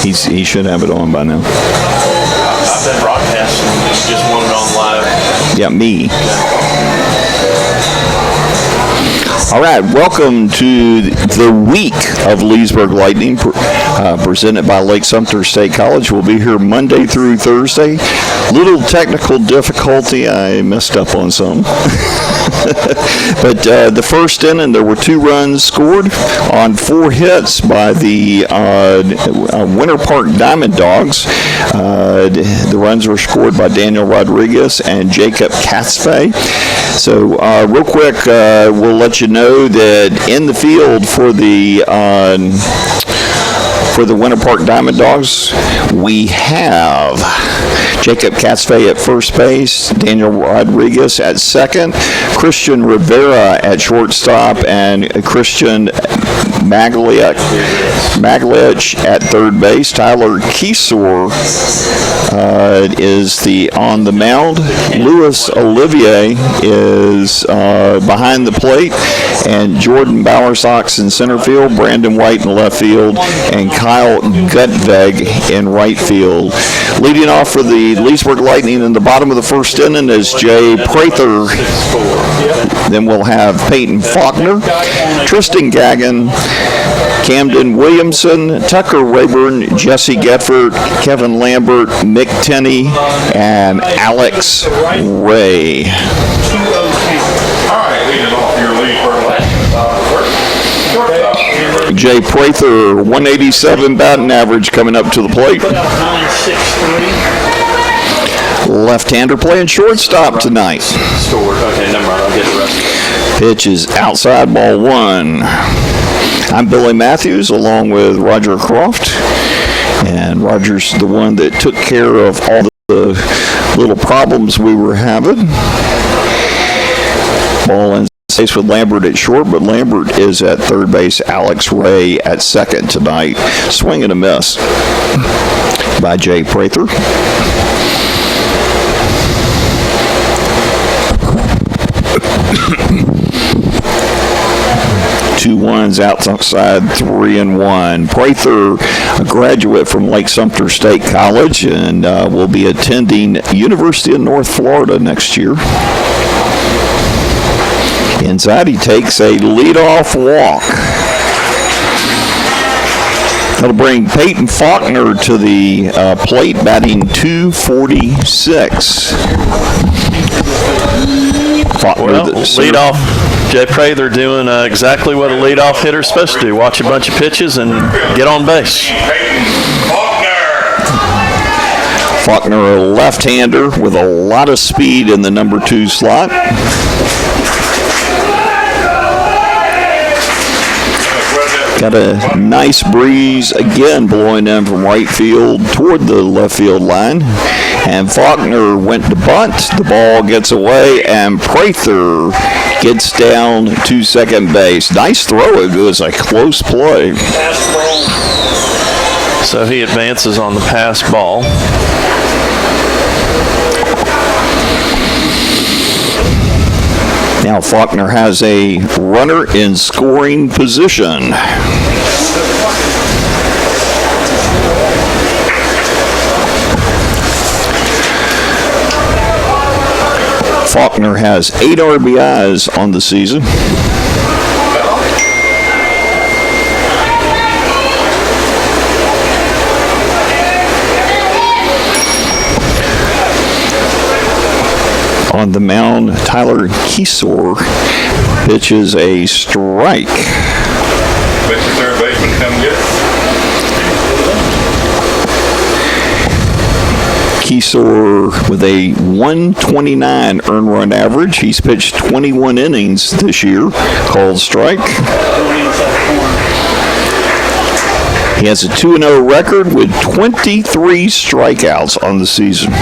He should have it on by now. I've been broadcasting. Just want it on live. Yeah, me. All right, welcome to the week of Leesburg Lightning, presented by Lake Sumter State College. We'll be here Monday through Thursday. Little technical difficulty. I messed up on some. But the first inning, there were 2 runs scored on 4 hits by the Winter Park Diamond Dogs. The runs were scored by Daniel Rodriguez and Jacob Casfe. So real quick, we'll let you know that in the field for the Winter Park Diamond Dogs, we have Jacob Casfe at first base, Daniel Rodriguez at second, Christian Rivera at shortstop, and Christian Maglich at third base. Tyler Keesor is on the mound. Louis Olivier is behind the plate, and Jordan Bowersox in center field, Brandon White in left field, and Kyle Gutveg in right field. Leading off for the Leesburg Lightning in the bottom of the first inning is Jay Prather. Then we'll have Peyton Faulkner, Tristan Gagnon, Camden Williamson, Tucker Rayburn, Jesse Getford, Kevin Lambert, Mick Tenney, and Alex Ray. Jay Prather, 187 batting average coming up to the plate. Left-hander playing shortstop tonight. Okay, never mind. I'll get the rest. Pitch is outside, ball 1. I'm Billy Matthews along with Roger Croft. And Roger's the one that took care of all the little problems we were having. Ball in base with Lambert at short, but Lambert is at third base. Alex Ray at second tonight. Swing and a miss by Jay Prather. 2-1s outside, 3-1. Prather, a graduate from Lake Sumter State College, and will be attending University of North Florida next year. Inside, he takes a leadoff walk. That'll bring Peyton Faulkner to the plate, batting .246. Well, leadoff. Jay Prather doing exactly what a leadoff hitter's supposed to do. Watch a bunch of pitches and get on base. Faulkner, a left-hander with a lot of speed in the number 2 slot. Got a nice breeze again blowing in from right field toward the left field line. And Faulkner went to bunt. The ball gets away, and Prather gets down to second base. Nice throw. It was a close play. So he advances on the pass ball. Now Faulkner has a runner in scoring position. Faulkner has 8 RBIs on the season. On the mound, Tyler Keesor pitches a strike. Let your third baseman come get it. Keesor with a 129 earned run average. He's pitched 21 innings this year, called strike. He has a 2-0 record with 23 strikeouts on the season.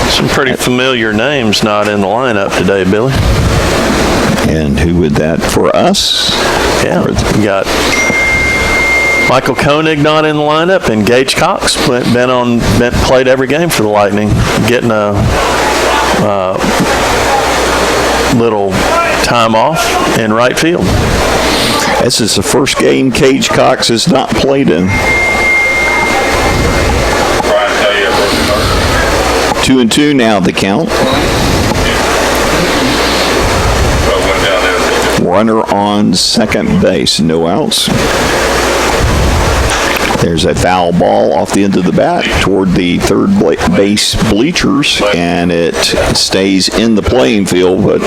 Some pretty familiar names not in the lineup today, Billy. And who would that for us? Yeah, we got Michael Koenig not in the lineup, and Gage Cox played every game for the Lightning, getting a little time off in right field. This is the first game Cage Cox has not played in. Brian tell you a broken heart. 2-2 now the count. Well, went down there. Runner on second base, no outs. There's a foul ball off the end of the bat toward the third base bleachers, and it stays in the playing field, but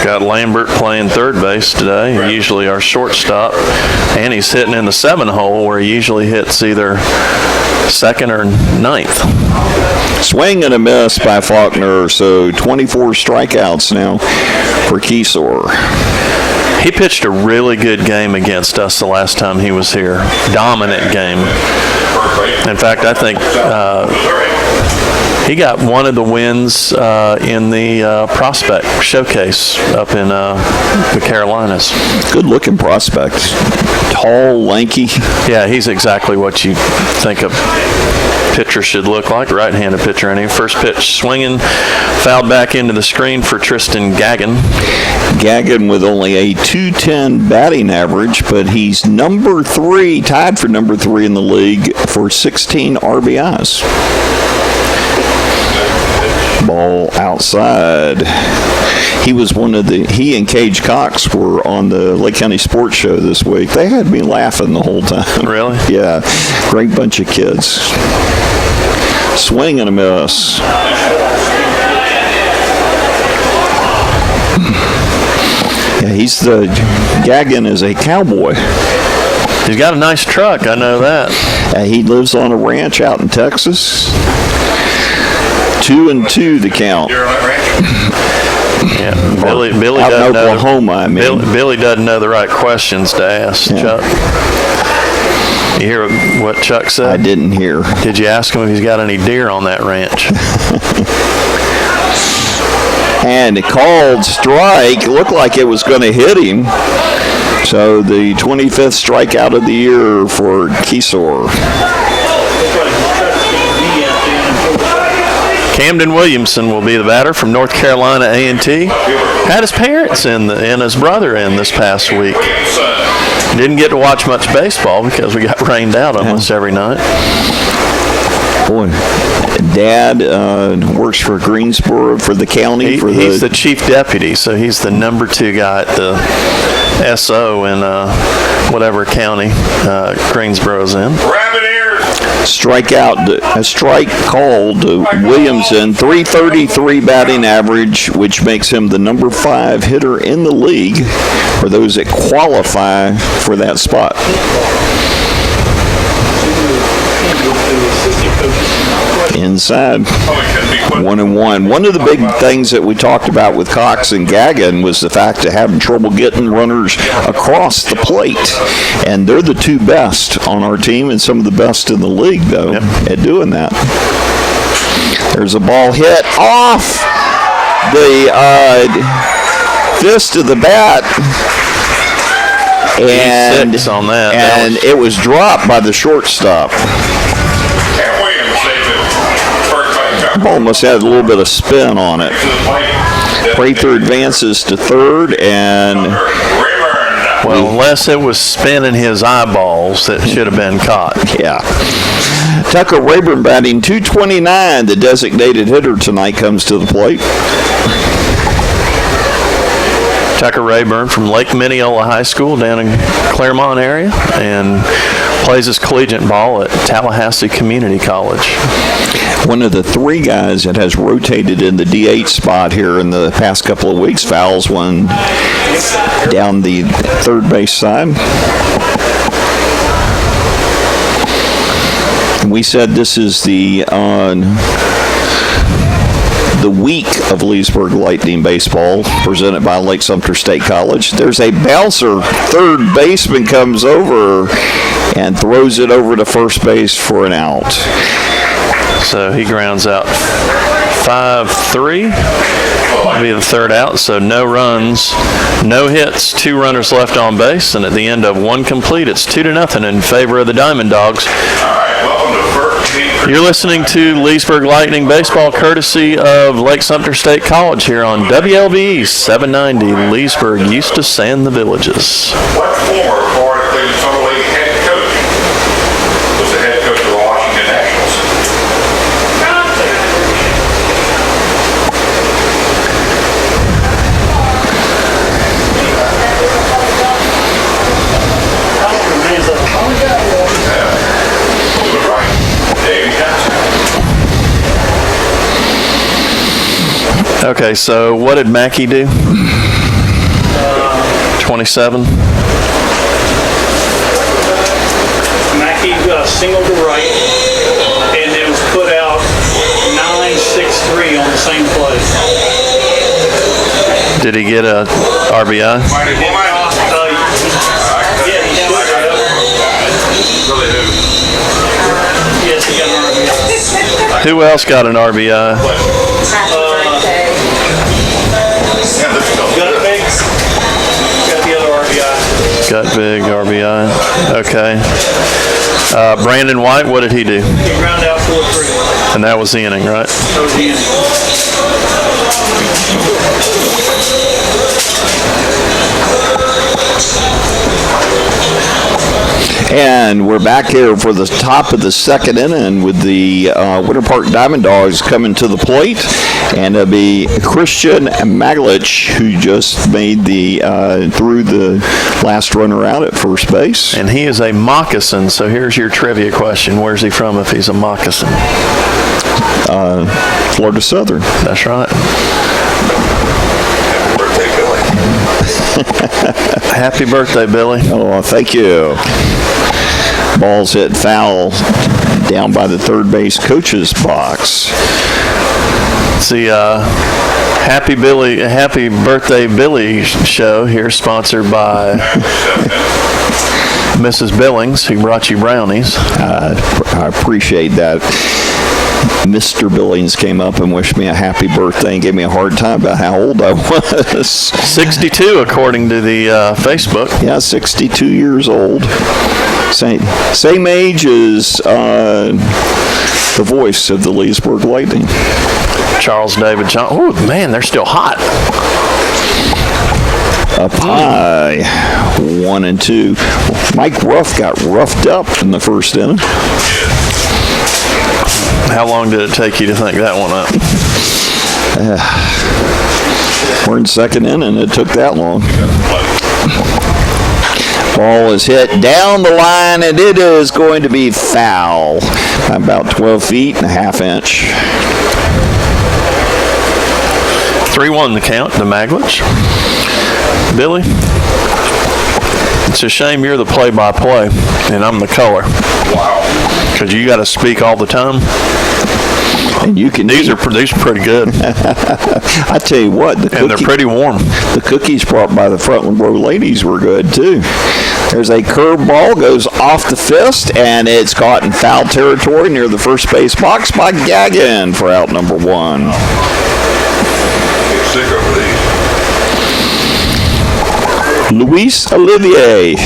Got Lambert playing third base today, usually our shortstop, and he's hitting in the 7-hole where he usually hits either second or ninth. swing and a miss by Faulkner, so 24 strikeouts now for Keysore. He pitched a really good game against us the last time he was here. Dominant game. In fact, I think he got one of the wins in the prospect showcase up in the Carolinas. Good-looking prospect. Tall, lanky. Yeah, he's exactly what you think a pitcher should look like, right-handed pitcher. And first pitch swinging, fouled back into the screen for Tristan Gagnon. Gagnon with only a .210 batting average, but he's number 3, tied for number 3 in the league for 16 RBIs. Ball outside. He and Cage Cox were on the Lake County Sports Show this week. They had me laughing the whole time. Really? Yeah. Great bunch of kids. Swing and a miss. Yeah, Gagnon is a cowboy. He's got a nice truck, I know that. He lives on a ranch out in Texas. 2-2 the count. You're on that ranch? Yeah, Billy Out in doesn't know. Oklahoma, I mean. Billy doesn't know the right questions to ask Chuck. You hear what Chuck said? I didn't hear. Did you ask him if he's got any deer on that ranch? And a called strike. It looked like it was going to hit him. So the 25th strikeout of the year for Keysore. Camden Williamson will be the batter from North Carolina A&T. Had his parents and his brother in this past week. Didn't get to watch much baseball because we got rained out almost every night. Boy, Dad works for Greensboro for the county. He's the chief deputy, so he's the number 2 guy at the SO in whatever county Greensboro's in. Rabbit ears. A strike called to Williamson, 333 batting average, which makes him the number 5 hitter in the league for those that qualify for that spot. Inside, 1-1. One of the big things that we talked about with Cox and Gagnon was the fact of having trouble getting runners across the plate. And they're the 2 best on our team and some of the best in the league, though, at doing that. There's a ball hit off the fist of the bat. And, on that. And it was dropped by the shortstop. And Williams saved it. First base. Ball must have a little bit of spin on it. To the plate. Prather advances to third, and Rayburn. Well, unless it was spinning his eyeballs, that should have been caught. yeah. Tucker Rayburn batting .229. The designated hitter tonight comes to the plate. Tucker Rayburn from Lake Minneola High School down in Claremont area and plays his collegiate ball at Tallahassee Community College. One of the 3 guys that has rotated in the DH spot here in the past couple of weeks fouls one down the third base side. And we said this is the week of Leesburg Lightning baseball presented by Lake Sumter State College. There's a bouncer. Third baseman comes over and throws it over to first base for an out. So he grounds out 5-3. Will be the third out, so no runs, no hits, 2 runners left on base, and at the end of 1 complete, it's 2-0 in favor of the Diamond Dogs. All right, welcome to You're listening to Leesburg Lightning Baseball, courtesy of Lake Sumter State College here on WLVE 790. Leesburg used to sand the villages. What former Florida Collegiate Summer League head coach was the head coach of the Washington Nationals? Right. Davey Johnson. Okay, so what did Mackey do? 27. Mackey singled to right, and it was put out 9-6-3 on the same play. Did he get a RBI? Yeah, he did. Really who? Yes, he got an RBI. Who else got an RBI? Yeah, this is Got big. Got the other RBI. Got big RBI. Okay. Brandon White, what did he do? He ground out 4-3. And that was the inning, right? That was the end. And we're back here for the top of the second inning with the Winter Park Diamond Dogs coming to the plate. And it'll be Christian Maglich, who just made the through the last runner out at first base. And he is a moccasin, so here's your trivia question. Where's he from if he's a moccasin? Florida Southern. That's right. birthday, Billy. Happy birthday, Billy. Oh, thank you. Ball's hit foul down by the third base coach's box. It's the Happy Birthday Billy show here, sponsored by Mrs. Billings, who brought you brownies. I appreciate that. Mr. Billings came up and wished me a happy birthday and gave me a hard time about how old I was. 62, according to the Facebook. Yeah, 62 years old. Same age as the voice of the Leesburg Lightning. Charles David Johnson. Oh, man, they're still hot. Up high, 1-2. Mike Ruff got roughed up in the first inning. How long did it take you to think that one up? We're in second inning. It took that long. Ball is hit down the line, and it is going to be foul. About 12 feet and a half inch. 3-1 the count to Maglich. Billy, it's a shame you're the play-by-play, and I'm the color. Wow. Because you got to speak all the time. And you can. These are pretty good, I tell you what, and they're pretty warm. The cookies brought by the Frontland Row ladies were good too. There's a curve ball, goes off the fist, and it's caught in foul territory near the first base box by Gagan for out number 1. Get sick over these. Luis Olivier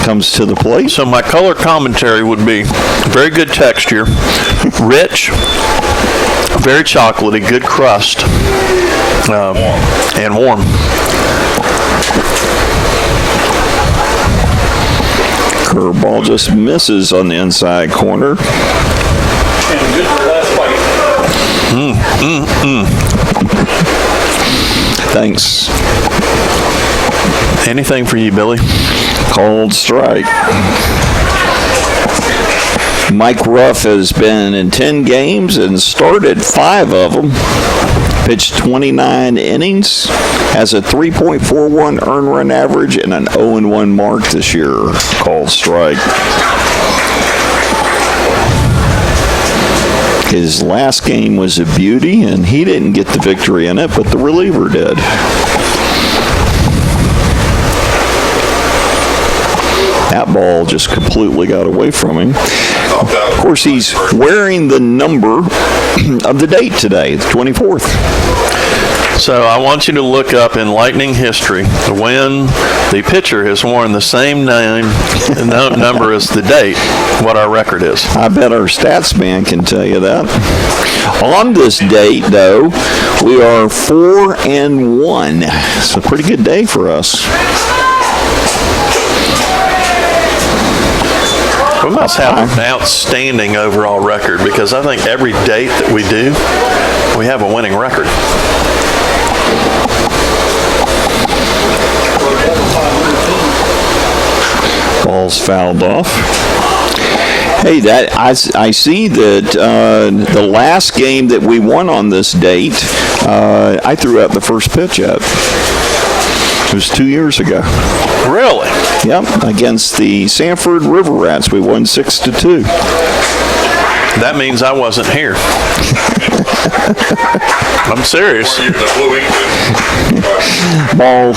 comes to the plate. So my color commentary would be very good texture, rich, very chocolatey, good crust, and warm. Curveball just misses on the inside corner. And good for the last fight. Thanks. Anything for you, Billy? Called strike. Mike Ruff has been in 10 games and started 5 of them. Pitched 29 innings, has a 3.41 earned run average and an 0-1 mark this year. Called strike. His last game was a beauty, and he didn't get the victory in it, but the reliever did. That ball just completely got away from him. Of course, he's wearing the number of the date today, the 24th. So I want you to look up in Lightning history when the pitcher has worn the same number as the date, what our record is. I bet our stats man can tell you that. On this date, though, we are 4-1. It's a pretty good day for us. We must have an outstanding overall record because I think every date that we do, we have a winning record. Ball's fouled off. Hey, I see that the last game that we won on this date, I threw out the first pitch at. It was 2 years ago. Really? Yep, against the Sanford River Rats. We won 6-2. That means I wasn't here. I'm serious. Ball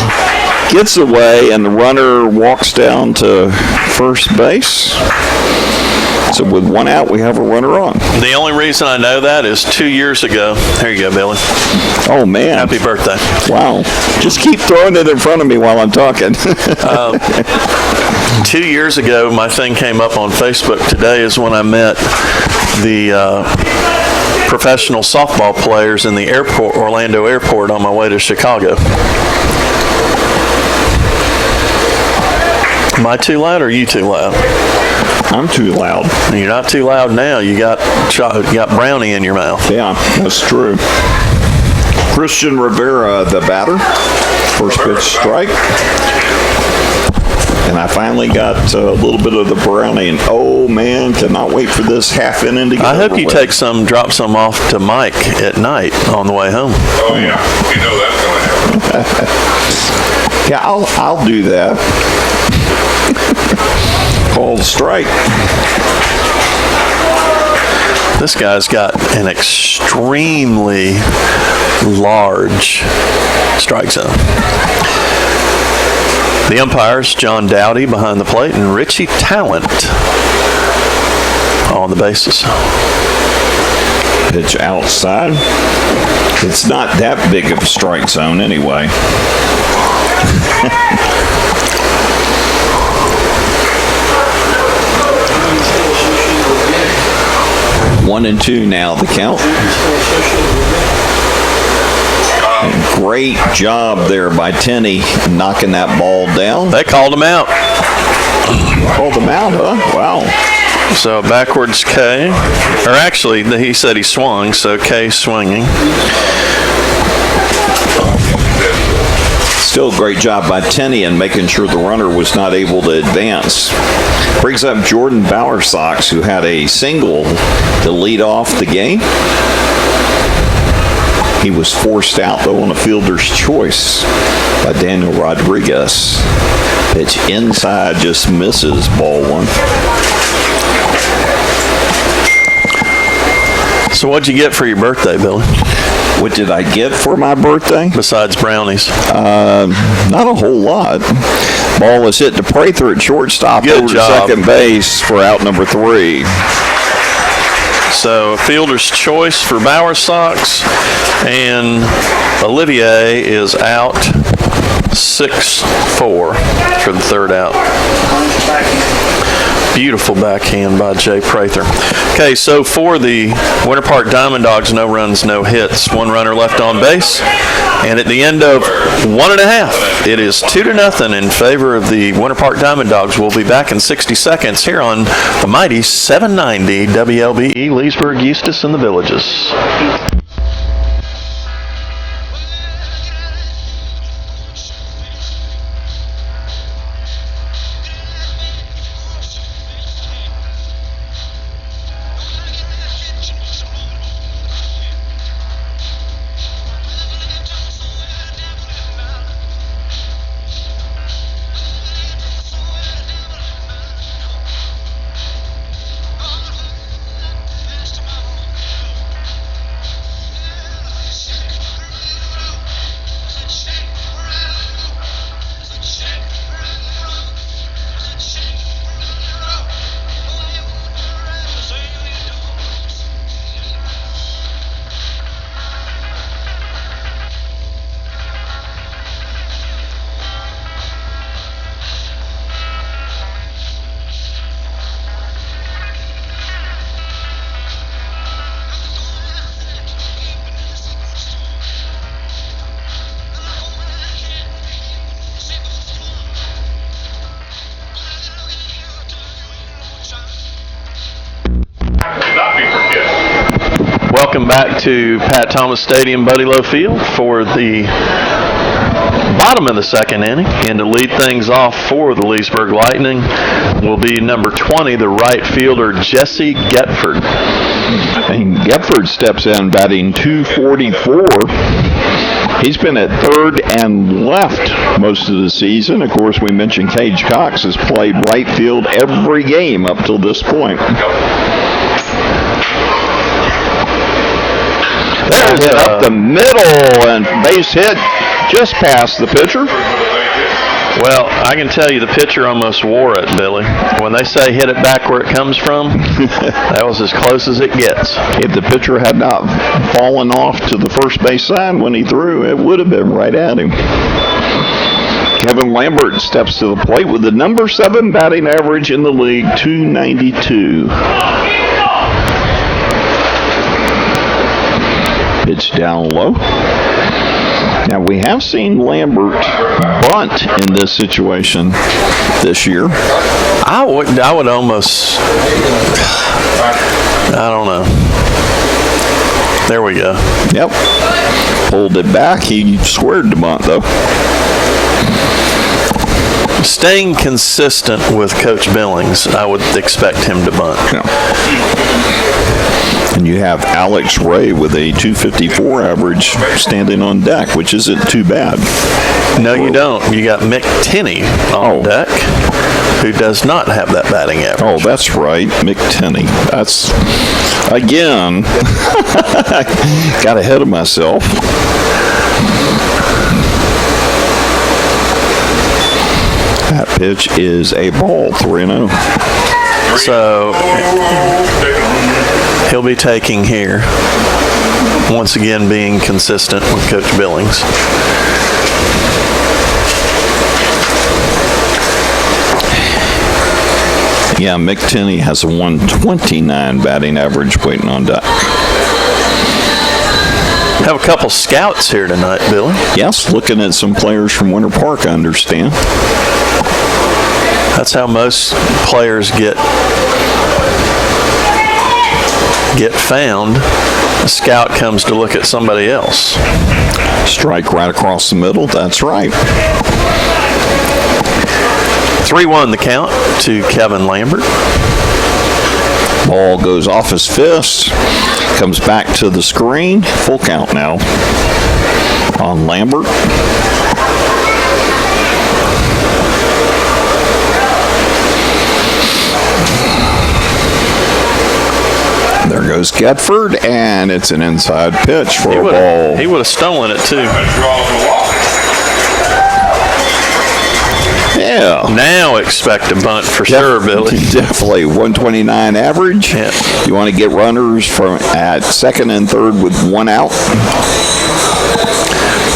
gets away, and the runner walks down to first base. So with one out, we have a runner on. The only reason I know that is 2 years ago. Here you go, Billy. Oh, man. Happy birthday. Wow. Just keep throwing it in front of me while I'm talking. 2 years ago, my thing came up on Facebook. Today is when I met the professional softball players in the airport, Orlando airport, on my way to Chicago. Am I too loud or are you too loud? I'm too loud. You're not too loud now. You got brownie in your mouth. Yeah, that's true. Christian Rivera, the batter. First pitch strike. And I finally got a little bit of the brownie. And oh, man, cannot wait for this half inning to get I hope over you with. drop some off to Mike at night on the way home. Oh, yeah. You know that's going to happen. Yeah, I'll do that. Called strike. This guy's got an extremely large strike zone. The umpires, John Dowdy behind the plate and Richie Talent on the bases. Pitch outside. It's not that big of a strike zone anyway. 1-2 now, the count. And great job there by Tenney knocking that ball down. They called him out. Called him out, huh? Wow. So backwards K, or actually he said he swung, so K swinging. Still a great job by Tenney in making sure the runner was not able to advance. Brings up Jordan Bowersox, who had a single to lead off the game. He was forced out, though, on a fielder's choice by Daniel Rodriguez. Pitch inside, just misses, ball one. So what'd you get for your birthday, Billy? What did I get for my birthday? Besides brownies. Not a whole lot. Ball is hit to Prather at shortstop. Good over job. to second base for out number 3. So fielder's choice for Bowersox, and Olivier is out 6-4 for the third out. Beautiful backhand by Jay Prather. Okay, so for the Winter Park Diamond Dogs, no runs, no hits. One runner left on base. And at the end of 1.5, it is 2-0 in favor of the Winter Park Diamond Dogs. We'll be back in 60 seconds here on the mighty 790 WLBE, Leesburg, Eustis, and the Villages. welcome back to Pat Thomas Stadium, Buddy Lowe Field for the bottom of the second inning. And to lead things off for the Leesburg Lightning will be number 20, the right fielder, Jesse Getford. And Getford steps in batting .244. He's been at third and left most of the season. Of course, we mentioned Cage Cox has played right field every game up till this point. There's it up the middle and base hit just past the pitcher. Well, I can tell you the pitcher almost wore it, Billy. When they say hit it back where it comes from, that was as close as it gets. If the pitcher had not fallen off to the first base side when he threw, it would have been right at him. Kevin Lambert steps to the plate with the number 7 batting average in the league, .292. Pitch down low. Now, we have seen Lambert bunt in this situation this year. I would almost, I don't know. There we go. Yep. Pulled it back. He squared the bunt, though. Staying consistent with Coach Billings, I would expect him to bunt. Yeah. And you have Alex Ray with a .254 average standing on deck, which isn't too bad. No, you don't. You got Mick Tenney on deck, who does not have that batting average. Oh, that's right, Mick Tenney. That's, again, got ahead of myself. That pitch is a ball, 3-0. So he'll be taking here, once again being consistent with Coach Billings. Yeah, Mick Tenney has a .129 batting average waiting on deck. Have a couple scouts here tonight, Billy. Yes, looking at some players from Winter Park, I understand. That's how most players get found. A scout comes to look at somebody else. Strike right across the middle, that's right. 3-1 the count to Kevin Lambert. Ball goes off his fist, comes back to the screen. Full count now on Lambert. There goes Getford, and it's an inside pitch for a ball. He would have stolen it, too. Yeah. Now expect a bunt for sure, Billy. Definitely. 129 average. Yeah. You want to get runners from at second and third with one out.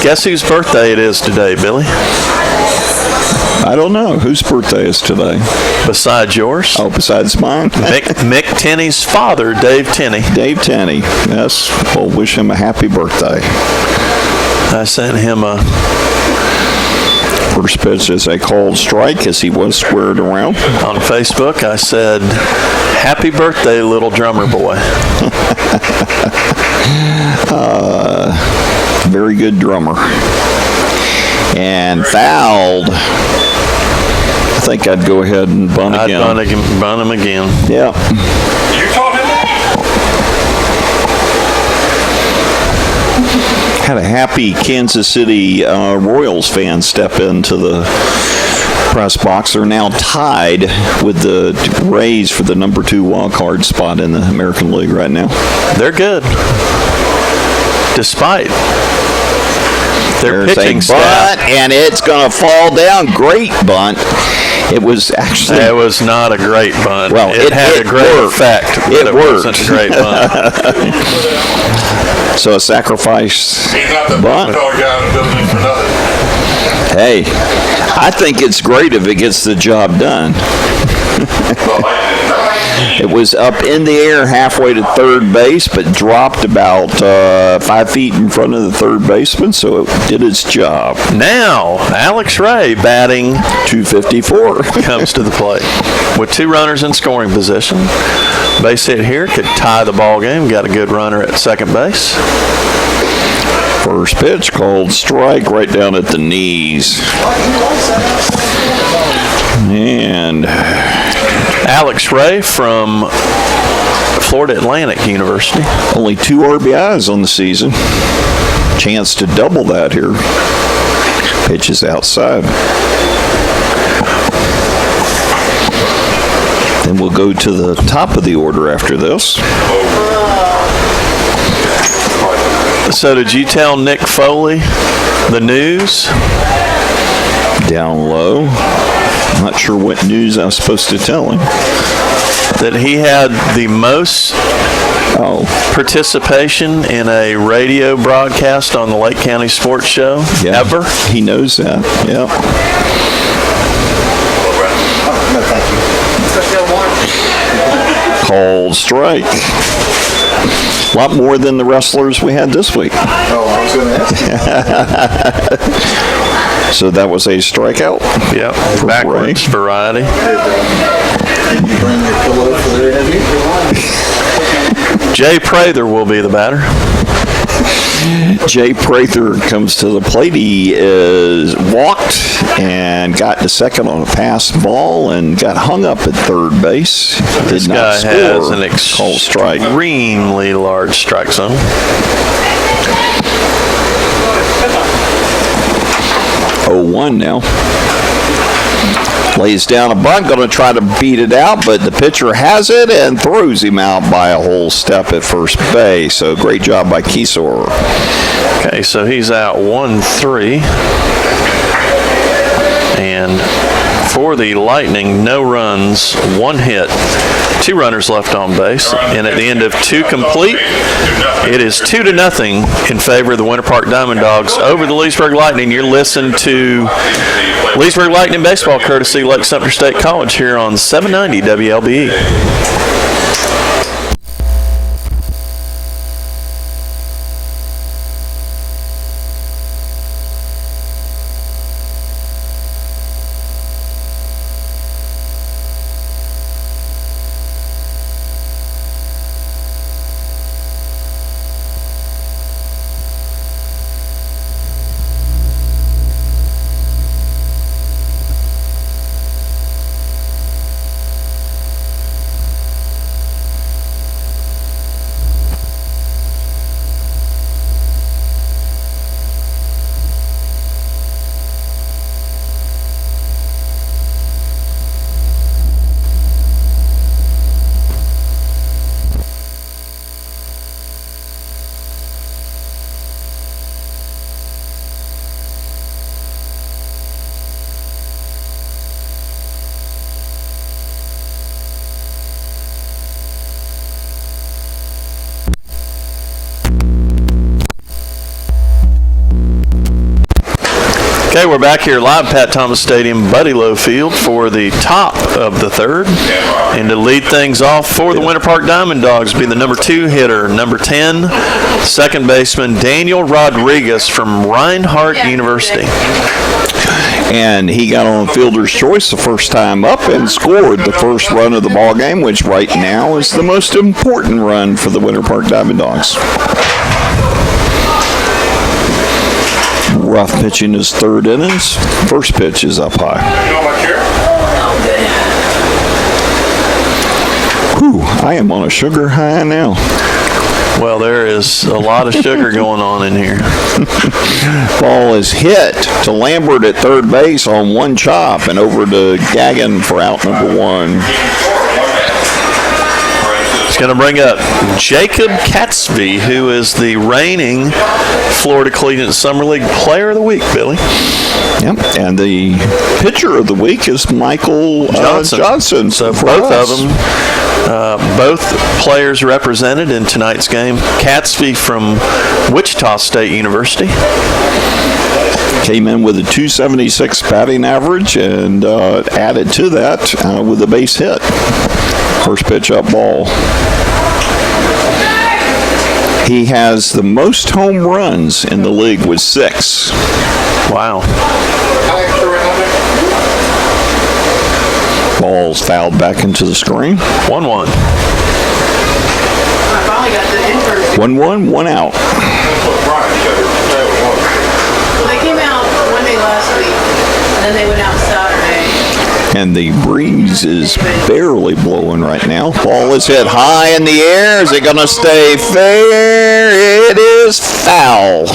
Guess whose birthday it is today, Billy? I don't know. Whose birthday is today? Besides yours? Oh, besides mine? Mick Tenney's father, Dave Tenney. Dave Tenney. Yes. Well, wish him a happy birthday. I sent him a... First pitch is a called strike as he was squared around. On Facebook, I said, happy birthday, little drummer boy. Very good drummer. And fouled. I think I'd go ahead and bunt again. I'd bunt him again. Yeah. You taught him that? Had a happy Kansas City Royals fan step into the press box. They're now tied with the Rays for the number 2 wild card spot in the American League right now. They're good. Despite their There's pitching a staff. bunt, and it's going to fall down. Great bunt. It was actually... It was not a great bunt. Well, it had a great worked. effect, but it worked. wasn't a great bunt. So a sacrifice He's not the bunt. tall guy in the building for nothing. Hey, I think it's great if it gets the job done. Well, I It was up in the air halfway to third base, but dropped about 5 feet in front of the third baseman, so it did its job. Now, Alex Ray batting 254. comes to the plate with 2 runners in scoring position. Base hit here could tie the ball game. Got a good runner at second base. First pitch called strike right down at the knees. And Alex Ray from Florida Atlantic University. only 2 RBIs on the season. Chance to double that here. Pitch is outside. Then we'll go to the top of the order after this. So did you tell Nick Foley the news? Down low. I'm not sure what news I was supposed to tell him. That he had the most participation in a radio broadcast on the Lake County Sports Show ever? He knows that, yeah. No, thank you. Called strike. A lot more than the wrestlers we had this week. Oh, I was going to ask. So that was a strikeout. Yep, backwards variety. Did you bring your pillow for the interview? Jay Prather will be the batter. Jay Prather comes to the plate. He is walked and got to second on a pass ball and got hung up at third base. This Did guy not has score. an Called strike. extremely large strike zone. 0-1 now. Lays down a bunt, going to try to beat it out, but the pitcher has it and throws him out by a whole step at first base. So great job by Keesor. Okay, so he's out 1-3. And for the Lightning, no runs, 1 hit, 2 runners left on base. And at the end of 2 complete, it is 2-0 in favor of the Winter Park Diamond Dogs over the Leesburg Lightning. You're listening to Leesburg Lightning Baseball, courtesy Lake Sumter State College here on 790 WLBE. Okay, we're back here live, Pat Thomas Stadium, Buddy Lowe Field, for the top of the third. And to lead things off for the Winter Park Diamond Dogs be the number 2 hitter, number 10, second baseman Daniel Rodriguez from Reinhardt University. And he got on fielder's choice the first time up and scored the first run of the ball game, which right now is the most important run for the Winter Park Diamond Dogs. Rough pitching his third innings. First pitch is up high. You know my chair? Whew, I am on a sugar high now. Well, there is a lot of sugar going on in here. Ball is hit to Lambert at third base on one chop and over to Gagnon for out number 1. It's going to bring up Jacob Catsby, who is the reigning Florida Collegiate Summer League Player of the Week, Billy. Yep, and the pitcher of the week is Michael Johnson. So for both us. of them, both players represented in tonight's game. Catsby from Wichita State University. Came in with a .276 batting average and added to that with a base hit. First pitch up, ball. He has the most home runs in the league with 6. Wow. Ball's fouled back into the screen. 1-1. I finally got the inverse. 1-1, 1 out. Well, they came out one day last week, and then they went out Saturday. And the breeze is barely blowing right now. Ball is hit high in the air. Is it going to stay fair? It is foul.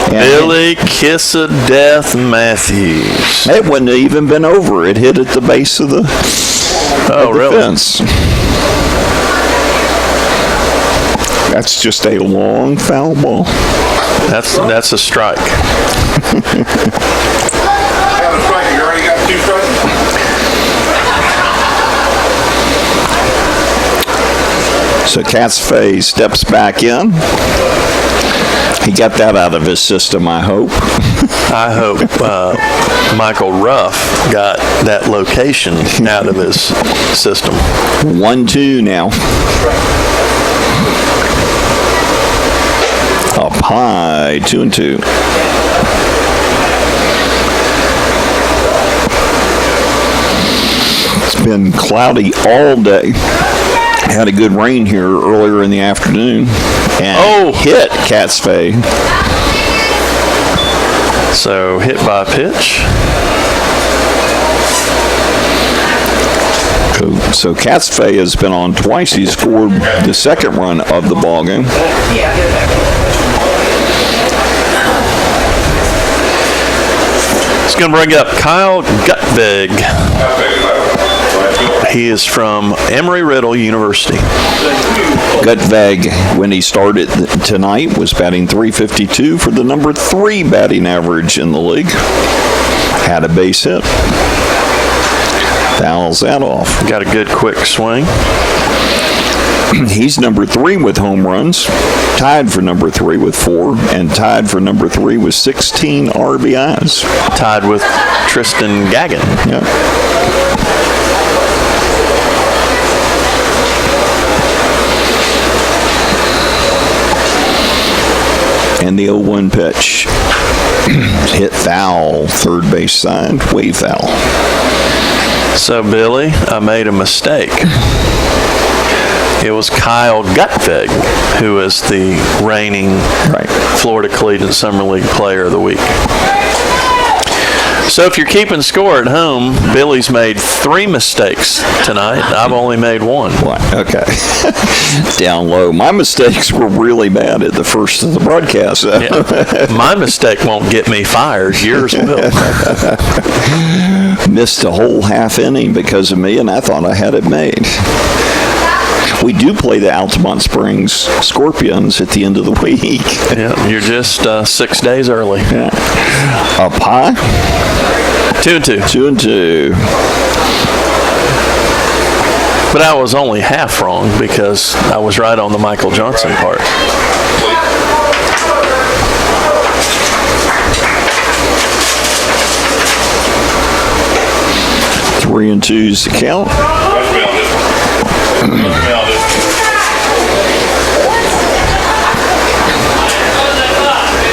And Billy Kiss of Death Matthews. it wouldn't have even been over. It hit at the base of the, Oh, really? fence. That's just a long foul ball. That's a strike. You already got 2 strikes? So Catsfay steps back in. He got that out of his system, I hope. I hope Michael Ruff got that location out of his system. 1-2 now. Up high, 2-2. It's been cloudy all day. Had a good rain here earlier in the afternoon. And hit Catsfay. So hit by pitch. So Catsfay has been on twice. He scored the second run of the ballgame. Yeah, get it back. It's going to bring up Kyle Gutvig. He is from Emory-Riddle University. Gutvig, when he started tonight, was batting .352 for the number 3 batting average in the league. Had a base hit. Fouls that off. Got a good quick swing. He's number 3 with home runs, tied for number 3 with 4, and tied for number 3 with 16 RBIs. Tied with Tristan Gagnon. Yeah. And the 0-1 pitch. Hit foul, third base side, way foul. So, Billy, I made a mistake. It was Kyle Gutvig who is the reigning Florida Collegiate Summer League Player of the Week. So if you're keeping score at home, Billy's made 3 mistakes tonight. I've only made 1. Okay. Down low. My mistakes were really bad at the first of the broadcast. Yeah. My mistake won't get me fired. Yours will. Missed a whole half inning because of me, and I thought I had it made. We do play the Altamont Springs Scorpions at the end of the week. Yeah, you're just 6 days early. Yeah. Up high. 2-2. 2-2. But I was only half wrong because I was right on the Michael Johnson part. Three and two's the count.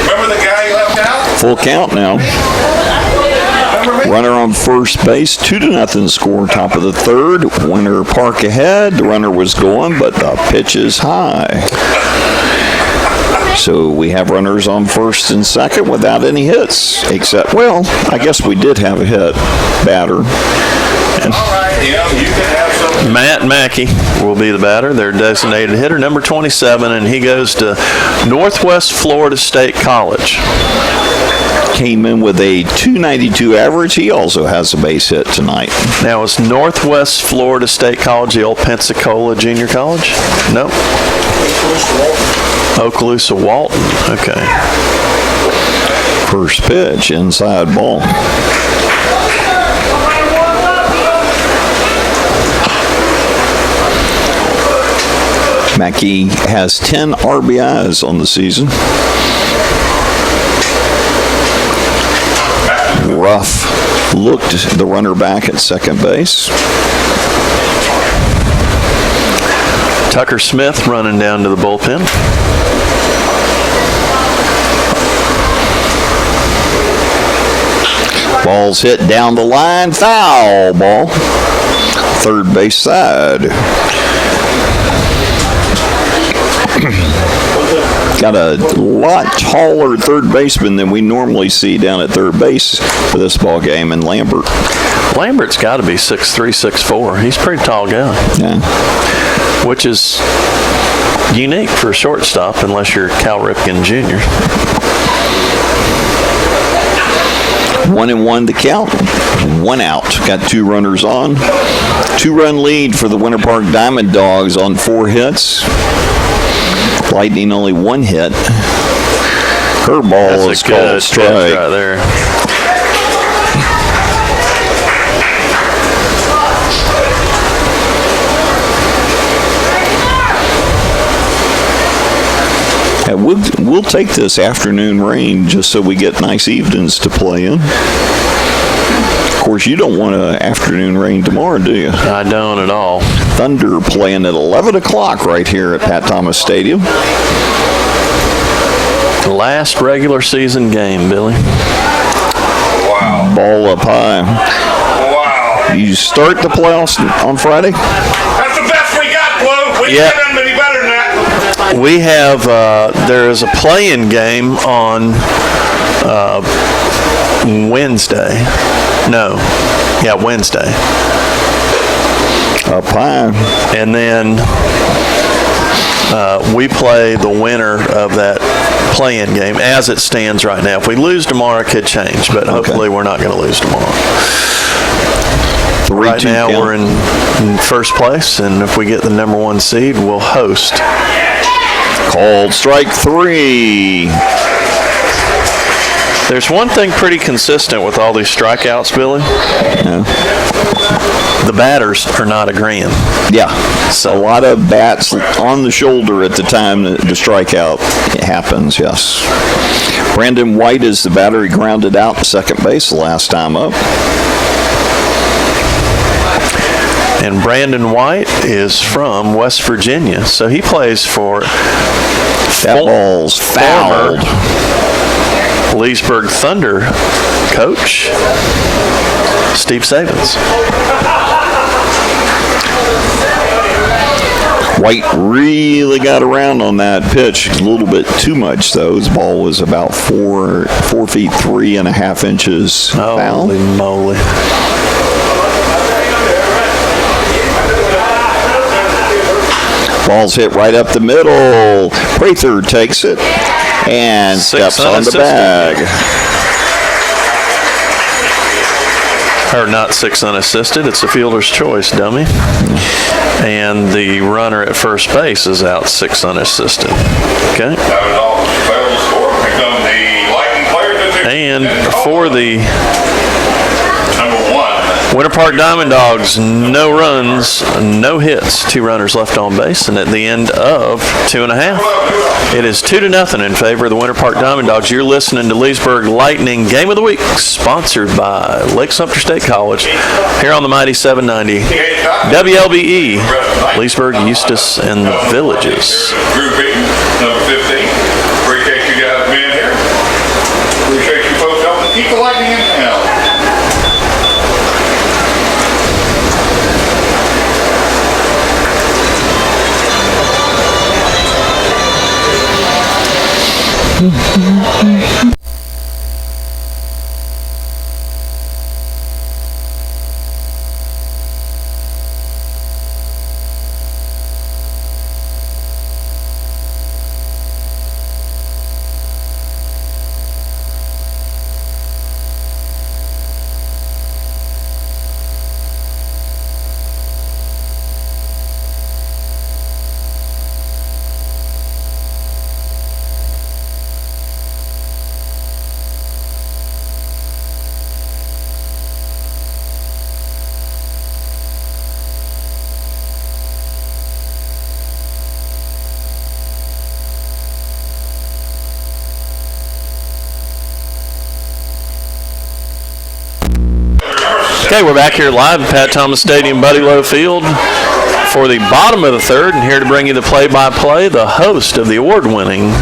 Remember the guy you left out? Full count now. Runner on first base, 2-0 score, top of the third. Winter Park ahead. The runner was going, but the pitch is high. So we have runners on first and second without any hits, except, well, I guess we did have a hit, batter. All right, yeah, you can have some. Matt Mackey will be the batter, their designated hitter, number 27, and he goes to Northwest Florida State College. Came in with a .292 average. He also has a base hit tonight. Now, is Northwest Florida State College the old Pensacola Junior College? Nope. Okaloosa Walton. Okay. First pitch, inside ball. Mackey has 10 RBIs on the season. Ruff looked the runner back at second base. Tucker Smith running down to the bullpen. Ball's hit down the line, foul ball. Third base side. Got a lot taller third baseman than we normally see down at third base for this ball game in Lambert. Lambert's got to be 6'3", 6'4". He's a pretty tall guy. Yeah. Which is unique for a shortstop unless you're Cal Ripken Jr. 1-1 the count. 1 out. Got 2 runners on. 2-run lead for the Winter Park Diamond Dogs on 4 hits. Lightning only 1 hit. Curveball is called strike. Right there. Yeah, we'll take this afternoon rain just so we get nice evenings to play in. Of course, you don't want an afternoon rain tomorrow, do you? I don't at all. Thunder playing at 11 o'clock right here at Pat Thomas Stadium. Last regular season game, Billy. Wow. Ball up high. Wow. You start the playoffs on Friday? That's the best we got, Blue. We Yeah. can't have any better than that. We have, there is a play-in game on Wednesday. No. Yeah, Wednesday. Up high. And then we play the winner of that play-in game as it stands right now. If we lose tomorrow, it could change, but hopefully we're not going to lose tomorrow. Right now we're in first place, and if we get the number 1 seed, we'll host. Called strike 3. There's one thing pretty consistent with all these strikeouts, Billy. Yeah. The batters are not agreeing. Yeah. So a lot of bats on the shoulder at the time the strikeout happens, yes. Brandon White is the batter. He grounded out to second base the last time up. And Brandon White is from West Virginia, so he plays for That ball's fouled. Leesburg Thunder coach Steve Savins. White really got around on that pitch a little bit too much, though. His ball was about 4 feet 3.5 inches foul. Holy moly. Ball's hit right up the middle. Prather takes it and steps on the bag. Or not 6 unassisted. It's a fielder's choice, dummy. And the runner at first base is out 6 unassisted. Okay. And for the Number 1. Winter Park Diamond Dogs, no runs, no hits, 2 runners left on base, and at the end of 2.5, it is 2-0 in favor of the Winter Park Diamond Dogs. You're listening to Leesburg Lightning Game of the Week, sponsored by Lake Sumter State College, here on the Mighty 790 WLBE, Leesburg, Eustis, and the Villages. Group B, number 15. Appreciate you guys being here. Appreciate you folks helping keep the Lightning in town. Okay, we're back here live at Pat Thomas Stadium, Buddy Lowe Field For the bottom of the third, and here to bring you the play-by-play, the host of the award-winning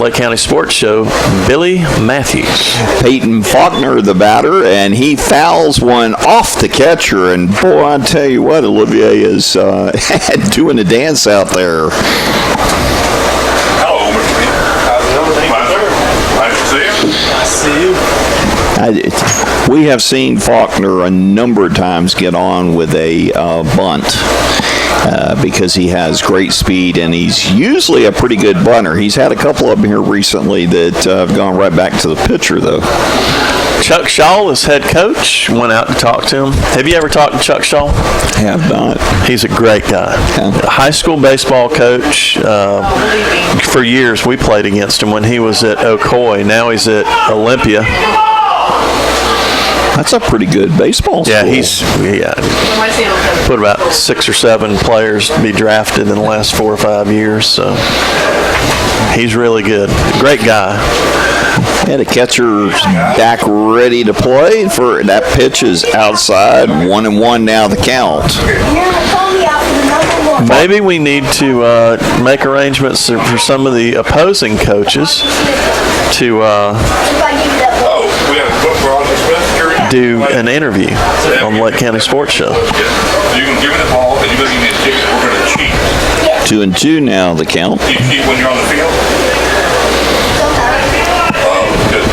Lake County Sports Show, Billy Matthews. Peyton Faulkner, the batter, and he fouls one off the catcher. And boy, I tell you what, Olivier is doing a dance out there. Hello, Mr. Nice to see you. I see you. We have seen Faulkner a number of times get on with a bunt because he has great speed, and he's usually a pretty good bunter. He's had a couple of them here recently that have gone right back to the pitcher, though. Chuck Shaw is head coach. Went out to talk to him. Have you ever talked to Chuck Shaw? Have not. He's a great guy. Yeah. High school baseball coach. For years, we played against him when he was at Ocoee. Now he's at Olympia. That's a pretty good baseball school. Yeah, he's put about 6 or 7 players to be drafted in the last 4 or 5 years. So he's really good. Great guy. And the catcher's back ready to play. For that pitch is outside. 1-1 now the count. Maybe we need to make arrangements for some of the opposing coaches to do an interview on the Lake County Sports Show. You can give me the ball, and you give me a ticket. We're going to cheat. 2-2 now the count. You cheat when you're on the field? Good.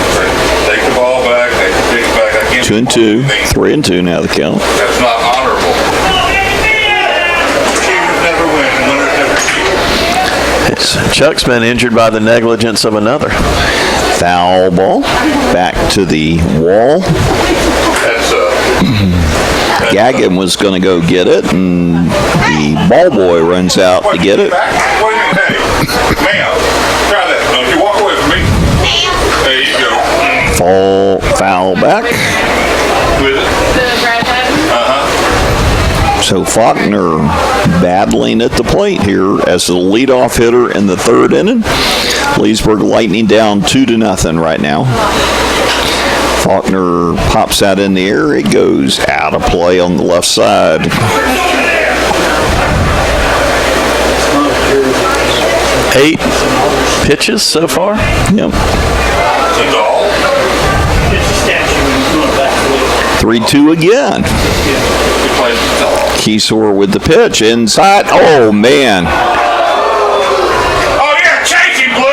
Take the ball back, take the ticket back. I can't 2-2, 3-2 now the count. That's not honorable. Cheaters never win, and winners never cheat. Chuck's been injured by the negligence of another. Foul ball. Back to the wall. That's Gagan was going to go get it, and the ball boy runs out to get it. Wait a minute, hey, ma'am, try that. Don't you walk away from me. There you go. Foul back. With it. So Faulkner battling at the plate here as the leadoff hitter in the third inning. Leesburg Lightning down 2-0 right now. Faulkner pops that in the air. It goes out of play on the left side. 8 pitches so far. Yep. That's all. It's a statue when you're going back to it. 3-2 again. You played the dog. Keysore with the pitch inside. Oh, man. Oh, yeah, chase him, Blue.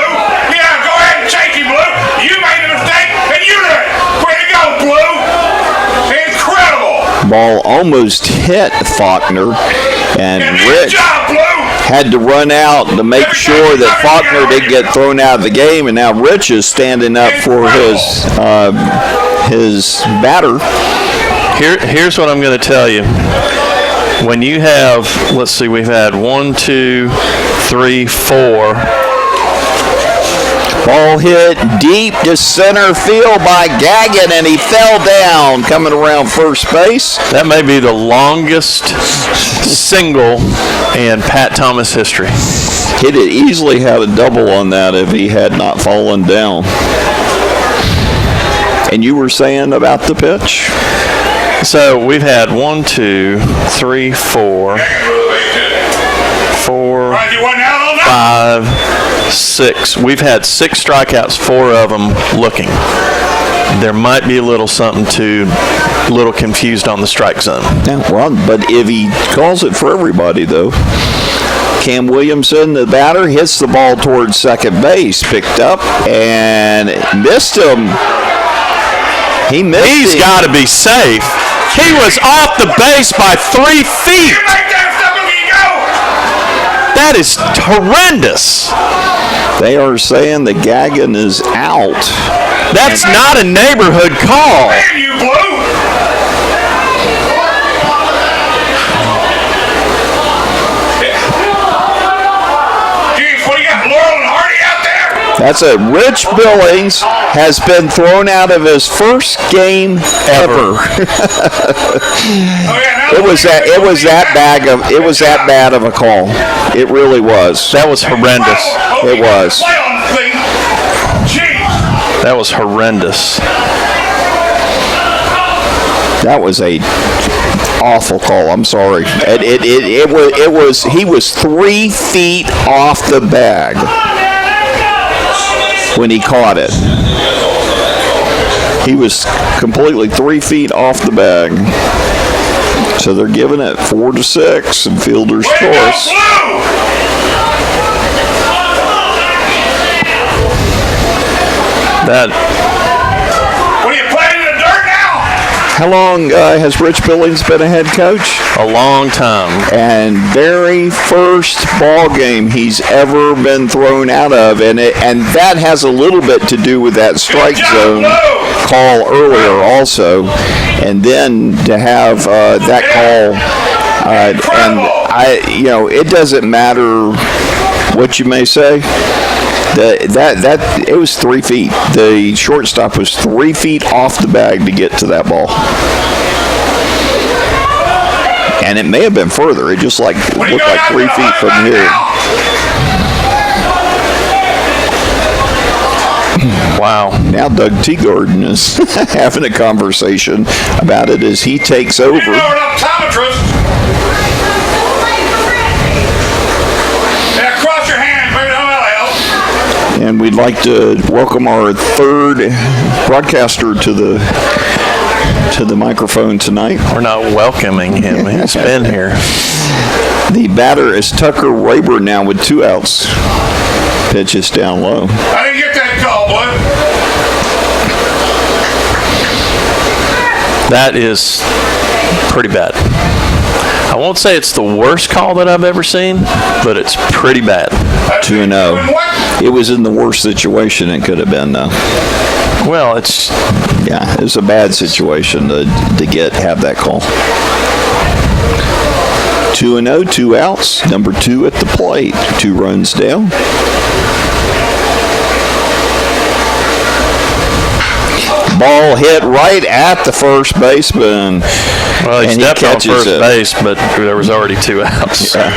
Yeah, go ahead and chase him, Blue. You made a mistake, and you did it. Way to go, Blue. Incredible. Ball almost hit Faulkner, and Good Rich job, Blue. had to run out to make sure that Faulkner didn't get thrown out of the game, and now Rich is standing up for his batter. Here's what I'm going to tell you. When you have, let's see, we've had 1, 2, 3, 4. Ball hit deep to center field by Gagan, and he fell down coming around first base. That may be the longest single in Pat Thomas history. He'd have easily had a double on that if he had not fallen down. And you were saying about the pitch? So we've had 1, 2, 3, 4, 5, 6. We've had 6 strikeouts, 4 of them looking. There might be a little something a little confused on the strike zone. Yeah, well, but if he calls it for everybody, though. Cam Williamson, the batter, hits the ball towards second base, picked up, and missed him. He's got to be safe. He was off the base by 3 feet. That is horrendous. They are saying that Gagan is out. That's not a neighborhood call. You Blue. Jeez, what do you got, Laurel and Hardy out there? That's it. Rich Billings has been thrown out of his first game ever. It was that bad of a call. It really was. That was horrendous. It was. That was horrendous. That was a awful call. I'm sorry. It was he was 3 feet off the bag when he caught it. He was completely 3 feet off the bag. So they're giving it 4-6 and fielder's choice. That. What are you playing in the dirt now? How long has Rich Billings been a head coach? A long time. And very first ball game he's ever been thrown out of, and that has a little bit to do with that strike zone call earlier also, and then to have that call, and it doesn't matter what you may say. That it was 3 feet. The shortstop was 3 feet off the bag to get to that ball, and it may have been further. It just looked like 3 feet from here. Wow. Now Doug Teagarden is having a conversation about it as he takes over. And we'd like to welcome our third broadcaster to the microphone tonight. We're not welcoming him. He's been here. The batter is Tucker Rayburn now with 2 outs. Pitches down low. I didn't get that call, boy. That is pretty bad. I won't say it's the worst call that I've ever seen, but it's pretty bad. 2-0. It was in the worst situation it could have been, though. Well, it's... Yeah, it was a bad situation to have that call. 2-0, 2 outs. Number 2 at the plate. 2 runs down. Ball hit right at the first baseman. Well, he stepped on first it. base, but there was already 2 outs. Yeah.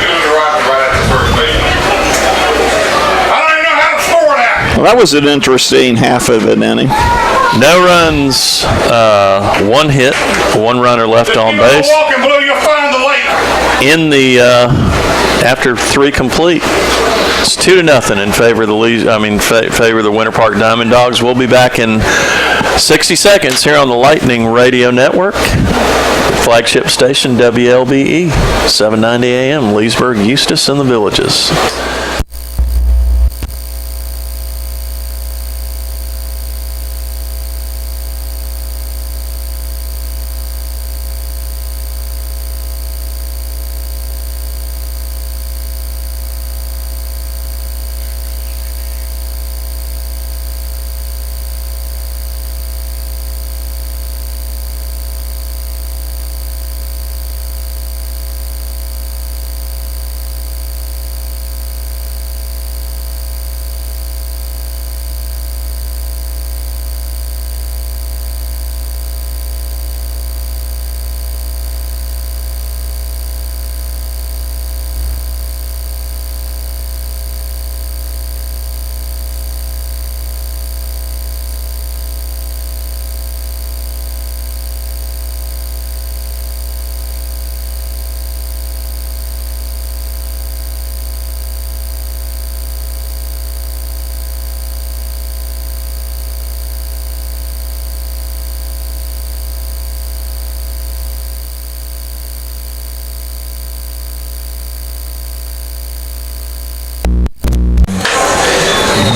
Well, that was an interesting half of an inning. No runs, 1 hit, 1 runner left on base. In the after 3 complete, it's 2-0 in favor of favor of the Winter Park Diamond Dogs. We'll be back in 60 seconds here on the Lightning Radio Network. Flagship station WLBE, 790 AM, Leesburg, Eustis, and the Villages.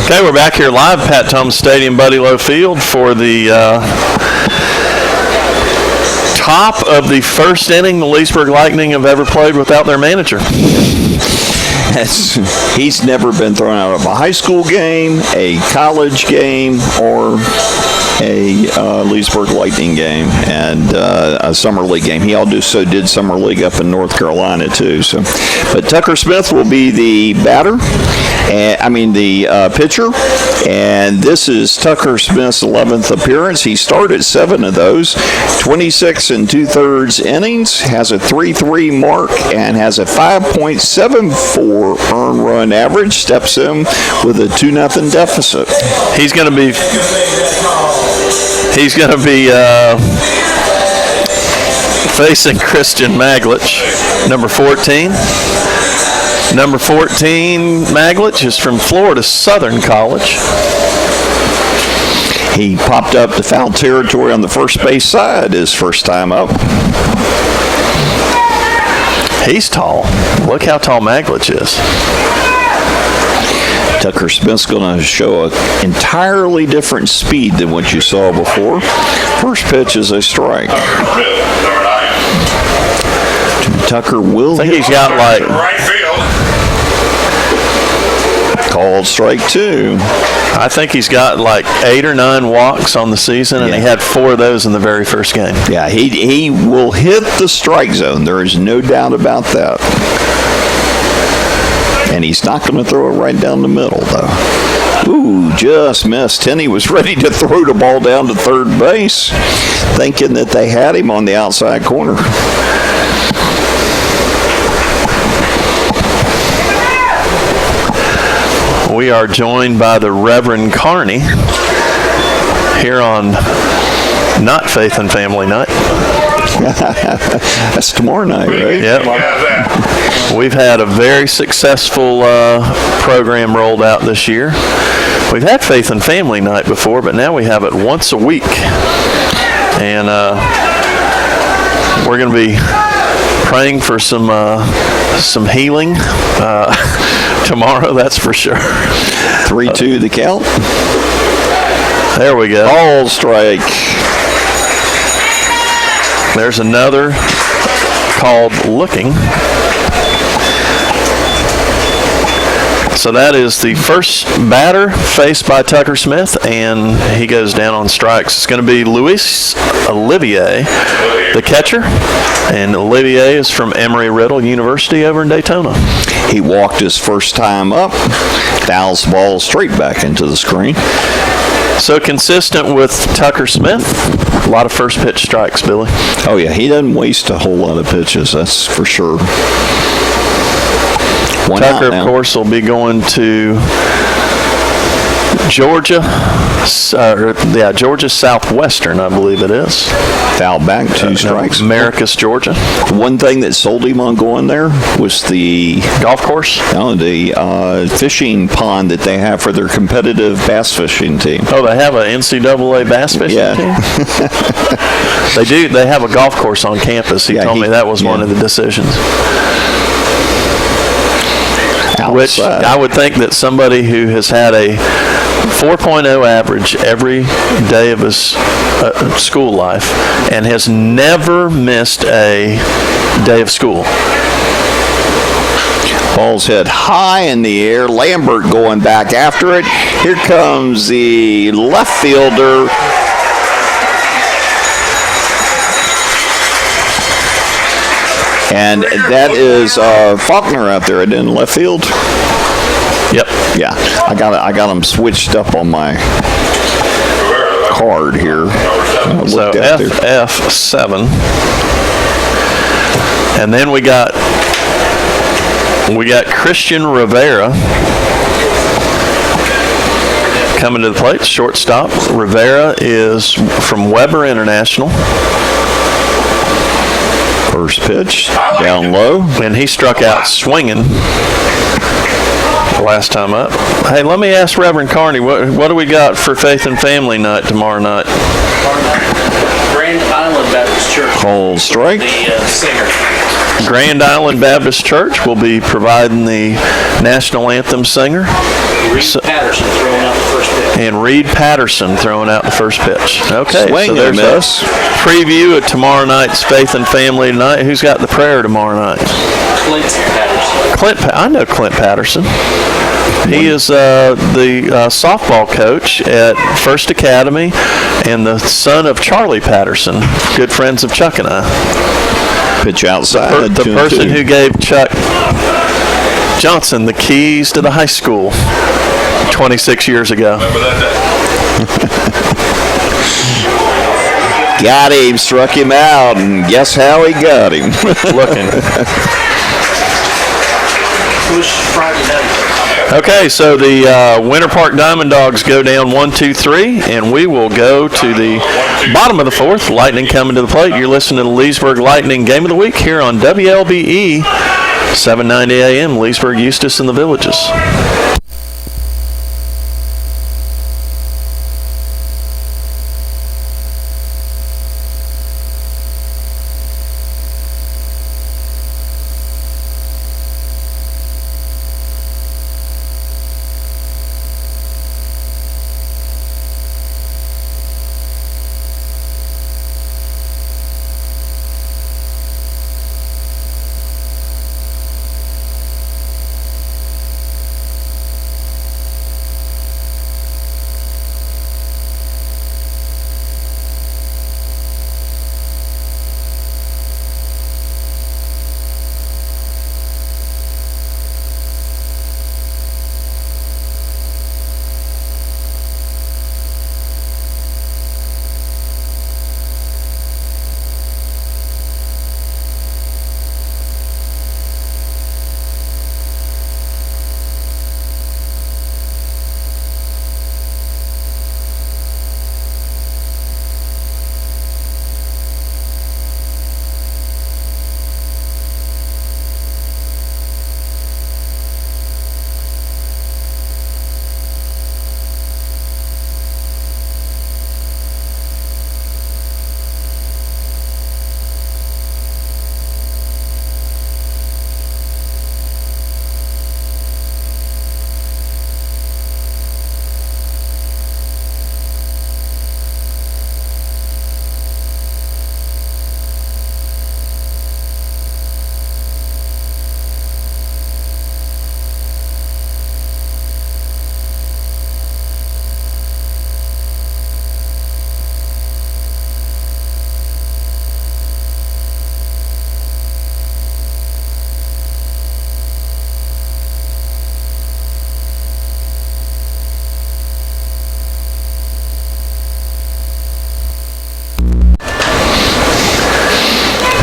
Okay, we're back here live, Pat Thomas Stadium, Buddy Lowe Field, for the top of the first inning the Leesburg Lightning have ever played without their manager. He's never been thrown out of a high school game, a college game, or a Leesburg Lightning game, and a summer league game. He also did summer league up in North Carolina too. So, but Tucker Smith will be the batter. The pitcher, and this is Tucker Smith's 11th appearance. He started 7 of those, 26 2/3 innings, has a 3.3 mark, and has a 5.74 earned run average. Steps in with a 2-0 deficit. He's going to be facing Christian Maglich, number 14. Number 14, Maglich, is from Florida Southern College. He popped up to foul territory on the first base side his first time up. He's tall. Look how tall Maglich is. Tucker Smith's going to show an entirely different speed than what you saw before. First pitch is a strike. Tucker will I think hit he's got like Right field. called strike 2. I think he's got like 8 or 9 walks on the season, and he Yeah. had 4 of those in the very first game. Yeah, he will hit the strike zone. There is no doubt about that. And he's not going to throw it right down the middle, though. Ooh, just missed. Tenney was ready to throw the ball down to third base, thinking that they had him on the outside corner. We are joined by the Reverend Carney here on not Faith and Family Night. That's tomorrow night, right? Yep. How's that? We've had a very successful program rolled out this year. We've had Faith and Family Night before, but now we have it once a week. And we're going to be praying for some healing tomorrow, that's for sure. 3-2 the count. There we go. Ball strike. There's another called looking. So that is the first batter faced by Tucker Smith, and he goes down on strikes. It's going to be Luis Olivier, the catcher, and Olivier is from Emory-Riddle University over in Daytona. He walked his first time up, fouls the ball straight back into the screen. So consistent with Tucker Smith, a lot of first pitch strikes, Billy. Oh, yeah, he doesn't waste a whole lot of pitches, that's for sure. One out Tucker, now. of course, will be going to Georgia, Georgia Southwestern, I believe it is. Foul back, 2 strikes. Maracus, Georgia. One thing that sold him on going there was the Golf course? fishing pond that they have for their competitive bass fishing team. Oh, they have an NCAA bass fishing Yeah. team? They do. They have a golf course on campus. He Yeah, told me that was one of the decisions. Which Outside. I would think that somebody who has had a 4.0 average every day of his school life and has never missed a day of school. Ball's hit high in the air. Lambert going back after it. Here comes the left fielder. And that is Faulkner out there in left field. Yep. Yeah, I got him switched up on my card here. I So looked out there. FF7. And then we got Christian Rivera coming to the plate, shortstop. Rivera is from Weber International. First pitch, down low. And he struck out swinging last time up. Hey, let me ask Reverend Carney, what do we got for Faith and Family Night tomorrow night? Grand Island Baptist Church. Call strike. The singer. Grand Island Baptist Church will be providing the national anthem singer. Reed Patterson throwing out the first pitch. And Reed Patterson throwing out the first pitch. Okay, Swing so and there's miss. a preview of tomorrow night's Faith and Family Night. Who's got the prayer tomorrow night? Clint Patterson. I know Clint Patterson. He is the softball coach at First Academy and the son of Charlie Patterson, good friends of Chuck and I. Pitch outside. The 2-2. person who gave Chuck Johnson the keys to the high school 26 years ago. Got him, struck him out, and guess how he got him? Looking. Who's Friday night? Okay, so the Winter Park Diamond Dogs go down 1-2-3, and we will go to the bottom of the fourth. Lightning coming to the plate. You're listening to the Leesburg Lightning Game of the Week here on WLBE, 790 AM, Leesburg, Eustis, and the Villages.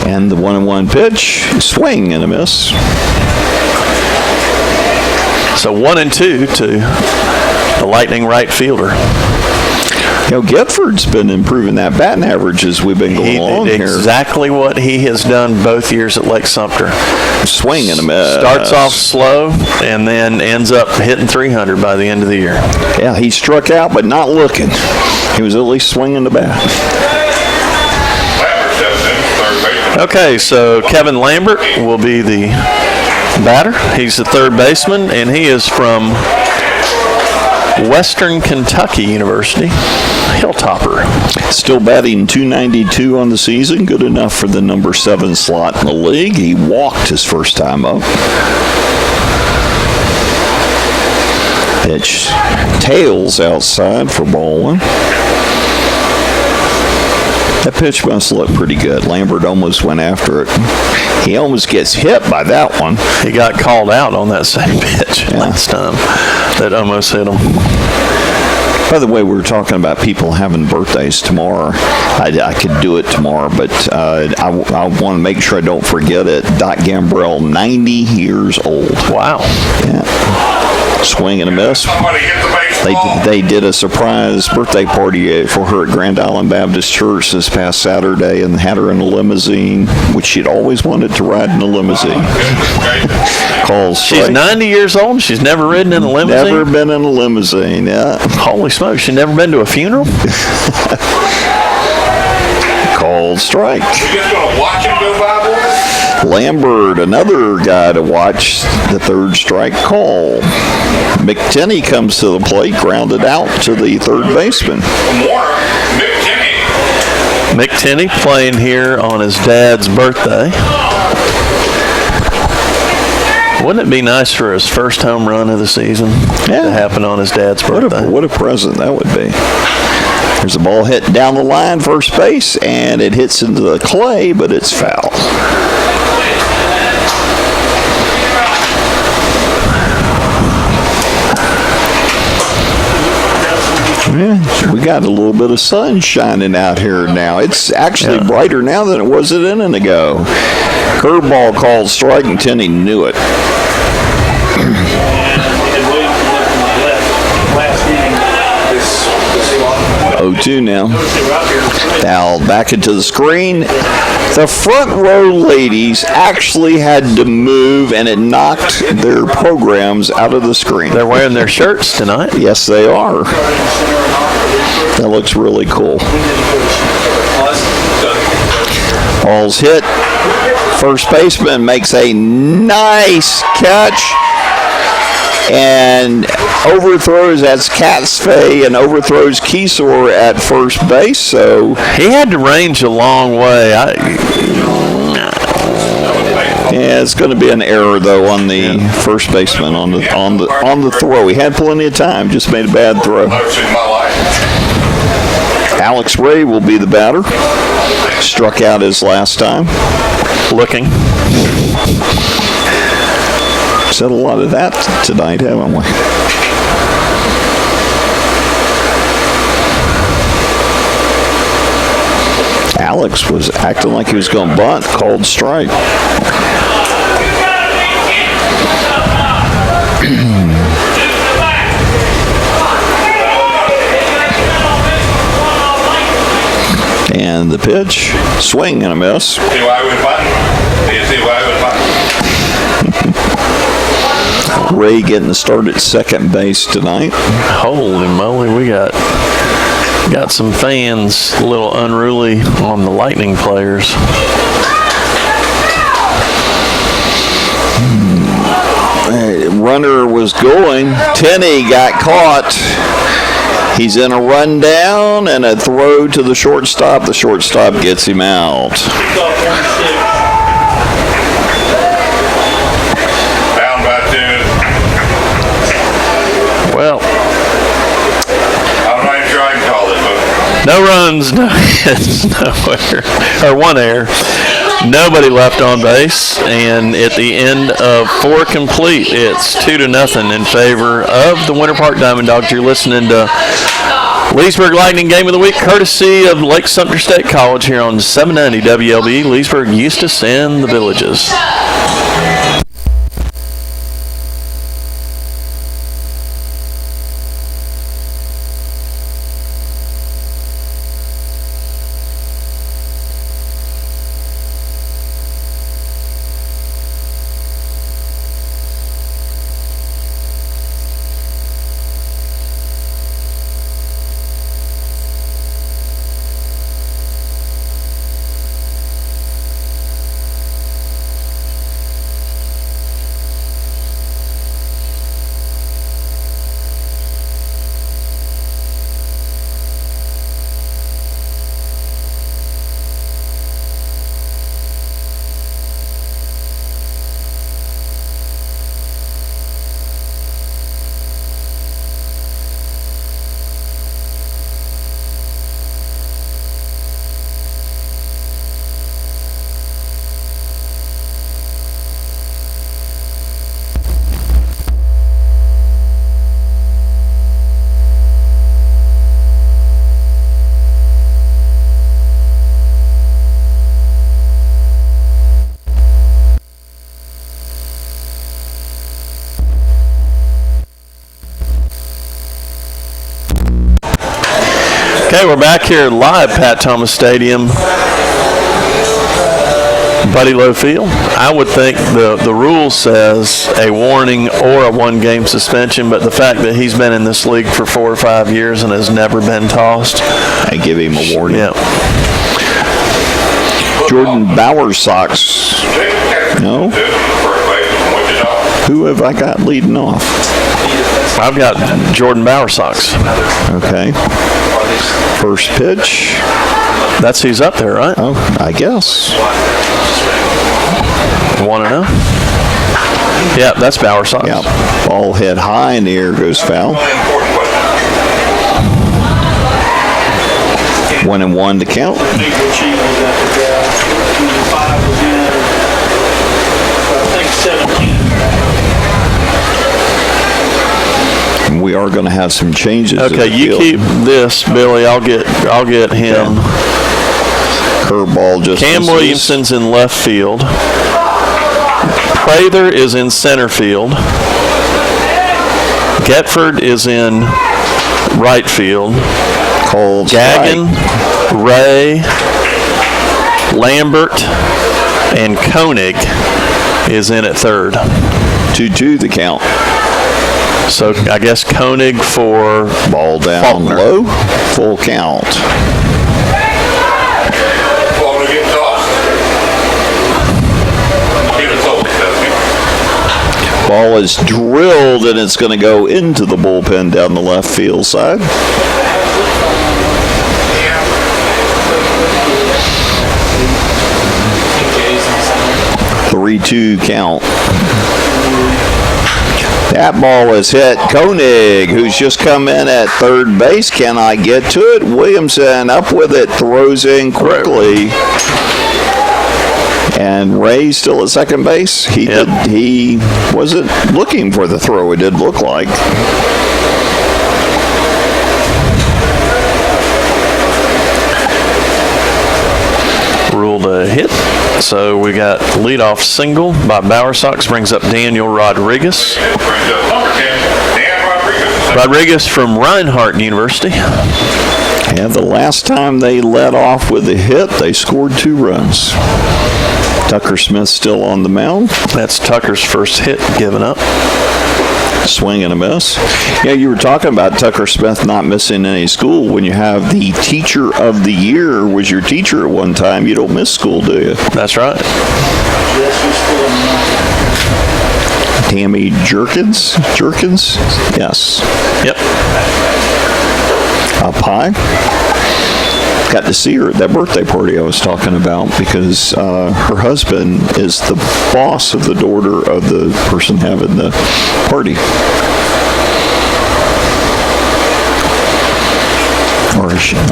And the 1-1 pitch, swing and a miss. So 1-2 to the Lightning right fielder. Gifford's been improving that batting average as we've been going along He did here. exactly what he has done both years at Lake Sumter. Swing and a miss. Starts off slow and then ends up hitting 300 by the end of the year. Yeah, he struck out, but not looking. He was at least swinging the bat. Okay, so Kevin Lambert will be the batter. He's the third baseman, and he is from Western Kentucky University, Hilltopper. Still batting .292 on the season, good enough for the number 7 slot in the league. He walked his first time up. Pitch tails outside for ball one. That pitch must look pretty good. Lambert almost went after it. He almost gets hit by that one. He got called out on that same pitch last time. That almost hit him. By the way, we were talking about people having birthdays tomorrow. I could do it tomorrow, but I want to make sure I don't forget it. Dot Gambrell, 90 years old. Wow. Yeah. Swing and a miss. Somebody hit the baseball. They did a surprise birthday party for her at Grand Island Baptist Church this past Saturday and had her in a limousine, which she'd always wanted to ride in a limousine. She's 90 years old and she's never ridden in a limousine? Never been in a limousine, yeah. Holy smokes, she's never been to a funeral? Called strike. You just going to watch him go by, boys? Lambert, another guy to watch, the third strike call. McTinney comes to the plate, grounded out to the third baseman. From Warner, McTinney playing here on his dad's birthday. Wouldn't it be nice for his first home run of the season to happen on his dad's birthday? What a present that would be. There's a ball hit down the line, first base, and it hits into the clay, but it's foul. Yeah, we got a little bit of sun shining out here now. It's actually brighter now than it was an inning ago. Curveball called strike, and Tenney knew it. 0-2 now. Now back into the screen. The front row ladies actually had to move, and it knocked their programs out of the screen. They're wearing their shirts tonight. Yes, they are. That looks really cool. Ball's hit. First baseman makes a nice catch and overthrows, that's Catsfay, and overthrows Keysore at first base. So He had to range a long way. yeah, it's going to be an error though on the first baseman on the throw. He had plenty of time, just made a bad throw. Alex Ray will be the batter. Struck out his last time. Looking. Said a lot of that tonight, haven't we? Alex was acting like he was going to bunt, called strike. And the pitch, swing and a miss. See why we button? Do you see why we button? Ray getting the start at second base tonight. Holy moly, we got some fans a little unruly on the Lightning players. Runner was going. Tenney got caught. He's in a rundown and a throw to the shortstop. The shortstop gets him out. Down by 2. Well, I'm not even sure I can call this, but no runs, no hits, nowhere, or one error. Nobody left on base, and at the end of 4 complete, it's 2-0 in favor of the Winter Park Diamond Dogs. You're listening to Leesburg Lightning Game of the Week, courtesy of Lake Sumter State College here on 790 WLB. Leesburg, Eustis, and the Villages. Okay, we're back here live, Pat Thomas Stadium, Buddy Lowe Field. I would think the rule says a warning or a 1-game suspension, but the fact that he's been in this league for 4 or 5 years and has never been tossed, I give him a warning. yeah. Jordan Bowersox. No? Who have I got leading off? I've got Jordan Bowersox. Okay. First pitch. That's who's up there, right? Oh, I guess. 1-0. Yeah, that's Bowersox. Yeah. Ball hit high in the air, goes foul. 1-1 to count. We are going to have some changes. Okay, you keep this, Billy. I'll get him. Curveball just Cam misses. Williamson's in left field. Prather is in center field. Getford is in right field. Called Gagnon, strike. Ray, Lambert, and Koenig is in at third. 2-2 the count. So I guess Koenig for Ball down Faulkner. low. Full count. Ball to get tossed. He was told it, doesn't he? Ball is drilled, and it's going to go into the bullpen down the left field side. 3-2 count. That ball is hit. Koenig, who's just come in at third base, cannot get to it. Williamson up with it, throws in quickly. And Ray still at second base. He wasn't looking for the throw, it did look like. ruled a hit. So we got leadoff single by Bowersox, brings up Daniel Rodriguez. Rodriguez from Reinhardt University. And the last time they led off with a hit, they scored 2 runs. Tucker Smith still on the mound. That's Tucker's first hit given up. Swing and a miss. Yeah, you were talking about Tucker Smith not missing any school. When you have the teacher of the year was your teacher at one time, you don't miss school, do you? That's right. Tammy Jerkins? Yes. Yep. Up high. Got to see her at that birthday party I was talking about because her husband is the boss of the daughter of the person having the party.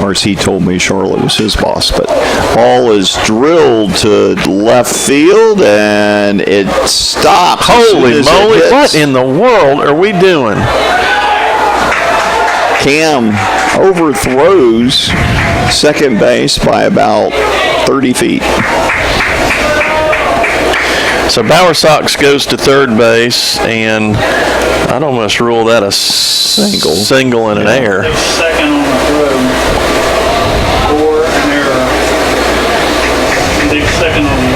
Or as he told me, Charlotte was his boss. But ball is drilled to left field and it stops. Holy moly, what in the world are we doing? Cam overthrows second base by about 30 feet. So Bowersox goes to third base, and I'd almost rule that a single and an error. Second on the throw, or an error. Big second on the.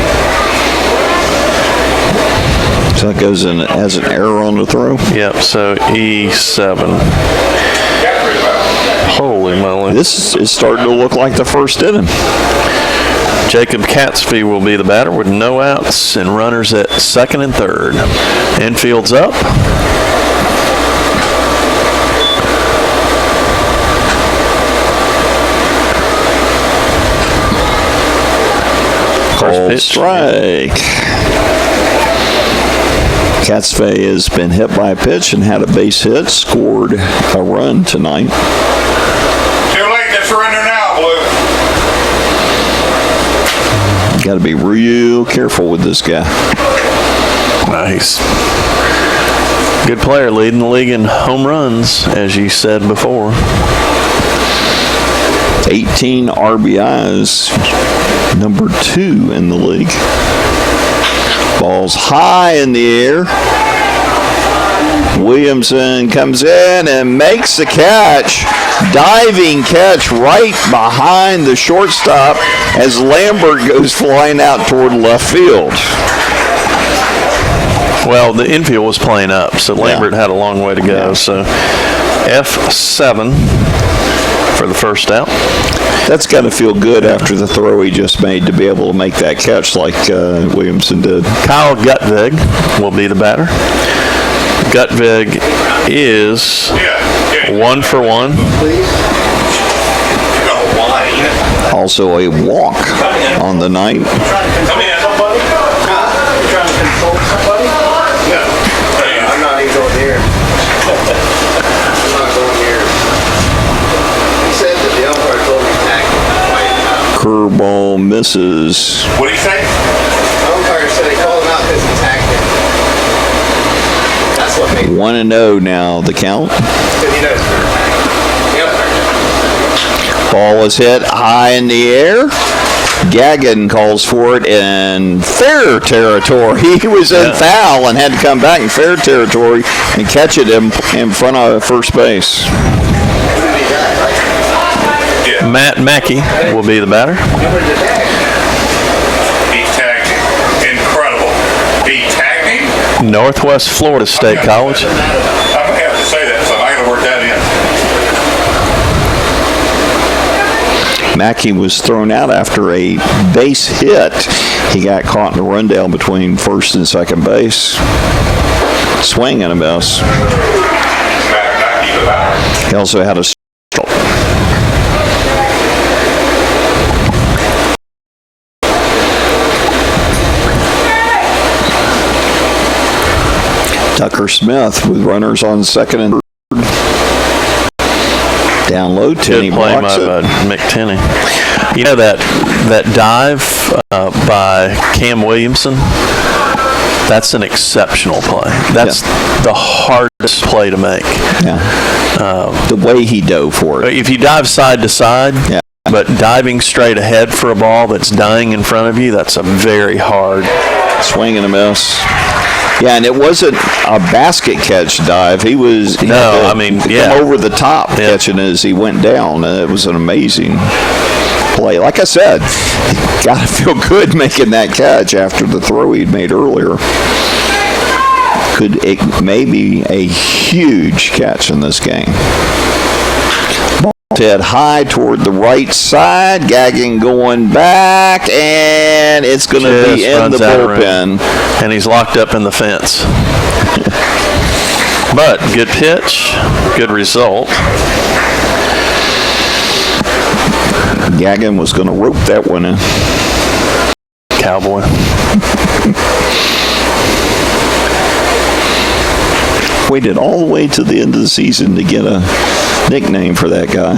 So that goes in as an error on the throw. Yep, so E7. Holy moly. This is starting to look like the first inning. Jacob Catsby will be the batter with no outs and runners at second and third. Infield's up. Called pitch. strike. Catsby has been hit by a pitch and had a base hit, scored a run tonight. Too late to surrender now, Blue. Got to be real careful with this guy. Nice. Good player, leading the league in home runs, as you said before. 18 RBIs, number 2 in the league. Ball's high in the air. Williamson comes in and makes the catch. Diving catch right behind the shortstop as Lambert goes flying out toward left field. Well, the infield was playing up, so Lambert had a long way to go. Yeah. So F7 for the first out. That's got to feel good after the throw he just made to be able to make that catch like Williamson did. Kyle Gutvig will be the batter. Gutvig is 1 for 1. Also a walk on the night. Come in. Somebody? You trying to consult somebody? I'm not even going here. I'm not going here. He said that the umpire told me tactic. Curveball misses. What do you say? The umpire said he called him out because he tactic. That's what made 1-0 now, the count. because he knows. The umpire. Ball is hit high in the air. Gagnon calls for it in fair territory. He was in foul and had to come back in fair territory and catch it in front of first base. Matt Mackey will be the batter. He tagged him. Incredible. He tagged him? Northwest Florida State College. I have to say that, so I got to work that in. Mackey was thrown out after a base hit. He got caught in a rundown between first and second base. Swing and a miss. He also had a Tucker Smith with runners on second and third. Down low, Tenney Good play blocks by it. McTinney. You know that dive by Cam Williamson? That's an exceptional play. That's the hardest play to make. Yeah. The way he dove for it. If you dive side to side, but diving straight ahead for a ball that's dying in front of you, that's a very hard. Swing and a miss. Yeah, and it wasn't a basket catch dive. He was come over the top catching it as he went down. It was an amazing play. Like I said, got to feel good making that catch after the throw he'd made earlier. It may be a huge catch in this game. Ball head high toward the right side. Gagging going back, and it's going to be in the bullpen. And he's locked up in the fence. But good pitch, good result. Gaggin was going to rope that one in. Cowboy. Waited all the way to the end of the season to get a nickname for that guy.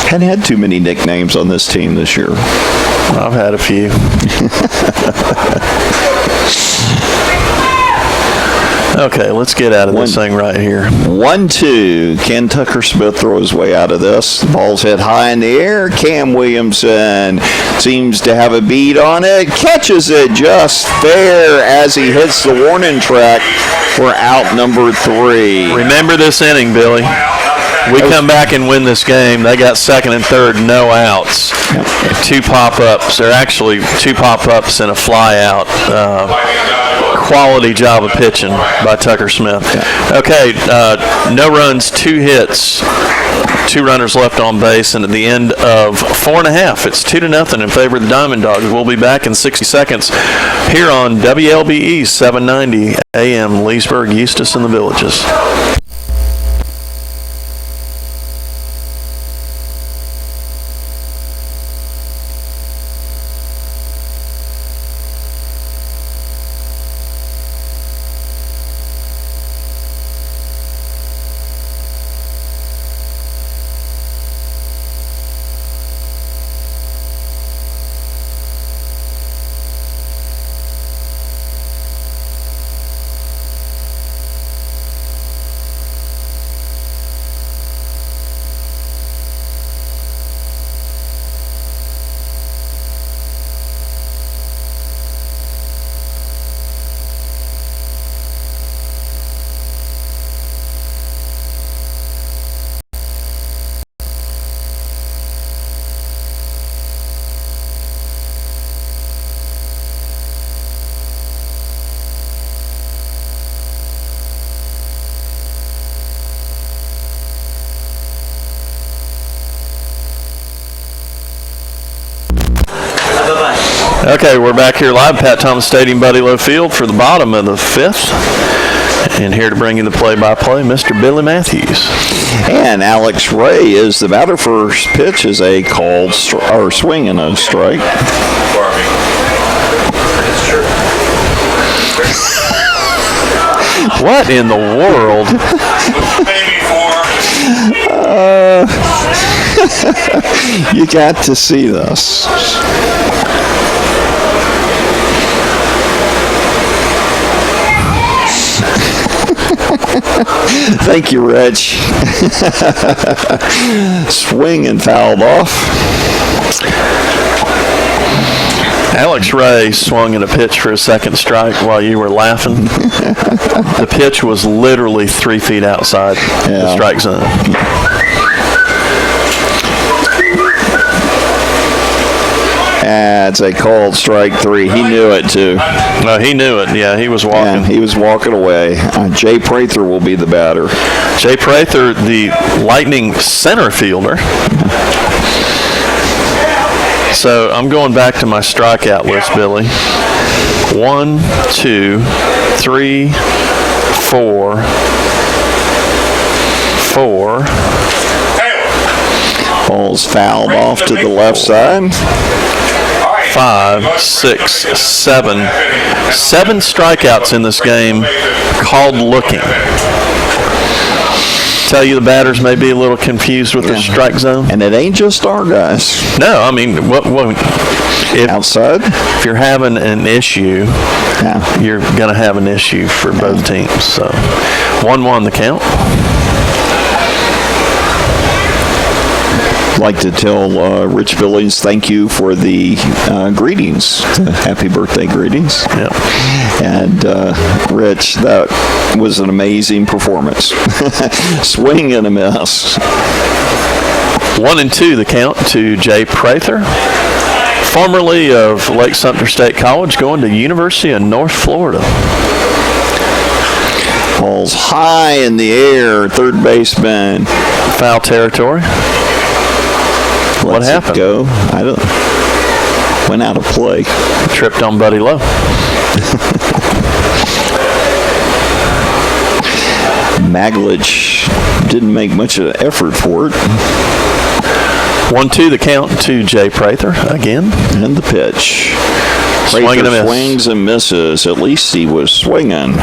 Hadn't had too many nicknames on this team this year. I've had a few. Okay, let's get out of this thing right here. 1-2. Can Tucker Smith throw his way out of this? The ball's hit high in the air. Cam Williamson seems to have a beat on it. Catches it just fair as he hits the warning track for out number 3. Remember this inning, Billy. We come back and win this game. They got second and third, no outs. Two pop-ups. Or actually, two pop-ups and a fly-out. Quality job of pitching by Tucker Smith. Okay, no runs, 2 hits, 2 runners left on base, and at the end of 4.5, it's 2-0 in favor of the Diamond Dogs. We'll be back in 60 seconds here on WLBE 790 AM, Leesburg, Eustis, and the Villages. Okay, we're back here live, Pat Thomas Stadium, Buddy Lowe Field for the bottom of the 5th. And here to bring you the play-by-play, Mr. Billy Matthews. And Alex Ray is the batter. First pitch is a called swing and a strike. What in the world? You got to see this. Thank you, Rich. Swing and fouled off. Alex Ray swung in a pitch for a second strike while you were laughing. The pitch was literally 3 feet outside the strike zone. That's a called strike 3. He knew it too. No, he knew it. Yeah, he was Yeah, walking. he was walking away. Jay Prather will be the batter. Jay Prather, the Lightning center fielder. So I'm going back to my strikeout list, Billy. 1, 2, 3, 4, 4. Ball's fouled off to the left side. 5, 6, 7. 7 strikeouts in this game called looking. Tell you the batters may be a little confused with the strike zone. And it ain't just our guys. No, I mean, Outside? if you're having an issue, Yeah. you're going to have an issue for both teams. So 1-1 the count. I'd like to tell Rich Billings thank you for the greetings, happy birthday greetings. Yeah. And Rich, that was an amazing performance. Swing and a miss. 1-2 the count to Jay Prather, formerly of Lake Sumter State College, going to University of North Florida. Ball's high in the air, third baseman. Foul territory. What Lets it happened? Go. I don't. Went out of play. Tripped on Buddy Lowe. Maglich didn't make much of an effort for it. 1-2 the count to Jay Prather again. And the pitch. Swing and a Prather miss. swings and misses. At least he was swinging.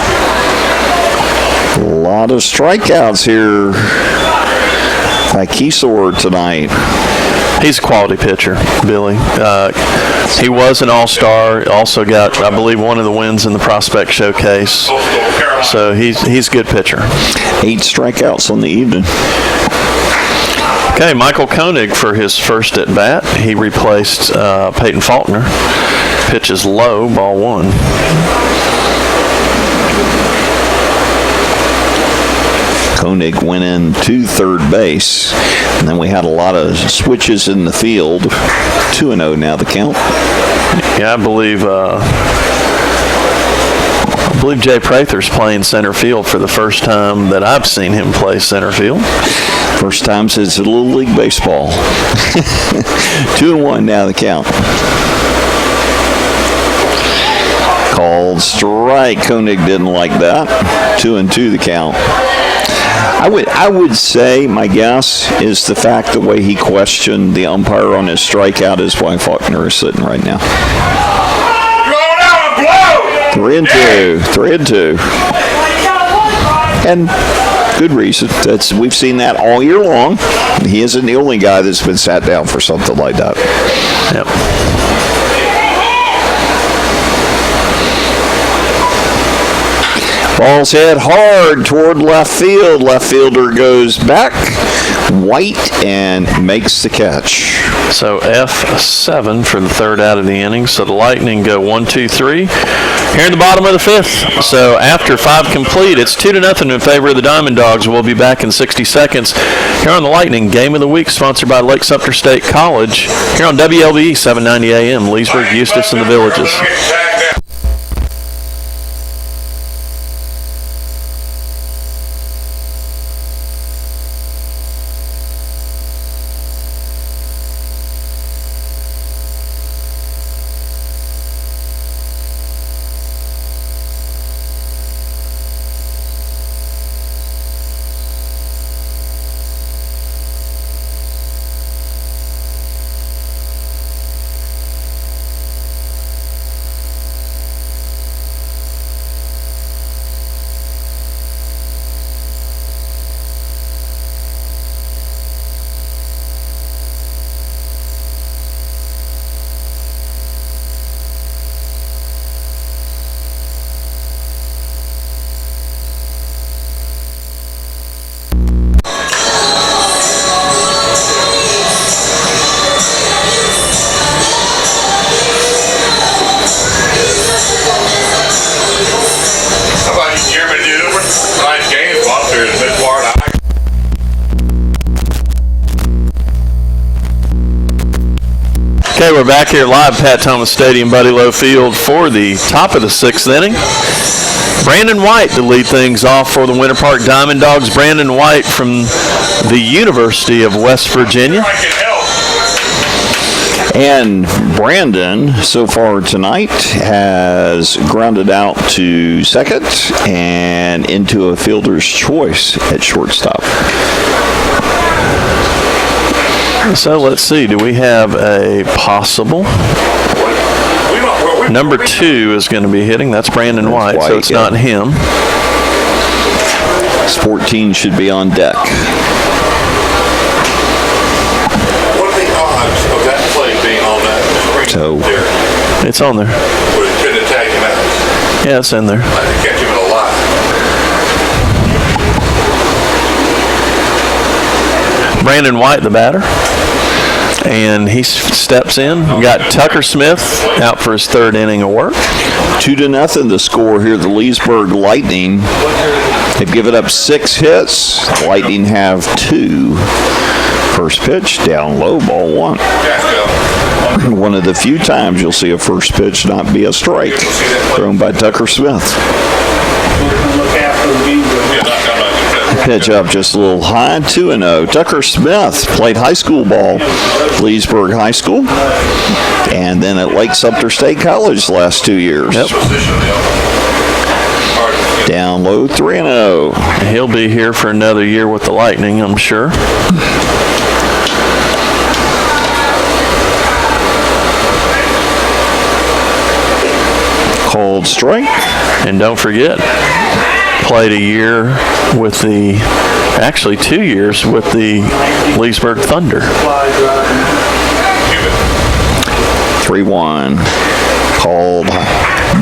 A lot of strikeouts here by Keysore tonight. He's a quality pitcher, Billy. He was an all-star. Also got, I believe, one of the wins in the Prospect Showcase. So he's a good pitcher. 8 strikeouts on the evening. Okay, Michael Koenig for his first at-bat. He replaced Peyton Faulkner. Pitches low, ball 1. Koenig went in to third base. And then we had a lot of switches in the field. 2-0 now the count. Yeah, I believe Jay Prather's playing center field for the first time that I've seen him play center field. First time since Little League Baseball. 2-1 now the count. Called strike. Koenig didn't like that. 2-2 the count. I would say my guess is the fact the way he questioned the umpire on his strikeout is why Faulkner is sitting right now. Going out and blow! 3-2. 3-2. And good reason. We've seen that all year long. He isn't the only guy that's been sat down for something like that. Yep. Ball's hit hard toward left field. Left fielder goes back. White and makes the catch. So F7 for the third out of the inning. So the Lightning go 1-2-3 here in the bottom of the 5th. So after 5 complete, it's 2-0 in favor of the Diamond Dogs. We'll be back in 60 seconds here on the Lightning Game of the Week, sponsored by Lake Sumter State College, here on WLBE 790 AM, Leesburg, Eustis, and the Villages. Okay, we're back here live at Pat Thomas Stadium, Buddy Lowe Field for the top of the 6th inning. Brandon White to lead things off for the Winter Park Diamond Dogs. Brandon White from the University of West Virginia. I can help. And Brandon, so far tonight, has grounded out to second and into a fielder's choice at shortstop. So let's see, do we have a possible? Number 2 is going to be hitting. That's Brandon White, so it's not him. 14 should be on deck. What are the odds of that play being on that screen So- there? It's on there. Would it couldn't attack him out? Yeah, it's in there. I could catch him in a lie. Brandon White, the batter. And he steps in. We got Tucker Smith out for his 3rd inning of work. 2-0 the score here. The Leesburg Lightning have given up 6 hits. Lightning have 2. First pitch, down low, ball 1. One of the few times you'll see a first pitch not be a strike thrown by Tucker Smith. Look after the game. Pitch up just a little high, 2-0. Tucker Smith played high school ball, Leesburg High School, and then at Lake Sumter State College the last 2 years. Yep. Down low, 3-0. He'll be here for another year with the Lightning, I'm sure. Called strike. And don't forget, played a year with actually 2 years with the Leesburg Thunder. 3-1. Called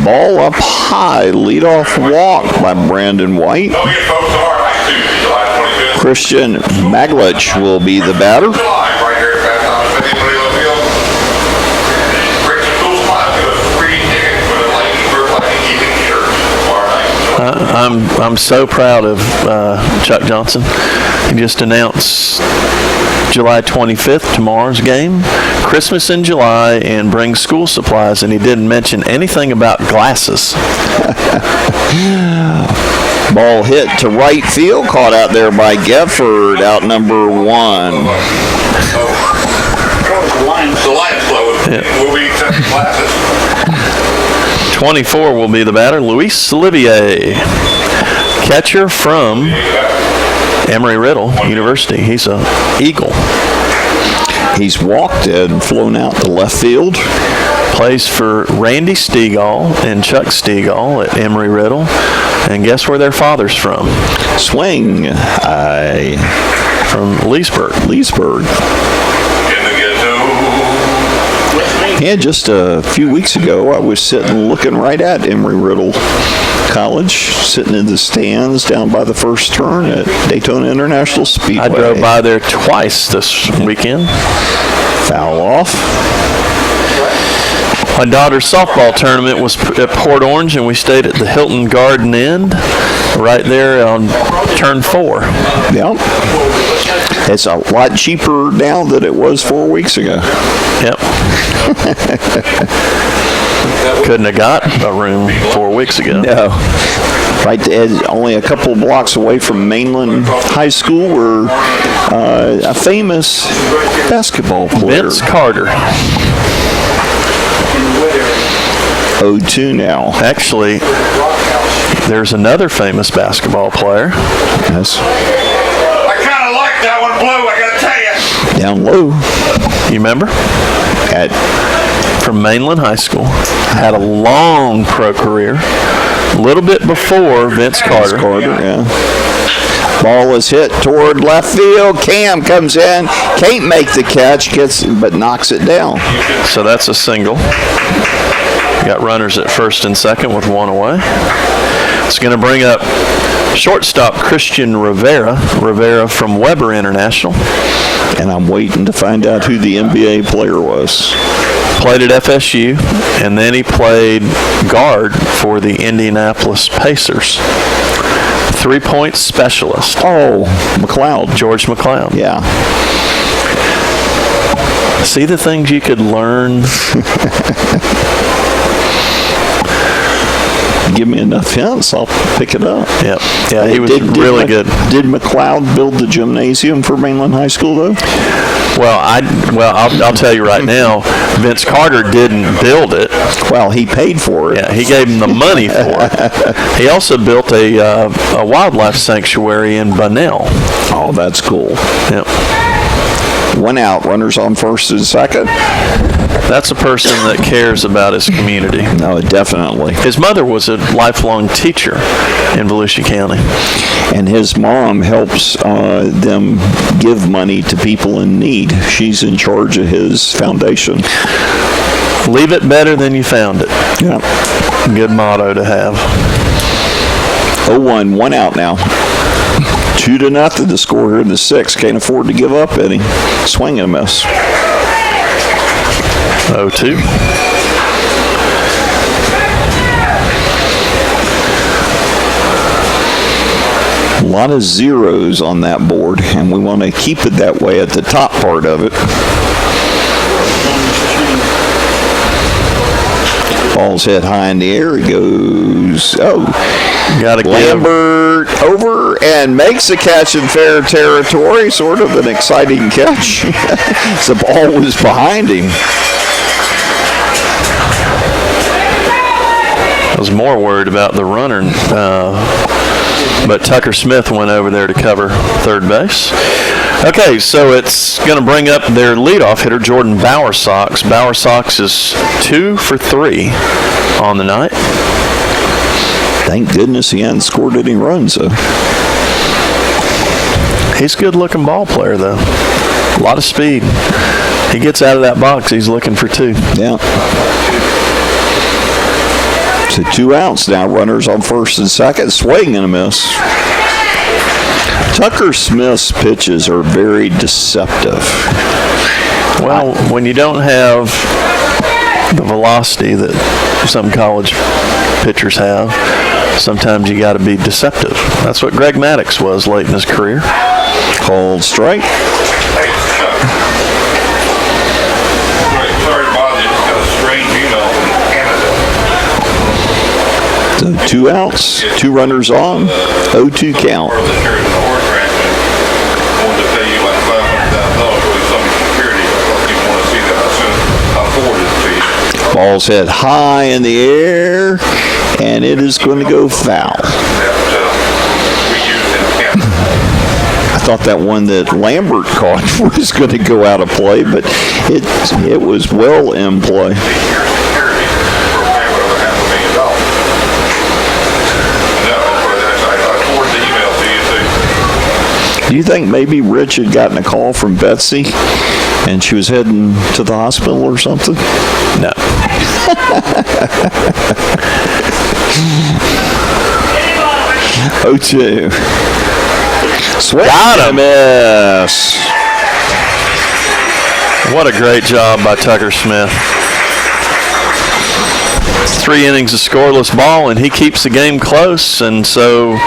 ball up high, leadoff walk by Brandon White. Don't get folks tomorrow night, Tuesday, July 25th. Christian Maglich will be the batter. Live right here at Pat Thomas Stadium, Buddy Lowe Field. Bring some cool spots to a free ticket for the Leesburg Lightning keeping here tomorrow night. I'm so proud of Chuck Johnson. He just announced July 25th, tomorrow's game, Christmas in July, and bring school supplies, and he didn't mention anything about glasses. Ball hit to right field, caught out there by Gefford, out number 1. The Lions Club will be accepting classes. 24 will be the batter, Luis Olivier, catcher from Emory-Riddle University. He's an Eagle. He's walked and flown out to left field. Plays for Randy Stegall and Chuck Stegall at Emory-Riddle. And guess where their father's from? Swing. From Leesburg. Leesburg. In the ghetto. Yeah, just a few weeks ago, I was sitting looking right at Emory-Riddle College, sitting in the stands down by the first turn at Daytona International Speedway. I drove by there twice this weekend. Foul off. My daughter's softball tournament was at Port Orange, and we stayed at the Hilton Garden Inn right there on turn 4. Yep. It's a lot cheaper now than it was 4 weeks ago. Yep. Couldn't have got a room 4 weeks ago. No. Right, only a couple blocks away from Mainland High School, where a famous basketball player. Vince Carter. 0-2 now. Actually, there's another famous basketball player. Yes. I kind of like that one, Blue, I gotta tell you. Down low. You remember? From Mainland High School. Had a long pro career. A little bit before Vince Carter. Yeah. Ball is hit toward left field. Cam comes in, can't make the catch, but knocks it down. So that's a single. Got runners at first and second with 1 away. It's going to bring up shortstop Christian Rivera from Weber International. And I'm waiting to find out who the NBA player was. Played at FSU, and then he played guard for the Indianapolis Pacers. 3-point specialist. Oh, McLeod. George McLeod. Yeah. See the things you could learn. Give me enough hints, I'll pick it up. Yep. Yeah, he was really good. Did McLeod build the gymnasium for Mainland High School, though? Well, I'll tell you right now, Vince Carter didn't build it. Well, he paid for it. Yeah, he gave him the money for it. He also built a wildlife sanctuary in Bunnell. Oh, that's cool. Yep. 1 out, runners on first and second. That's a person that cares about his community. No, definitely. His mother was a lifelong teacher in Volusia County. And his mom helps them give money to people in need. She's in charge of his foundation. Leave it better than you found it. Yeah. Good motto to have. 0-1, 1 out now. 2-0 the score here in the sixth. Can't afford to give up any. Swing and a miss. 0-2. A lot of zeros on that board, and we want to keep it that way at the top part of it. Ball's hit high in the air. It goes. Oh, Got to give. Lambert over and makes a catch in fair territory. Sort of an exciting catch. The ball was behind him. I was more worried about the runner, but Tucker Smith went over there to cover third base. Okay, so it's going to bring up their leadoff hitter, Jordan Bowersox. Bowersox is 2 for 3 on the night. Thank goodness he hadn't scored any runs, though. He's a good-looking ball player, though. A lot of speed. He gets out of that box, he's looking for 2. Yeah. So 2 outs now. Runners on first and second. Swing and a miss. Tucker Smith's pitches are very deceptive. Well, when you don't have the velocity that some college pitchers have, sometimes you got to be deceptive. That's what Greg Maddux was late in his career. Called strike. Hey, sorry to bother you. It's got a strange email from Canada. So 2 outs, 2 runners on, 0-2 count. Part of the church in the horse ranch and wanted to pay you like $500,000 for some security. I thought you'd want to see that. I'll forward it to you. Ball's head high in the air, and it is going to go foul. That we used in Canada. I thought that one that Lambert caught was going to go out of play, but it was well in play. Your security for paying over $500,000. No, I forwarded the email to you too. Do you think maybe Rich had gotten a call from Betsy and she was heading to the hospital or something? No. Oh, 2. Swing Got and a him. miss. What a great job by Tucker Smith. 3 innings of scoreless ball, and he keeps the game close. And so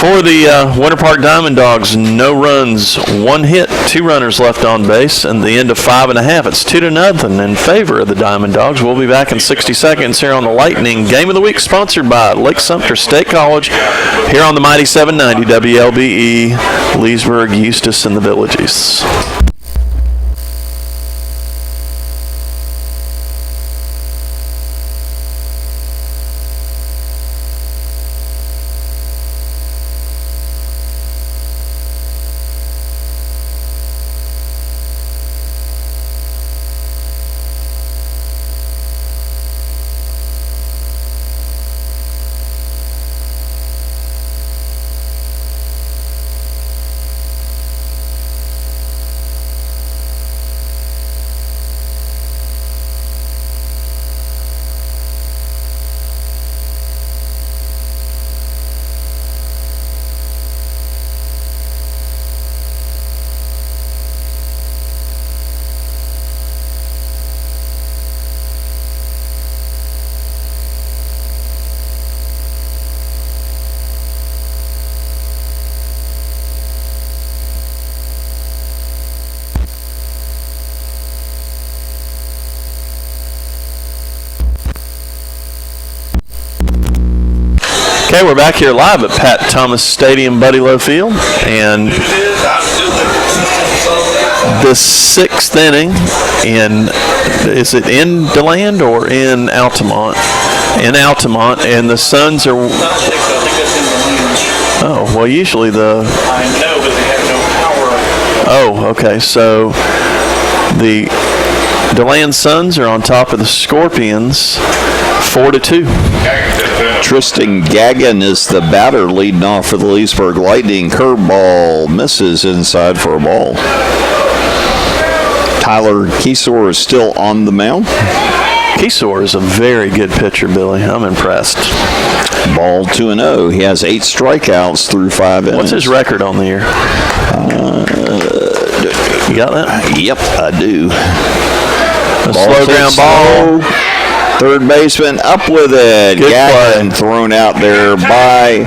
for the Winter Park Diamond Dogs, no runs, 1 hit, 2 runners left on base, and the end of 5.5. It's 2-0 in favor of the Diamond Dogs. We'll be back in 60 seconds here on the Lightning Game of the Week, sponsored by Lake Sumter State College, here on the Mighty 790 WLBE, Leesburg, Eustis, and the Villages. Okay, we're back here live at Pat Thomas Stadium, Buddy Lowe Field, and the sixth inning is it in DeLand or in Altamont? In Altamont, and the Suns are. I think that's in the lanes. Oh, well, usually the. I know, but they have no power. Oh, okay. So the DeLand Suns are on top of the Scorpions, 4-2. Tristan Gagnon is the batter leading off for the Leesburg Lightning. Curveball misses inside for a ball. Tyler Keesor is still on the mound. Keesor is a very good pitcher, Billy. I'm impressed. Ball 2-0. He has 8 strikeouts through 5 innings. What's his record on the year? You got that? Yep, I do. A slow ground ball. Third baseman up with it. Good Gagnon play. thrown out there by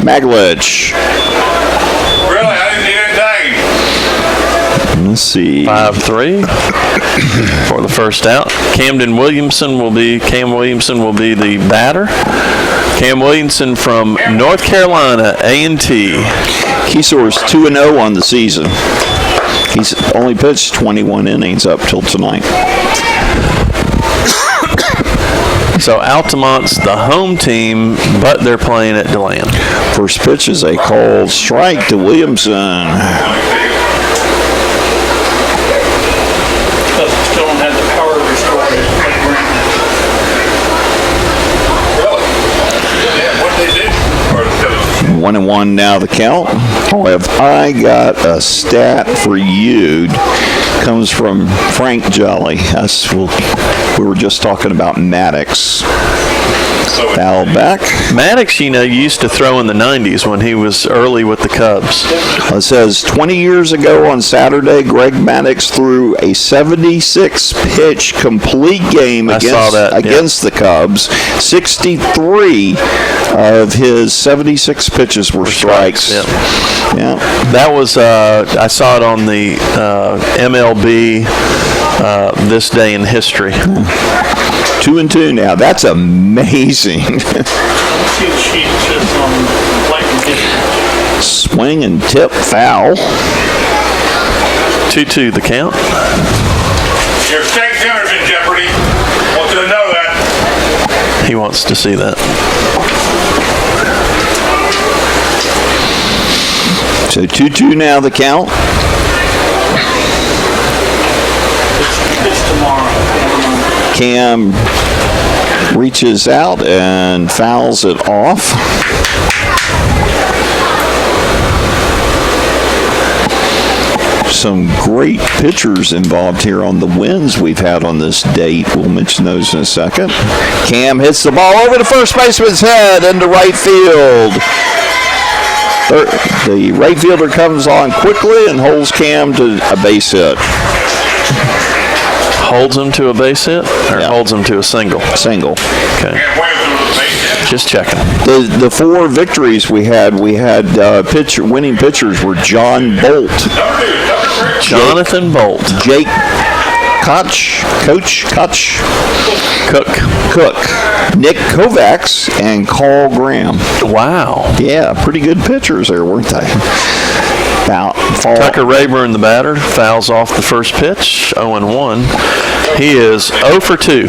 Maglich. Really, I didn't see that tag. Let's see. 5-3 for the first out. Cam Williamson will be the batter. Cam Williamson from North Carolina A&T. Keesor's 2-0 on the season. He's only pitched 21 innings up till tonight. So Altamont's the home team, but they're playing at DeLand. First pitch is a called strike to Williamson. But still don't have the power restored like Grant. Really? Yeah, what they do? Or the 1-1 now the count. Have I got a stat for you? Comes from Frank Jolly. We were just talking about Maddox. Foul back. Maddox, used to throw in the 90s when he was early with the Cubs. It says 20 years ago on Saturday, Greg Maddox threw a 76-pitch complete game against the Cubs. 63 of his 76 pitches were strikes. Yep. Yeah. That was, I saw it on the MLB This Day in History. 2-2 now. That's amazing. See the sheet says on lightning hit. Swing and tip foul. 2-2 the count. Your steak dinner's in jeopardy. Want you to know that. He wants to see that. So 2-2 now the count. It's tomorrow. Never mind. Cam reaches out and fouls it off. Some great pitchers involved here on the wins we've had on this date. We'll mention those in a second. Cam hits the ball over the first baseman's head into right field. The right fielder comes on quickly and holds Cam to a base hit. Holds him to a base hit, or Yeah. holds him to a single? Single. Okay, And Williamson was the base hit. just checking. The 4 victories we had winning pitchers were John Bolt, Jonathan Bolt, Jake Koch, Cook, Nick Kovacs, and Carl Graham. Wow. Yeah, pretty good pitchers there, weren't they? Tucker Rayburn, the batter, fouls off the first pitch, 0-1. He is 0 for 2.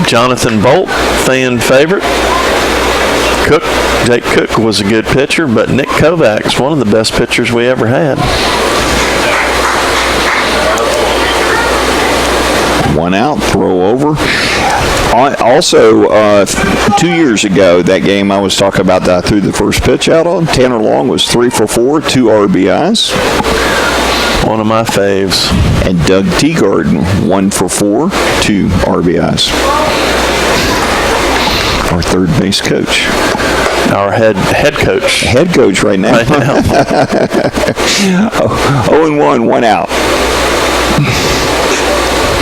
Jonathan Bolt, fan favorite. Jake Cook was a good pitcher, but Nick Kovacs, one of the best pitchers we ever had. 1 out, throw over. Also, 2 years ago, that game I was talking about that I threw the first pitch out on, Tanner Long was 3 for 4, 2 RBIs. One of my faves. And Doug Teagarden, 1 for 4, 2 RBIs. Our third base coach. Our head coach. Head coach right now. Right now. 0-1, 1 out.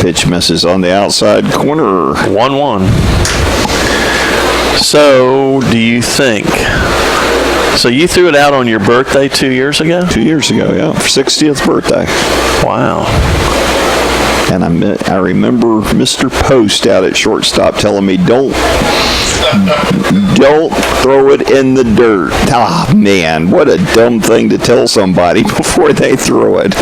Pitch misses on the outside corner. 1-1. So, do you think? So you threw it out on your birthday 2 years ago? 2 years ago, yeah, for 60th birthday. Wow. And I remember Mr. Post out at shortstop telling me, don't Don't throw it in the dirt. Ah, man, what a dumb thing to tell somebody before they throw it.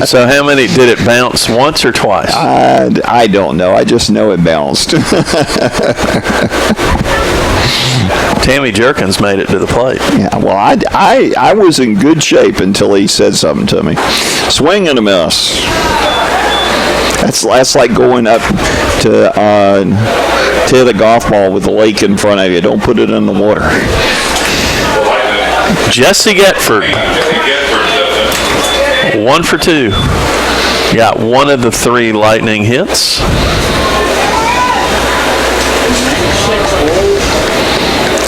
So how many did it bounce? Once or twice? I don't know. I just know it bounced. Tammy Jerkins made it to the plate. Yeah, well, I was in good shape until he said something to me. Swing and a miss. That's like going up to hit a golf ball with a lake in front of you. Don't put it in the water. Jesse Getford, 1 for 2. Got one of the 3 Lightning hits.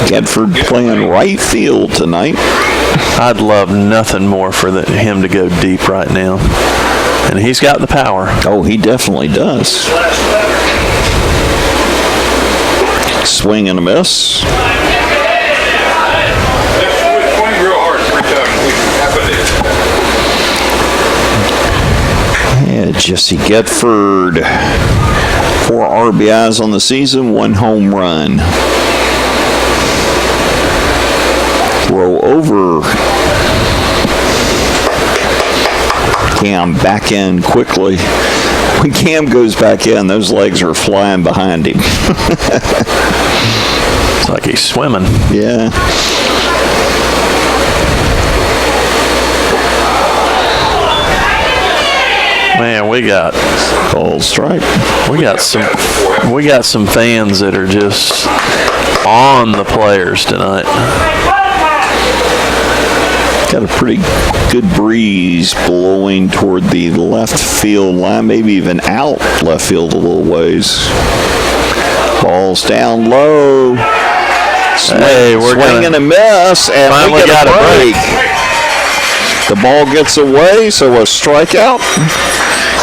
Getford playing right field tonight. I'd love nothing more for him to go deep right now. And he's got the power. Oh, he definitely does. Swing and a miss. Swing real hard 3 times. We can happen. Yeah, Jesse Getford. 4 RBIs on the season, 1 home run. Throw over. Cam back in quickly. When Cam goes back in, those legs are flying behind him. It's like he's swimming. Yeah. Man, we got Cold strike. we got some fans that are just on the players tonight. Got a pretty good breeze blowing toward the left field line, maybe even out left field a little ways. Ball's down low. Hey, we're Swing and a miss, and we finally get got a a break. The ball gets away, so a strikeout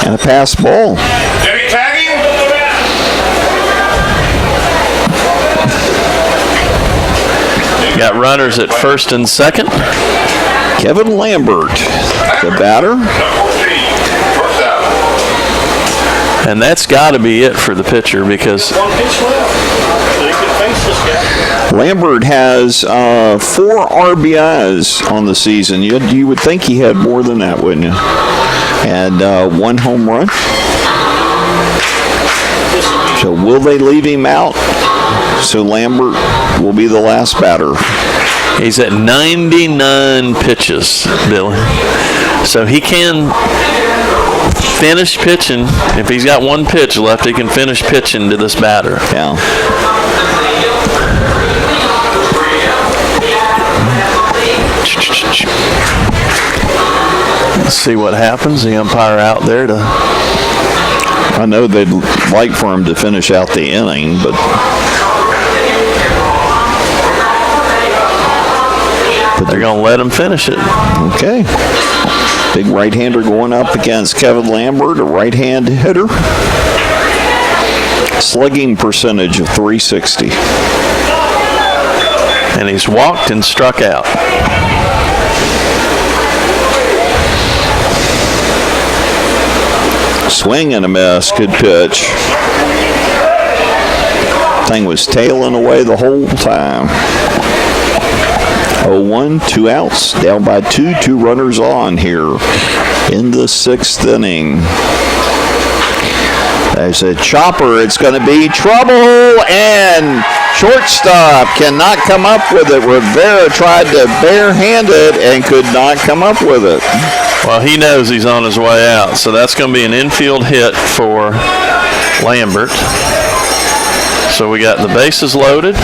and a pass ball. Did he tag him? Got runners at first and second. Kevin Lambert, the batter. Number 14. First out. And that's got to be it for the pitcher because One pitch left. They could face this guy. Lambert has 4 RBIs on the season. You would think he had more than that, wouldn't you? And 1 home run. So will they leave him out? So Lambert will be the last batter. he's at 99 pitches, Billy. So he can finish pitching. If he's got 1 pitch left, he can finish pitching to this batter. Yeah. Let's see what happens. The umpire out there to. I know they'd like for him to finish out the inning, but They're going to let him finish it. okay. Big right-hander going up against Kevin Lambert, a right-hand hitter. Slugging percentage of .360. And he's walked and struck out. Swing and a miss. Good pitch. Thing was tailing away the whole time. 0-1, 2 outs, down by 2, 2 runners on here in the 6th inning. There's a chopper. It's going to be trouble, and shortstop cannot come up with it. Rivera tried to barehand it and could not come up with it. Well, he knows he's on his way out, so that's going to be an infield hit for Lambert. So we got the bases loaded.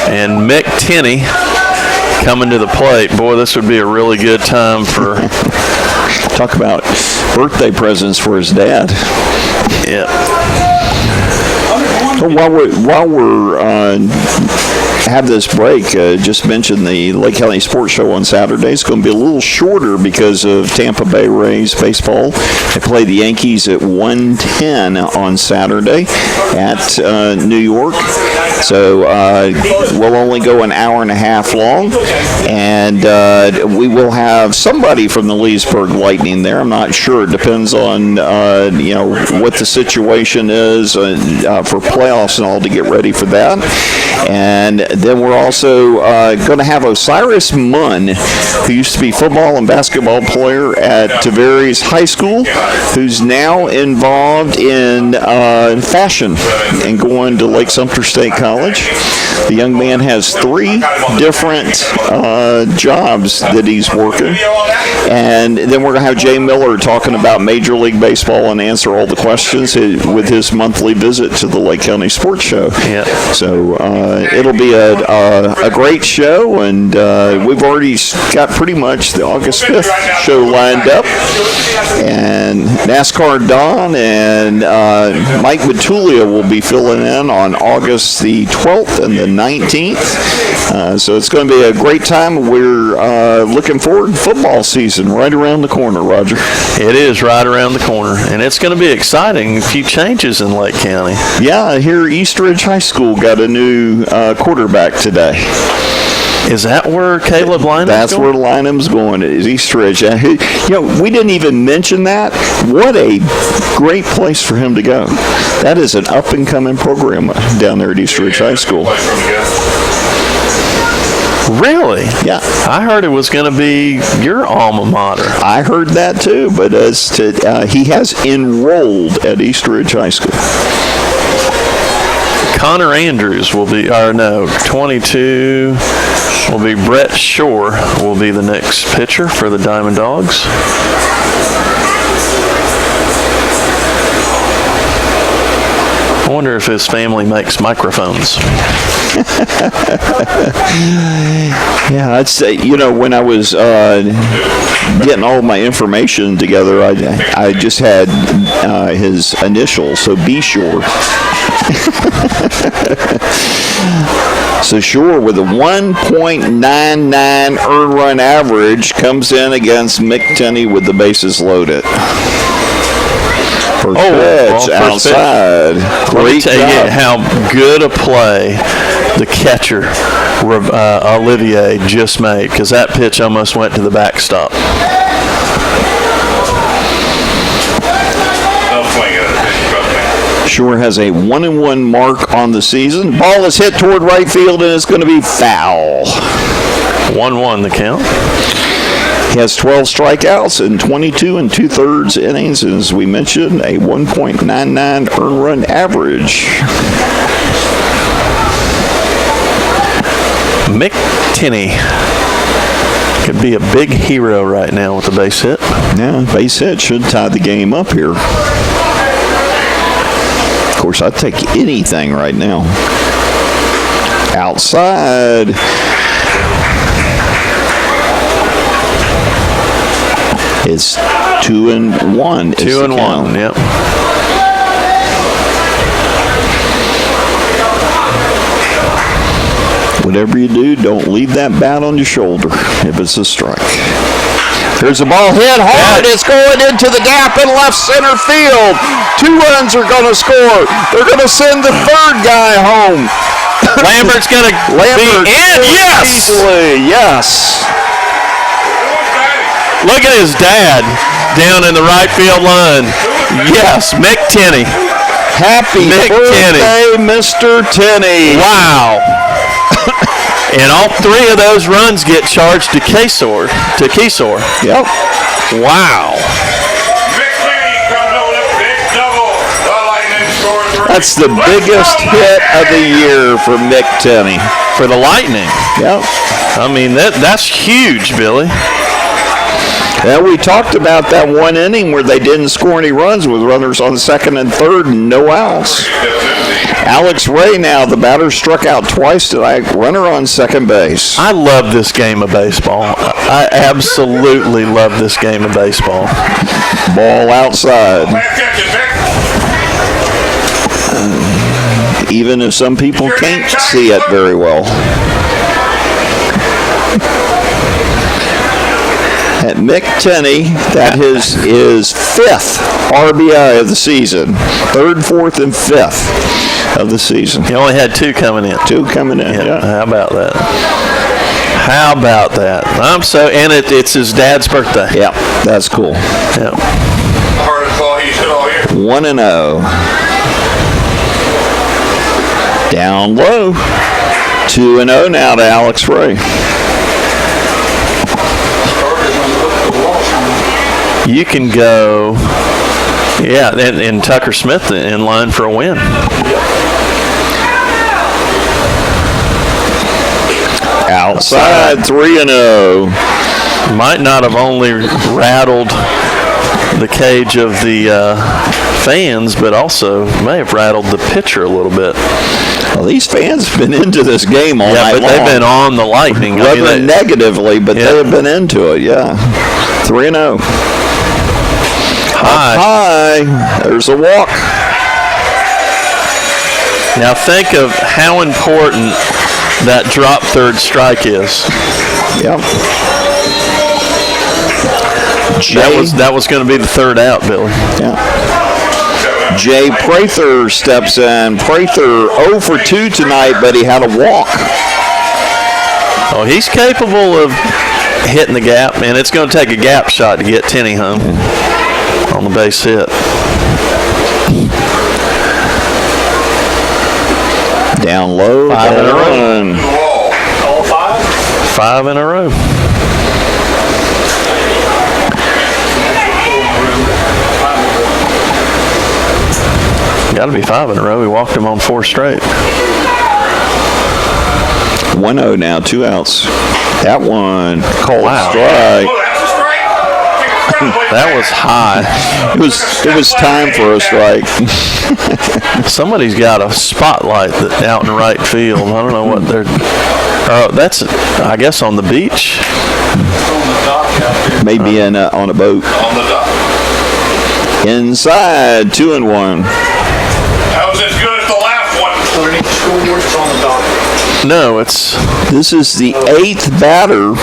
And Mick Tenney coming to the plate. Boy, this would be a really good time for... Talk about birthday presents for his dad. Yeah. So while we're have this break, just mentioned the Lake County Sports Show on Saturday. It's going to be a little shorter because of Tampa Bay Rays baseball. They play the Yankees at 1:10 on Saturday at New York. So we'll only go an hour and a half long, and we will have somebody from the Leesburg Lightning there. I'm not sure. It depends on what the situation is for playoffs and all to get ready for that. And then we're also going to have Osiris Munn, who used to be football and basketball player at Tavares High School, who's now involved in fashion and going to Lake Sumter State College. The young man has 3 different jobs that he's working. And then we're going to have Jay Miller talking about Major League Baseball and answer all the questions with his monthly visit to the Lake County Sports Show. Yeah. So it'll be a great show, and we've already got pretty much the August 5th show lined up. And NASCAR Don and Mike Matulia will be filling in on August the 12th and the 19th. So it's going to be a great time. We're looking forward to football season right around the corner, Roger. It is right around the corner, and it's going to be exciting. A few changes in Lake County. Yeah, I hear Eastridge High School got a new quarterback today. Is that where Caleb Lynham's That's going? where Lynham's going, is Eastridge. We didn't even mention that. What a great place for him to go. That is an up-and-coming program down there at Eastridge High School. Really? Yeah. I heard it was going to be your alma mater. I heard that too, but he has enrolled at Eastridge High School. Connor Andrews will be, 22 will be Brett Shore will be the next pitcher for the Diamond Dogs. I wonder if his family makes microphones. Yeah, I'd say, when I was getting all my information together, I just had his initials, so B Shore. So Shore with a 1.99 earned run average comes in against Mick Tenney with the bases loaded. First pitch first outside. Let me Great tell you job. how good a play the catcher, Olivier, just made, because that pitch almost went to the backstop. Shore has a 1-1 mark on the season. Ball is hit toward right field, and it's going to be foul. 1-1 the count. He has 12 strikeouts in 22 2/3 innings, and as we mentioned, a 1.99 earned run average. Mick Tenney could be a big hero right now with the base hit. Yeah, base hit should tie the game up here. Of course, I'd take anything right now. Outside. It's 2-1. 2-1, yep. Whatever you do, don't leave that bat on your shoulder if it's a strike. There's a ball hit hard. It's going into the gap in left center field. 2 runs are going to score. They're going to send the 3rd guy home. Lambert's going to be in. Yes! Easily, yes. Look at his dad down in the right field line. Yes, Mick Tenney. Happy Mick birthday, Mr. Tenney. Wow. And all 3 of those runs get charged to Keysore. Yep. Wow. That's the biggest hit of the year for Mick Tenney. For the Lightning. Yep. I mean, that's huge, Billy. Yeah, we talked about that one inning where they didn't score any runs with runners on 2nd and 3rd and no outs. Alex Ray now, the batter, struck out twice tonight, runner on second base. I love this game of baseball. I absolutely love this game of baseball. Ball outside. even if some people can't see it very well. At Mick Tenney, that is his 5th RBI of the season. 3rd, 4th, and 5th of the season. He only had 2 coming in. 2 coming in, yeah. How about that? How about that? And it's his dad's birthday. Yeah, that's cool. Yeah. Hardest ball he's hit all year. 1-0. Down low. 2-0 now to Alex Ray. You can go, and Tucker Smith in line for a win. Outside, 3-0. Might not have only rattled the cage of the fans, but also may have rattled the pitcher a little bit. Well, these fans have been into this game all night but long. they've been on the Lightning. Rather negatively, but they have been into it, yeah. 3-0. High. There's a walk. Now think of how important that drop third strike is. Yep. That was going to be the 3rd out, Billy. Yeah. Jay Prather steps in. Prather 0 for 2 tonight, but he had a walk. Oh, he's capable of hitting the gap, and it's going to take a gap shot to get Tenney home on the base hit. Down low. 5 in a row. All 5? 5 in a row. Got to be 5 in a row. We walked him on 4 straight. 1-0 now, 2 outs. That one called strike. Oh, that's a strike. That was high. It was time for a strike. Somebody's got a spotlight out in right field. I don't know what they're. That's, I guess, on the beach. Maybe on a boat. On the dock. Inside, 2-1. That was as good as the last one. Underneath the scoreboard, it's on the dock. No, This is the 8th batter.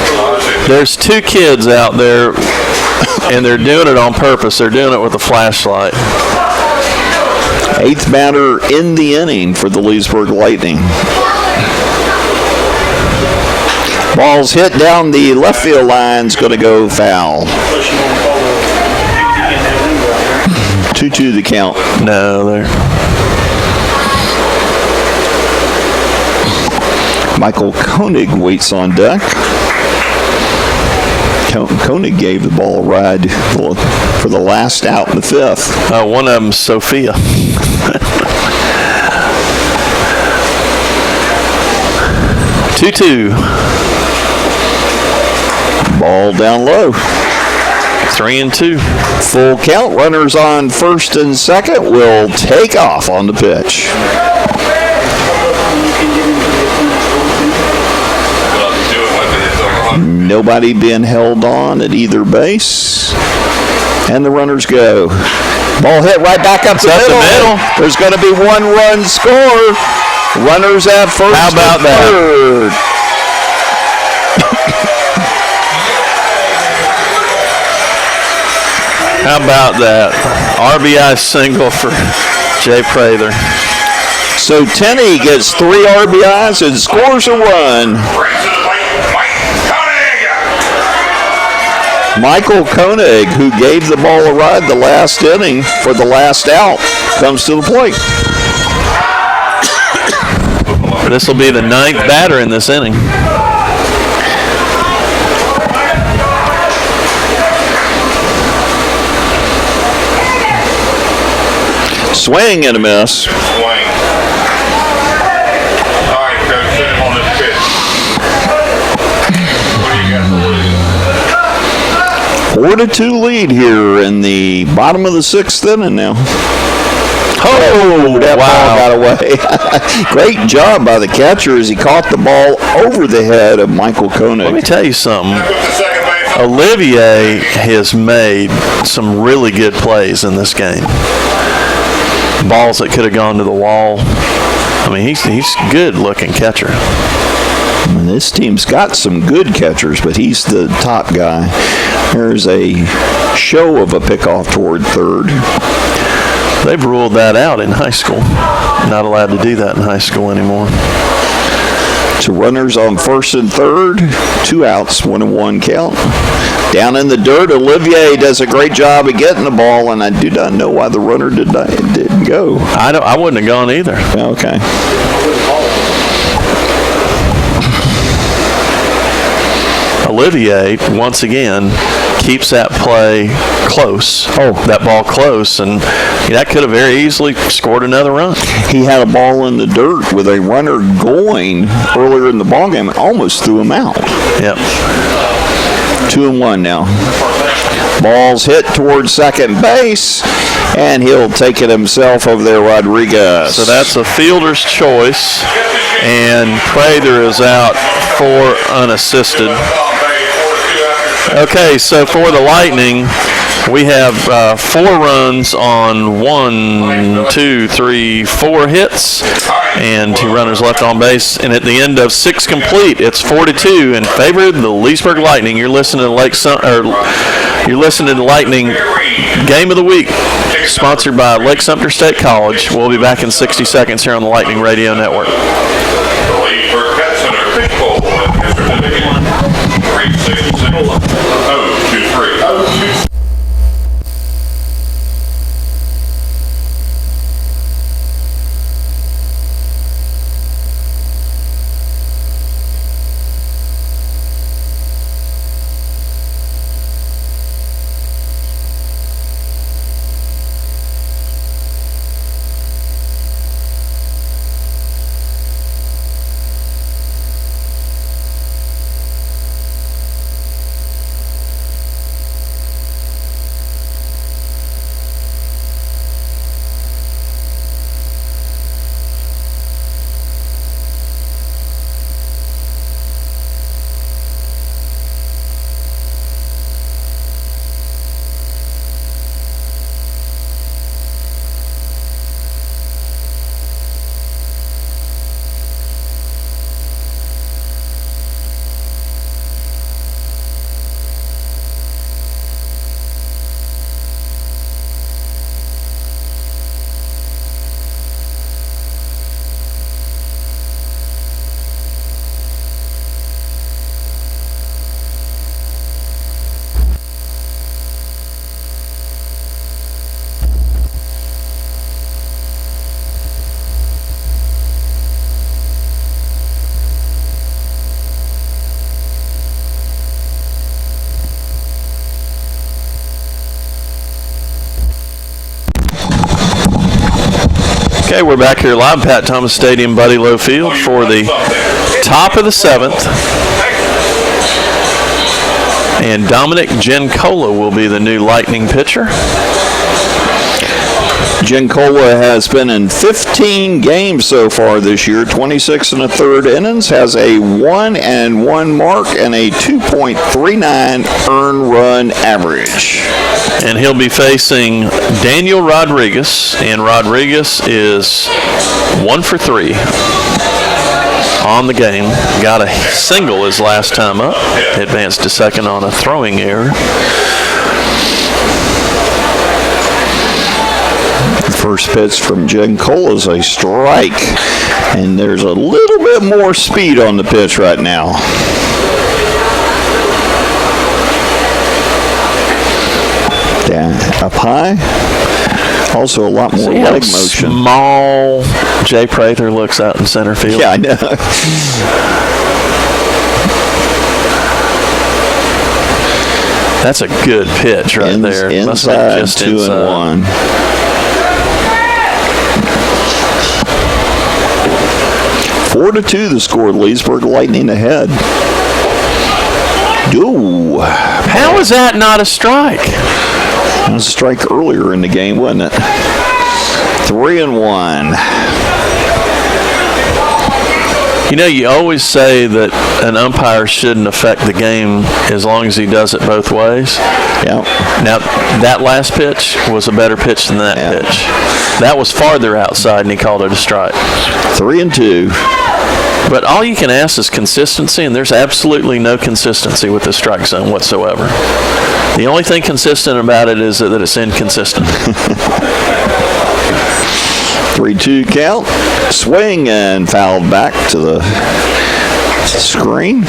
there's 2 kids out there, and they're doing it on purpose. They're doing it with a flashlight. 8th batter in the inning for the Leesburg Lightning. Ball's hit down the left field line's going to go foul. Unless you want to call it 2-2 the count. No, they're. Michael Koenig waits on deck. Koenig gave the ball a ride for the last out in the 5th. One of them's Sophia. Two. Ball down low. 3-2. Full count. Runners on 1st and 2nd will take off on the pitch. Nobody being held on at either base. And the runners go. Ball hit right back up the middle. There's going to be 1-run score. Runners at 1st. How about that? How about that? RBI single for Jay Prather. So Tenney gets 3 RBIs and scores a run. Michael Koenig, who gave the ball a ride the last inning for the last out, comes to the plate. This will be the 9th batter in this inning. Swing and a miss. Swing. All right, Coach, set him on this pitch. What do you got to lose? 4-2 lead here in the bottom of the 6th inning now. Oh, that ball got away. Great job by the catcher as he caught the ball over the head of Michael Koenig. Let me tell you something. Put the second base on. Olivier has made some really good plays in this game. Balls that could have gone to the wall. I I mean, he's a good-looking catcher. And this team's got some good catchers, but he's the top guy. There's a show of a pickoff toward third. They've ruled that out in high school. Not allowed to do that in high school anymore. So runners on first and third, 2 outs, 1-1 count. Down in the dirt, Olivier does a great job of getting the ball, and I do not know why the runner didn't go. I wouldn't have gone either. Okay. Olivier, once again, keeps that play close. That ball close, and that could have very easily scored another run. He had a ball in the dirt with a runner going earlier in the ballgame and almost threw him out. Yep. 2-1 now. Ball's hit towards second base, and he'll take it himself over there, Rodriguez. So that's a fielder's choice, and Prather is out for unassisted. Okay, so for the Lightning, we have 4 runs on 4 hits, and 2 runners left on base. And at the end of 6 complete, it's 4-2 in favor of the Leesburg Lightning. You're listening to Lightning Game of the Week, sponsored by Lake Sumter State College. We'll be back in 60 seconds here on the Lightning Radio Network. The Leesburg Pet Center Fish Bowl and Fish Certificate. 366-023. Okay, we're back here live, Pat Thomas Stadium, Buddy Lowe Field, for the top of the 7th. And Dominic Gencola will be the new Lightning pitcher. Gencola has been in 15 games so far this year, 26 1/3 innings, has a 1-1 mark and a 2.39 earned run average. And he'll be facing Daniel Rodriguez, and Rodriguez is 1 for 3 on the game. Got a single his last time up, advanced to second on a throwing error. First pitch from Gencola is a strike, and there's a little bit more speed on the pitch right now. Down up high. Also a lot more See leg how motion. small Jay Prather looks out in center field? Yeah, I know. That's a good pitch right there. Must have been Inside, just 2-1. Four to 2 the score. Leesburg Lightning ahead. Ooh. How is that not a strike? That was a strike earlier in the game, wasn't it? 3-1. You know, you always say that an umpire shouldn't affect the game as long as he does it both ways. Yeah. Now, that last pitch was a better pitch than that Yeah. pitch. That was farther outside, and he called it a strike. 3-2. But all you can ask is consistency, and there's absolutely no consistency with the strike zone whatsoever. The only thing consistent about it is that it's inconsistent. 3-2 count. Swing and fouled back to the screen.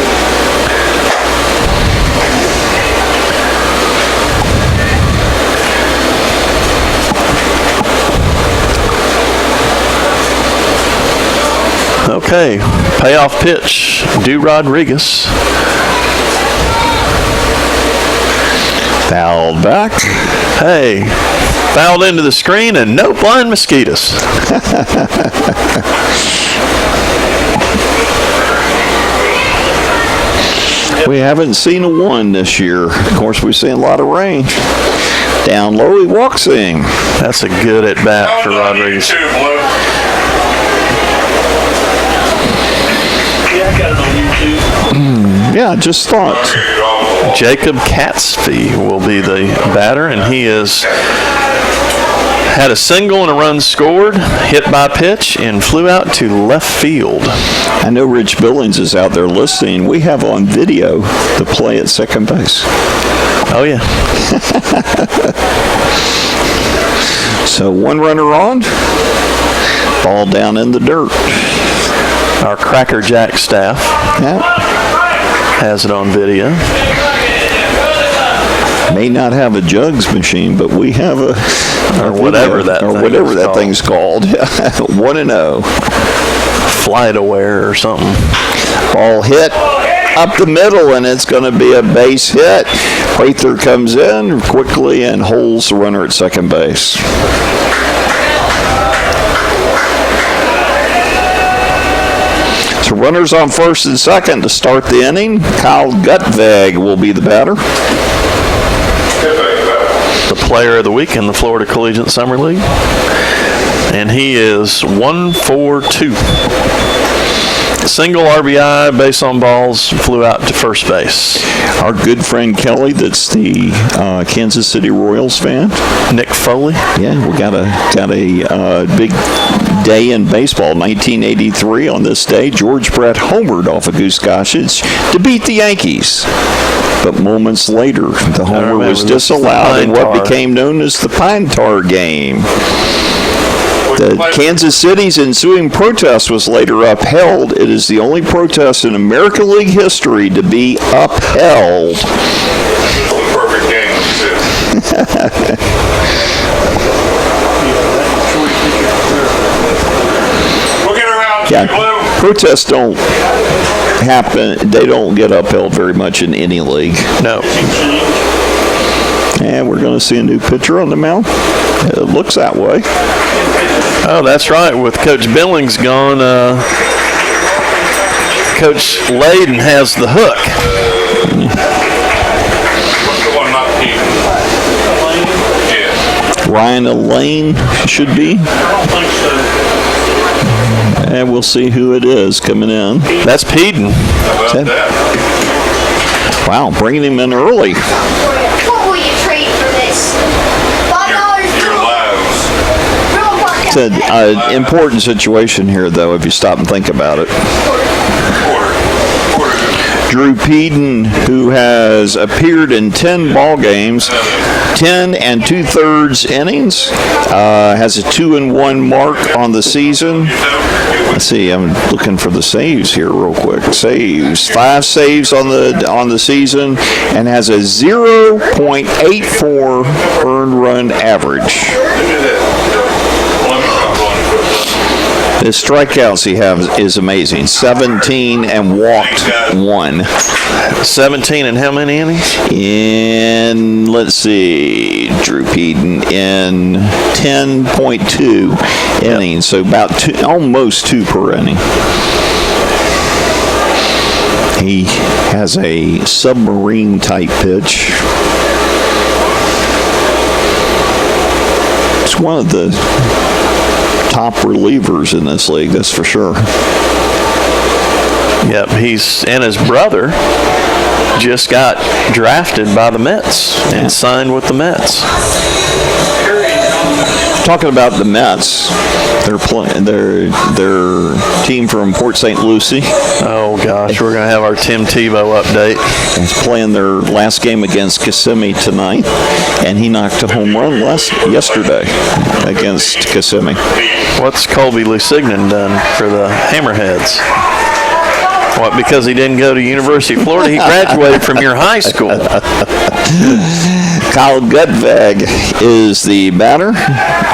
Okay, payoff pitch, Rodriguez. Fouled back. Hey, fouled into the screen and no blind mosquitoes. We haven't seen a 1 this year. Of course, we've seen a lot of rain. Down low, he walks in. That's a good at bat for Rodriguez. Two, Blue. Yeah, I got it on YouTube. Yeah, I just thought. Jacob Catsby will be the batter, and he has had a single and a run scored, hit by pitch, and flew out to left field. I know Rich Billings is out there listening. We have on video the play at second base. Oh, yeah. So 1 runner on. Ball down in the dirt. Our Cracker Jack staff Yeah. has it on video. May not have a jugs machine, but we have a Or whatever that or thing whatever is that called. thing's called. 1-0. Flight aware or something. Ball hit up the middle, and it's going to be a base hit. Prather comes in quickly and holds the runner at second base. So runners on first and second to start the inning. Kyle Gutveg will be the batter. The player of the week in the Florida Collegiate Summer League. And he is 1 for 2. Single RBI, base on balls, flew out to first base. Our good friend Kelly, that's the Kansas City Royals fan. Nick Foley. Yeah, we got a big day in baseball. 1983 on this day, George Brett homered off of Goose Gossage to beat the Yankees. But moments later, the homer remember was this, the disallowed in Pine what Tar. became known as the Pine Tar game. The Kansas City's ensuing protest was later upheld. It is the only protest in American League history to be upheld. Perfect game, too. We'll get around to Yeah, Blue. protests don't happen. They don't get upheld very much in any league. No. And we're going to see a new pitcher on the mound. It looks that way. Oh, that's right. With Coach Billings gone, Coach Layden has the hook. What's the one not Keaton? Yeah. Ryan Elaine should be. I don't think so. And we'll see who it is coming in. That's Peden. How about that? Wow, bringing him in early. What will you trade for this? $5 Your lives. It's an important situation here, though, if you stop and think about it. Quarter. Drew Peden, who has appeared in 10 ball games, 10 2/3 innings, has a 2-1 mark on the season. Let's see, I'm looking for the saves here real quick. Saves, 5 saves on the season, and has a 0.84 earned run average. His strikeouts he has is amazing. 17 and walked 1. 17 and how many innings? In, let's see, Drew Peden in 10.2 innings, so about almost 2 per inning. He has a submarine type pitch. It's one of the top relievers in this league, that's for sure. Yep, and his brother just got drafted by the Mets and signed with the Mets. Talking about the Mets, they're playing their team from Port St. Lucie Oh gosh, we're gonna have our Tim Tebow update. is playing their last game against Kissimmee tonight, and he knocked a home run yesterday against Kissimmee. What's Colby Lusignan done for the Hammerheads? What, because he didn't go to University of Florida? He graduated from your high school. Kyle Gutweg is the batter.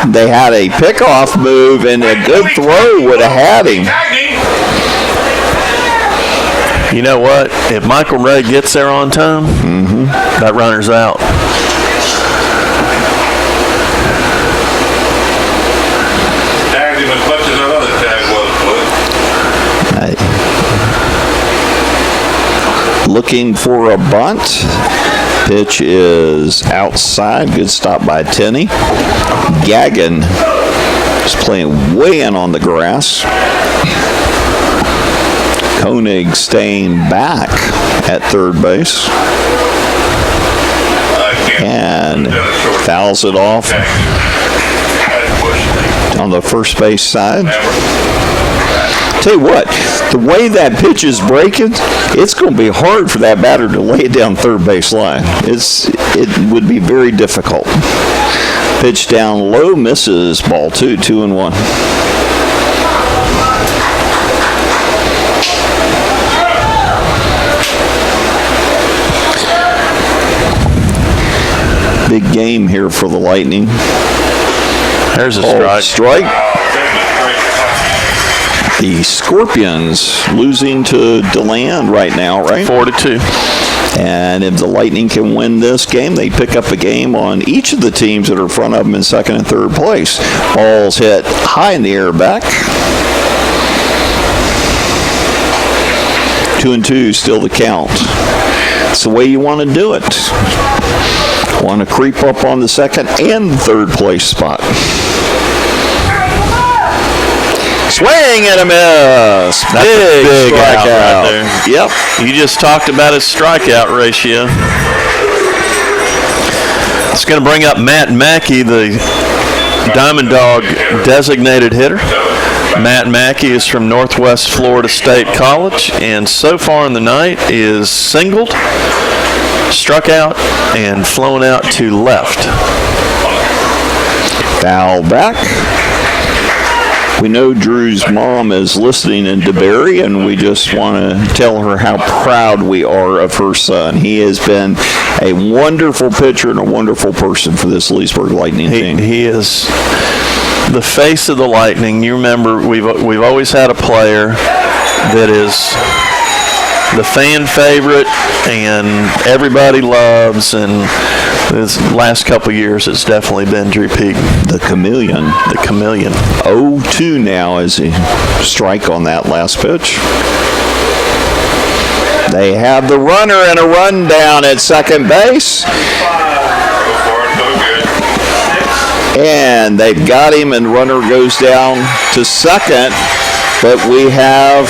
They had a pickoff move, and a good throw would have had him. You know what? If Michael Ray gets there on time, that runner's out. Tagged him as much as that other tag was, Looking for a bunt. Pitch is outside. Good stop by Tenney. Gagnon is playing way in on the grass. Koenig staying back at third base. And fouls it off on the first base side. Tell you what, the way that pitch is breaking, it's going to be hard for that batter to lay it down third base line. It would be very difficult. Pitch down low, misses, ball 2-1. Big game here for the Lightning. There's a Strike. The Scorpions losing to DeLand right now, right? 4-2. And if the Lightning can win this game, they pick up a game on each of the teams that are in front of them in second and third place. Ball's hit high in the air back. 2-2, still the count. It's the way you want to do it. Want to creep up on the second and third place spot. Swing and a miss. That's a big out strikeout. right there. Yep. You just talked about his strikeout ratio. It's going to bring up Matt Mackey, the Diamond Dog designated hitter. Matt Mackey is from Northwest Florida State College, and so far in the night is singled, struck out, and flown out to left. Foul back. We know Drew's mom is listening in DeBerry, and we just want to tell her how proud we are of her son. He has been a wonderful pitcher and a wonderful person for this Leesburg Lightning team. He is the face of the Lightning. You remember, we've always had a player that is the fan favorite and everybody loves, and this last couple years it's definitely been Drew Peak. The Chameleon. The Chameleon. 0-2 now as a strike on that last pitch. They have the runner and a run down at second base. And they've got him, and runner goes down to second, but we have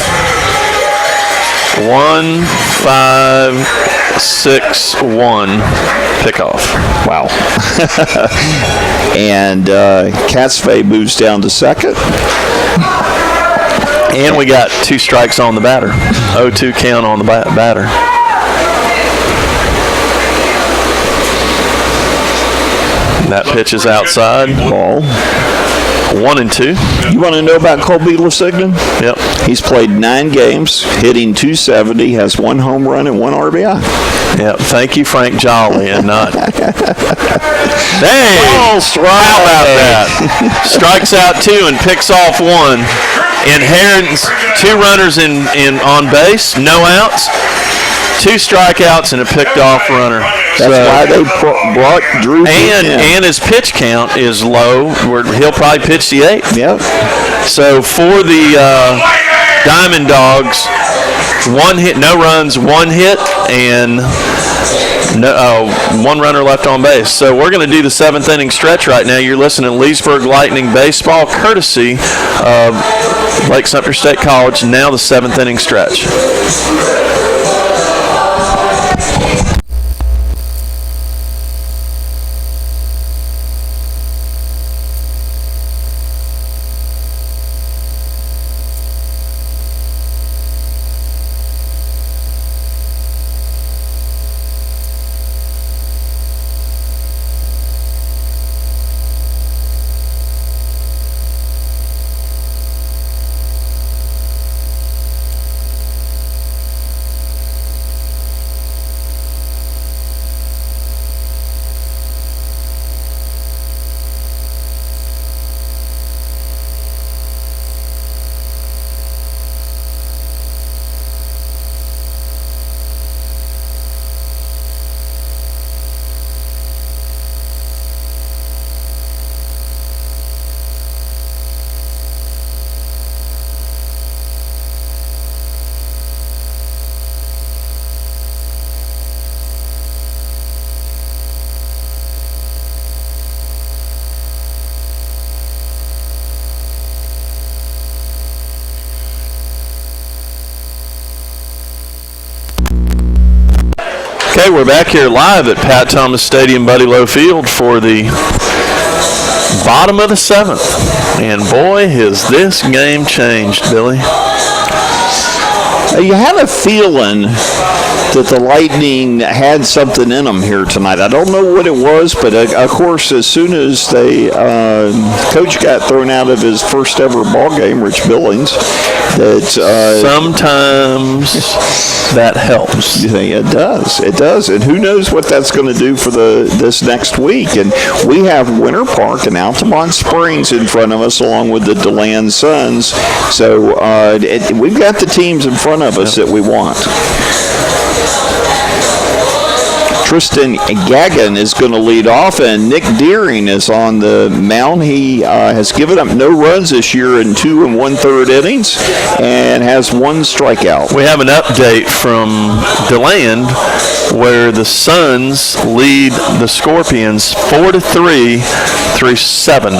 1-5-6-1 pickoff. wow. And Catsfay moves down to second. And we got 2 strikes on the batter. 0-2 count on the batter. That pitch is outside. Ball. 1-2. You want to know about Colby Lusignan? Yep. He's played 9 games, hitting .270, has 1 home run and 1 RBI. Yep. Thank you, Frank Jolly, and not. Dang! Ball strike. How about that? Strikes out 2 and picks off 1. Inherits 2 runners in on base, no outs. 2 strikeouts and a picked off runner. That's why they brought Drew in. And his pitch count is low. He'll probably pitch the 8th. Yep. So for the Diamond Dogs, 1 hit, no runs, 1 hit, and one runner left on base. So we're going to do the 7th inning stretch right now. You're listening to Leesburg Lightning Baseball, courtesy of Lake Sumter State College. Now the 7th inning stretch. Okay, we're back here live at Pat Thomas Stadium, Buddy Lowe Field for the bottom of the 7th. And boy, has this game changed, Billy. You had a feeling that the Lightning had something in them here tonight. I don't know what it was, but of course, as soon as they coach got thrown out of his first ever ball game, Rich Billings, that sometimes that helps. It does. It does, and who knows what that's going to do for this next week? And we have Winter Park and Altamont Springs in front of us, along with the DeLand Suns. So we've got the teams in front of us that we want. Tristan Gagnon is going to lead off, and Nick Deering is on the mound. He has given up no runs this year in 2 1/3 innings and has 1 strikeout. We have an update from DeLand where the Suns lead the Scorpions 4-3 through 7.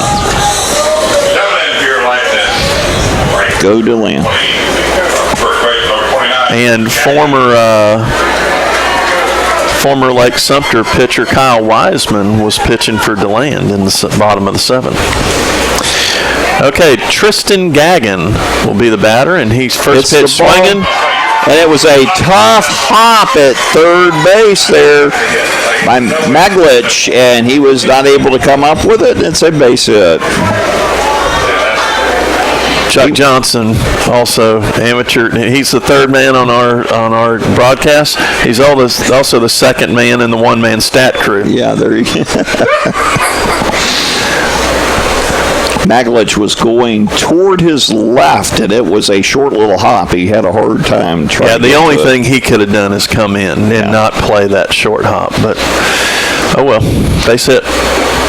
Go DeLand. And former Lake Sumter pitcher Kyle Wiseman was pitching for DeLand in the bottom of the 7th. Okay, Tristan Gagnon will be the batter, and he's first pitch swinging. And it was a tough hop at third base there by Maglich, and he was not able to come up with it. It's a base hit. Chuck Johnson, also amateur. He's the 3rd man on our broadcast. He's also the 2nd man in the one-man stat crew. Yeah, there you go. Maglich was going toward his left, and it was a short little hop. He had a hard time trying. Yeah, the only thing he could have done is come in and not play that short hop. But oh well, base hit.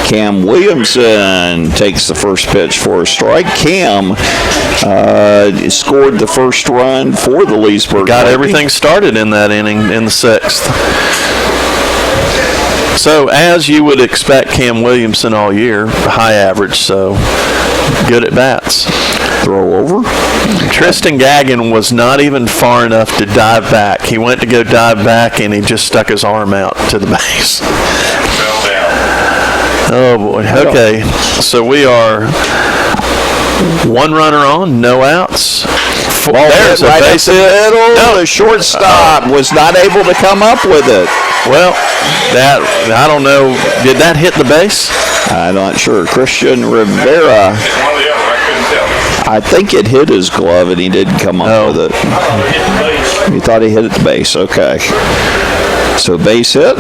Cam Williamson takes the first pitch for a strike. Cam scored the first run for the Leesburg. Got Lightning. everything started in that inning in the 6th. So, as you would expect, Cam Williamson all year, high average, so good at bats. Throw over. Tristan Gagnon was not even far enough to dive back. He went to go dive back, and he just stuck his arm out to the base. Oh, boy. Okay, so we are 1 runner on, no outs. There's right a base hit. No, the shortstop was not able to come up with it. Well, I don't know. Did that hit the base? I'm not sure. Christian Rivera, I think it hit his glove, and he didn't come up with it. You thought he hit it the base. Okay. So base hit.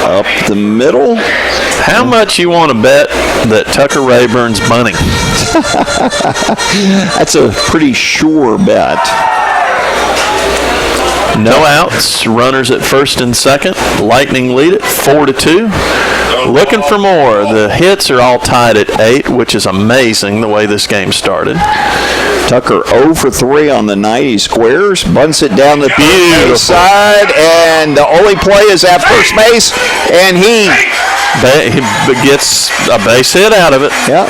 Up the middle. How much you want to bet that Tucker Rayburn's bunting? That's a pretty sure bet. No outs. Runners at first and second. Lightning lead it 4-2. Looking for more. The hits are all tied at 8, which is amazing the way this game started. Tucker 0 for 3 on the night. He squares, bunts it down the base side, and the only play is at first base, and he gets a base hit out of it. yeah.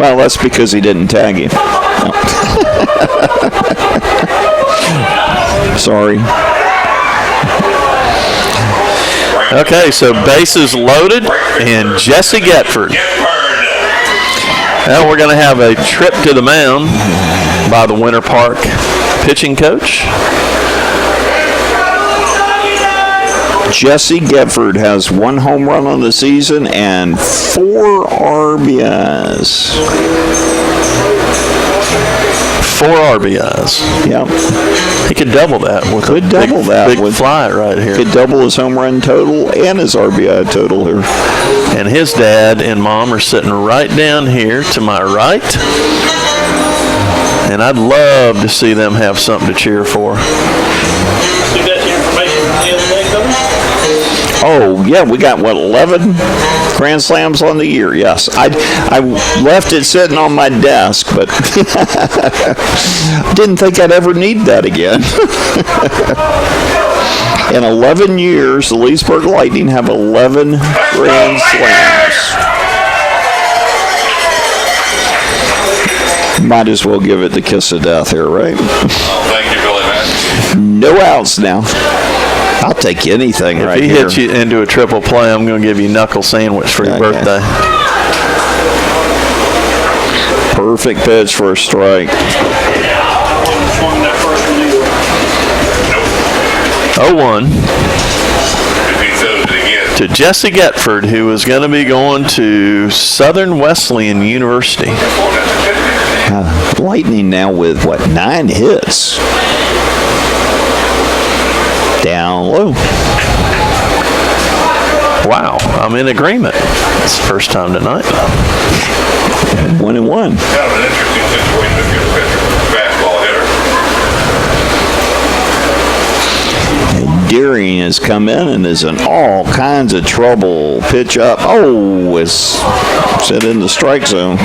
Well, that's because he didn't tag him. No. Sorry. Okay, so bases loaded, and Jesse Getford. Now we're going to have a trip to the mound by the Winter Park pitching coach. Jesse Getford has 1 home run on the season and 4 RBIs. 4 RBIs. Yep. He could double that with Could a double that big with- fly right here. Could double his home run total and his RBI total here. And his dad and mom are sitting right down here to my right. And I'd love to see them have something to cheer for. You got your information from the other day, Coach? Oh, yeah, we got, 11 Grand Slams on the year, yes. I left it sitting on my desk, but didn't think I'd ever need that again. In 11 years, the Leesburg Lightning have 11 Grand Slams. Might as well give it the kiss of death here, right? Oh, thank you, Billy Mack. No outs now. I'll take anything If right he here. hits you into a triple play, I'm going to give you a knuckle sandwich for your Okay. birthday. Perfect pitch for a strike. Swung that first one either. 0-1 If he throws it again. to Jesse Getford, who is going to be going to Southern Wesleyan University. Lightning now with, 9 hits? Down low. Wow, I'm in agreement. It's the first time tonight. 1-1. Kind of an interesting situation if you're a pitcher, fastball hitter. Deering has come in and is in all kinds of trouble. Pitch up. Oh, it's set in the strike zone.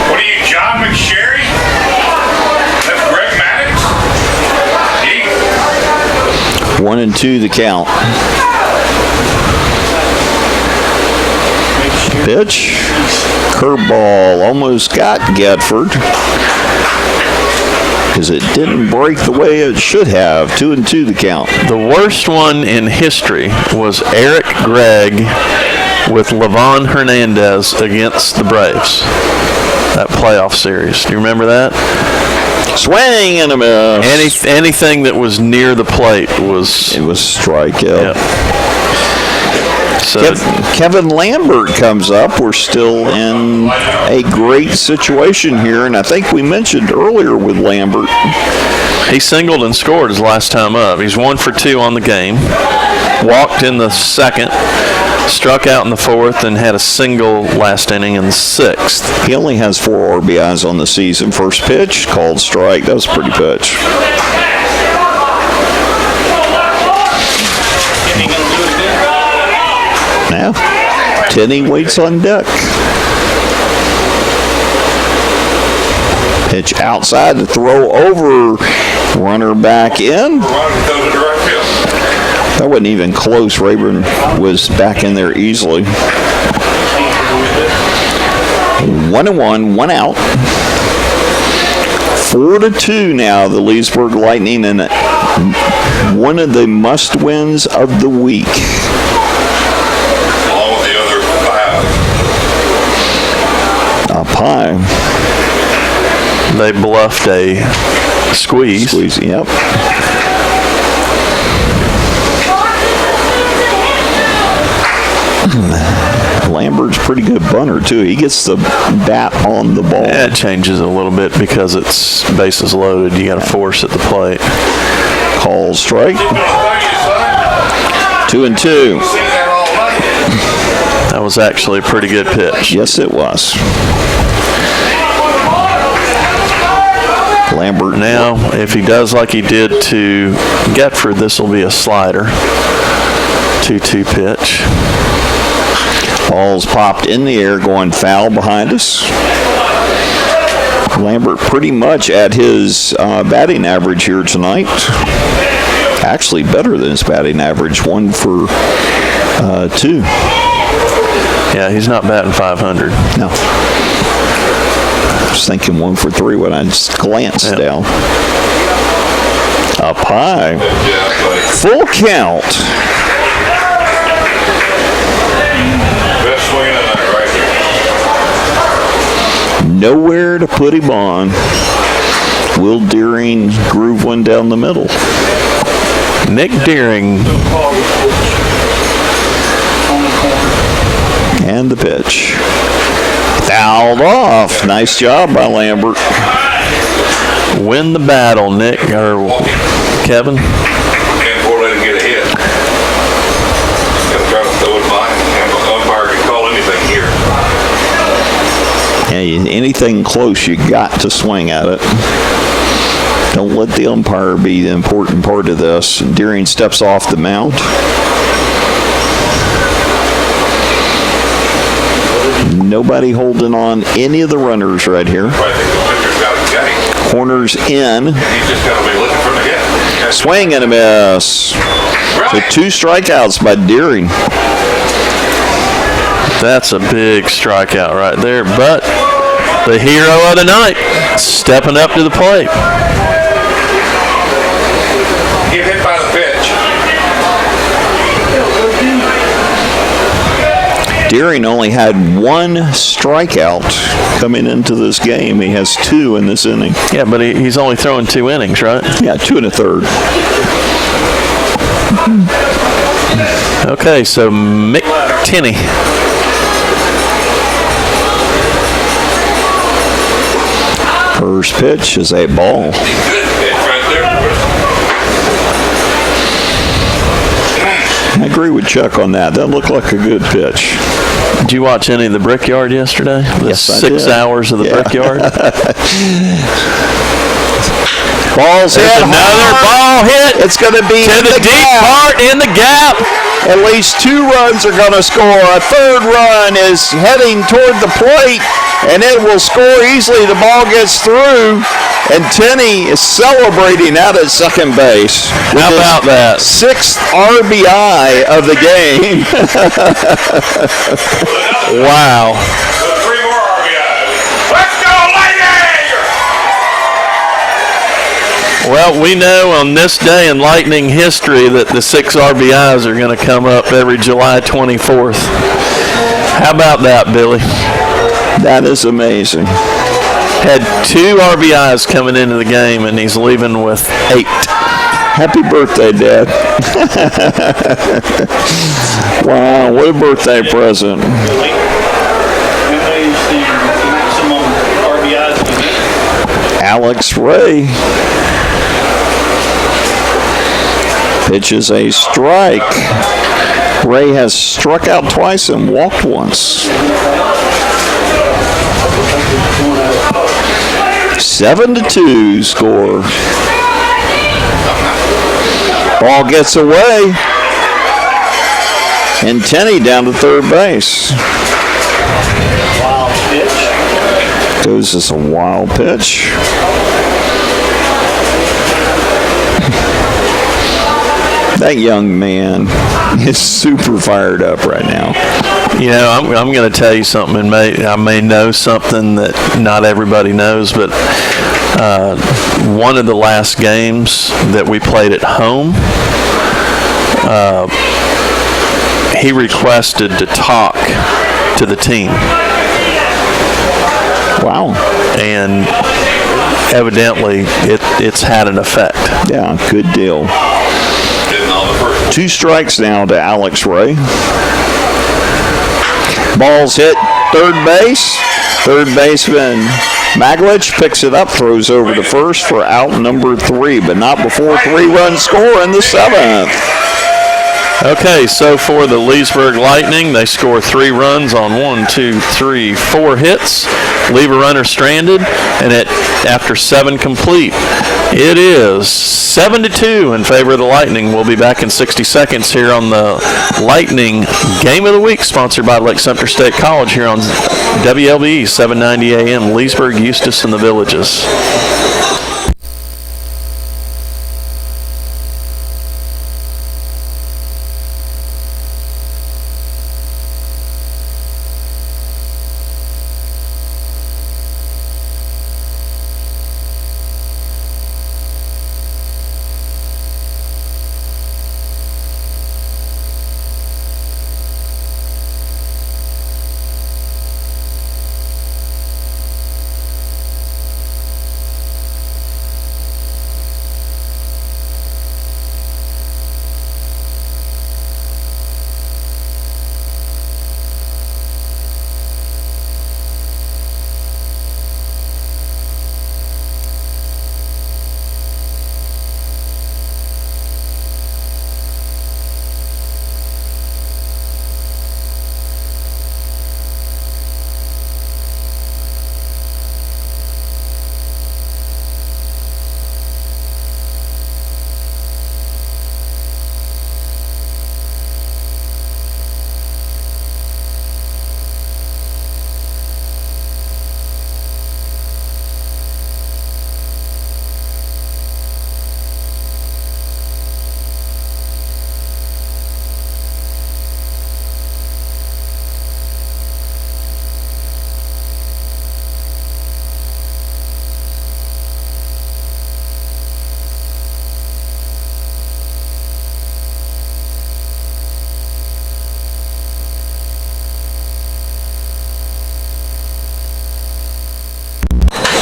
What are you, John McSherry? That's Greg Maddox? 1-2 the count. Pitch. Curveball almost got Getford because it didn't break the way it should have. 2-2 the count. The worst one in history was Eric Gregg with Levon Hernandez against the Braves. That playoff series. Do you remember that? Swing and a miss. Anything that was near the plate was. It was strikeout. Yeah. So Kevin Lambert comes up. We're still in a great situation here, and I think we mentioned earlier with Lambert. he singled and scored his last time up. He's 1 for 2 on the game. Walked in the second, struck out in the fourth, and had a single last inning in the sixth. He only has 4 RBIs on the season. First pitch, called strike. That was a pretty pitch. Is he gonna do it again? Now, Tenney waits on deck. Pitch outside, the throw over, runner back in. Run, throws it to right field. That wasn't even close. Rayburn was back in there easily. 1-1, 1 out. 4-2 now, the Leesburg Lightning, and one of the must-wins of the week. Along with the other 5. A pie. They bluffed a squeeze. Squeeze, yep. Lambert's pretty good bunter, too. He gets the bat on the ball. Yeah, it changes a little bit because it's bases loaded. You got to force at the plate. Call strike. 2-2. Sing that all night. That was actually a pretty good pitch. Yes, it was. Lambert Now, if he does like he did to Getford, this will be a slider. 2-2 pitch. Ball's popped in the air, going foul behind us. Lambert pretty much at his batting average here tonight. Actually better than his batting average, 1 for 2. Yeah, he's not batting 500. No. I was thinking 1 for 3 when I just glanced down. Up high. Full count. Best swing of the night right here. Nowhere to put him on. Will Deering groove one down the middle? Nick Deering. And the pitch. Fouled off. Nice job by Lambert. Win the battle, Nick, or Kevin. Can't afford to let him get a hit. Gotta try to throw it by, and the umpire can call anything here. Hey, anything close, you got to swing at it. Don't let the umpire be the important part of this. Deering steps off the mound. Nobody holding on any of the runners right here. I think the pitcher's got his game. Corners in. He's just gotta be looking for the hit. Swing and a miss. So 2 strikeouts by Deering. That's a big strikeout right there. But the hero of the night stepping up to the plate. Get hit by the pitch. Deering only had 1 strikeout coming into this game. He has 2 in this inning. Yeah, but he's only throwing 2 innings, right? Yeah, 2 1/3. Okay, so Mick Tenney. First pitch is a ball. Good pitch right there. I agree with Chuck on that. That looked like a good pitch. Did you watch any of the Brickyard yesterday? The Yes, I 6 did. hours of the Brickyard? Ball's hit. Another ball hit It's going to be to in the deep gap. part in the gap. At least 2 runs are going to score. A 3rd run is heading toward the plate, and it will score easily. The ball gets through, and Tenney is celebrating out at second base. How about that? 6th RBI of the game. Wow. 3 more RBIs. Let's go, Lightning! Well, we know on this day in Lightning history that the 6 RBIs are going to come up every July 24th. How about that, Billy? That is amazing. Had 2 RBIs coming into the game, and he's leaving with 8. Happy birthday, Dad. Wow, what a birthday present. How many's the maximum RBIs you get? Alex Ray pitches a strike. Ray has struck out twice and walked once. 7-2 score. Ball gets away. And Tenney down to third base. Wild pitch. Goes as a wild pitch. That young man is super fired up right now. You know, I'm going to tell you something, and I may know something that not everybody knows, but one of the last games that we played at home, he requested to talk to the team. Wow. And evidently it's had an effect. Yeah, good deal. Didn't on the first. 2 strikes now to Alex Ray. Ball's hit third base. Third baseman Maglich picks it up, throws over to first for out number 3, but not before 3-run score in the 7th. Okay, so for the Leesburg Lightning, they score 3 runs on 4 hits, leave a runner stranded, and after 7 complete, It is 7-2 in favor of the Lightning. We'll be back in 60 seconds here on the Lightning Game of the Week, sponsored by Lake Sumter State College here on WLBE 790 AM, Leesburg, Eustis, and the Villages.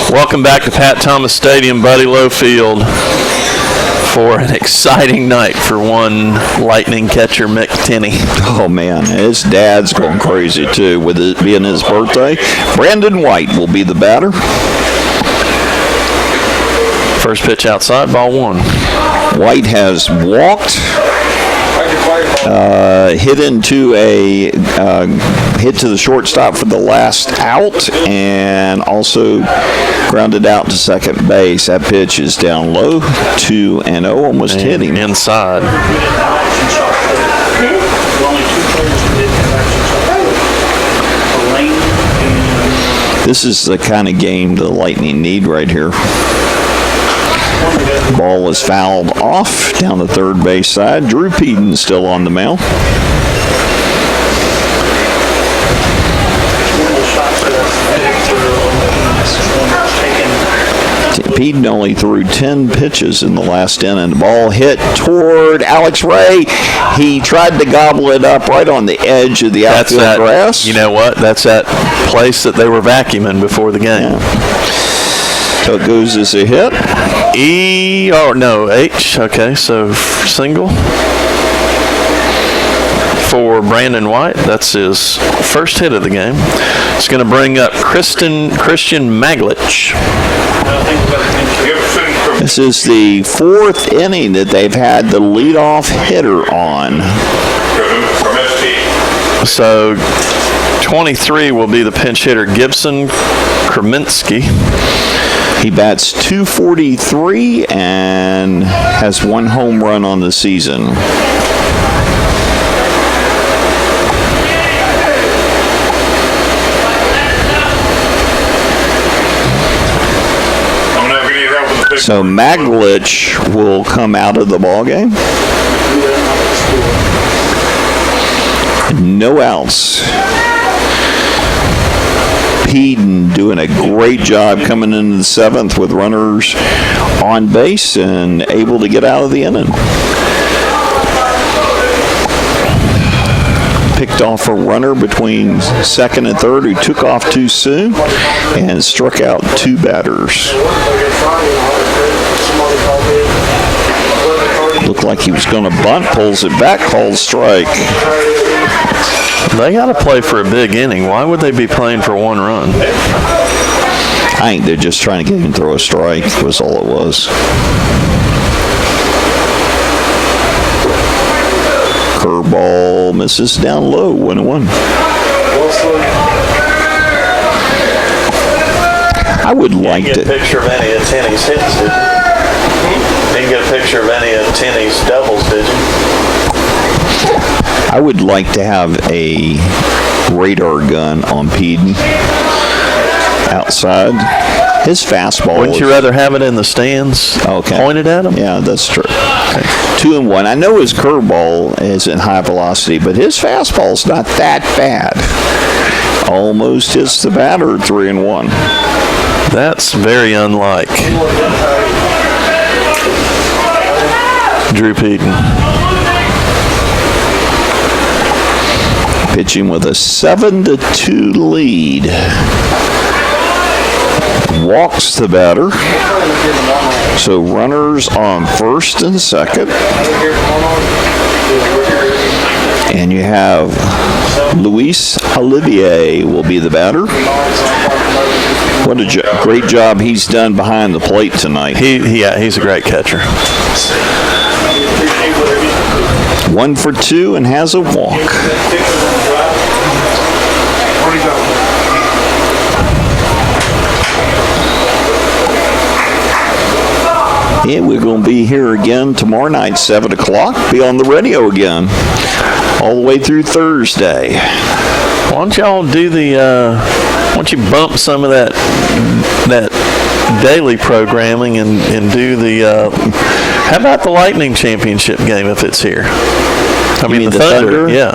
Welcome back to Pat Thomas Stadium, Buddy Lowe Field, for an exciting night for one Lightning catcher, Mick Tenney. Oh, man, his dad's going crazy, too, with it being his birthday. Brandon White will be the batter. First pitch outside, ball one. White has walked, hit into a hit to the shortstop for the last out, and also grounded out to second base. That pitch is down low, 2-0, almost hit him. Inside. This is the kind of game the Lightning need right here. Ball is fouled off down the third base side. Drew Peden still on the mound. Peden only threw 10 pitches in the last inning. The ball hit toward Alex Ray. He tried to gobble it up right on the edge of the outfield grass. You know what? That's that place that they were vacuuming before the game. Yeah. So it goes as a hit. H. Okay, so single for Brandon White. That's his first hit of the game. It's going to bring up Christian Maglich. This is the fourth inning that they've had the leadoff hitter on. So 23 will be the pinch hitter, Gibson Kreminski. He bats .243 and has one home run on the season. So Maglich will come out of the ball game. No outs. Peden doing a great job coming into the seventh with runners on base and able to get out of the inning. Picked off a runner between second and third who took off too soon and struck out two batters. Looked like he was going to bunt, pulls it back, calls strike. They got to play for a big inning. Why would they be playing for one run? I think they're just trying to get him to throw a strike was all it was. Curveball misses down low, 1-1. I would like to. Get a picture of any of Tenney's hits. Didn't get a picture of any of Tenny's doubles, did you? I would like to have a radar gun on Peden outside. His fastball. Wouldn't you rather have it in the stands pointed at him? Yeah, that's true. 2-1. I know his curveball is in high velocity, but his fastball's not that bad. Almost hits the batter. 3-1. That's very unlike Drew Peden. Pitching with a 7-2 lead. Walks the batter. So runners on first and second. And you have Luis Olivier will be the batter. What a great job he's done behind the plate tonight. He's a great catcher. 1 for 2 and has a walk. And we're going to be here again tomorrow night, 7 o'clock. Be on the radio again all the way through Thursday. Why don't y'all do why don't you bump some of that daily programming and do how about the Lightning Championship game if it's here? I mean, the Thunder? Yeah.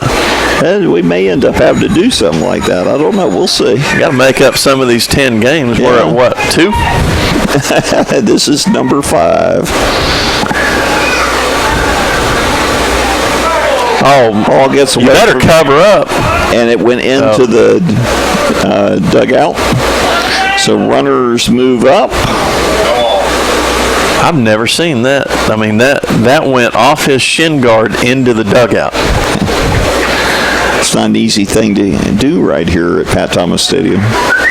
And we may end up having to do something like that. I don't know. We'll see. Got to make up some of these 10 games. Yeah. We're at what, 2? This is number 5. Ball gets away. You better cover up. And it went into the dugout. So runners move up. I've never seen that. I mean, that went off his shin guard into the dugout. It's not an easy thing to do right here at Pat Thomas Stadium.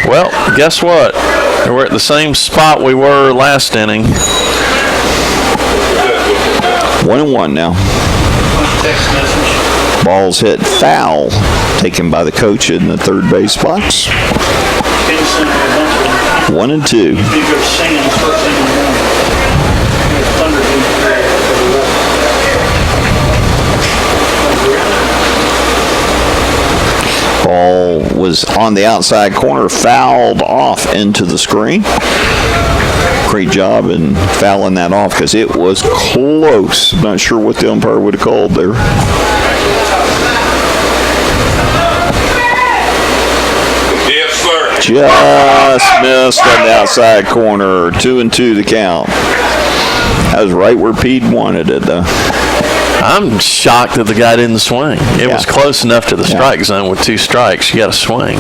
Well, guess what? We're at the same spot we were last inning. 1-1 now. Ball's hit foul, taken by the coach in the third base box. 1-2. Ball was on the outside corner, fouled off into the screen. Great job in fouling that off because it was close. I'm not sure what the umpire would have called there. Yes, sir. Just missed on the outside corner. 2-2 the count. That was right where Pete wanted it, though. I'm shocked that the guy didn't swing. It was close enough to the strike zone with 2 strikes. You got to swing.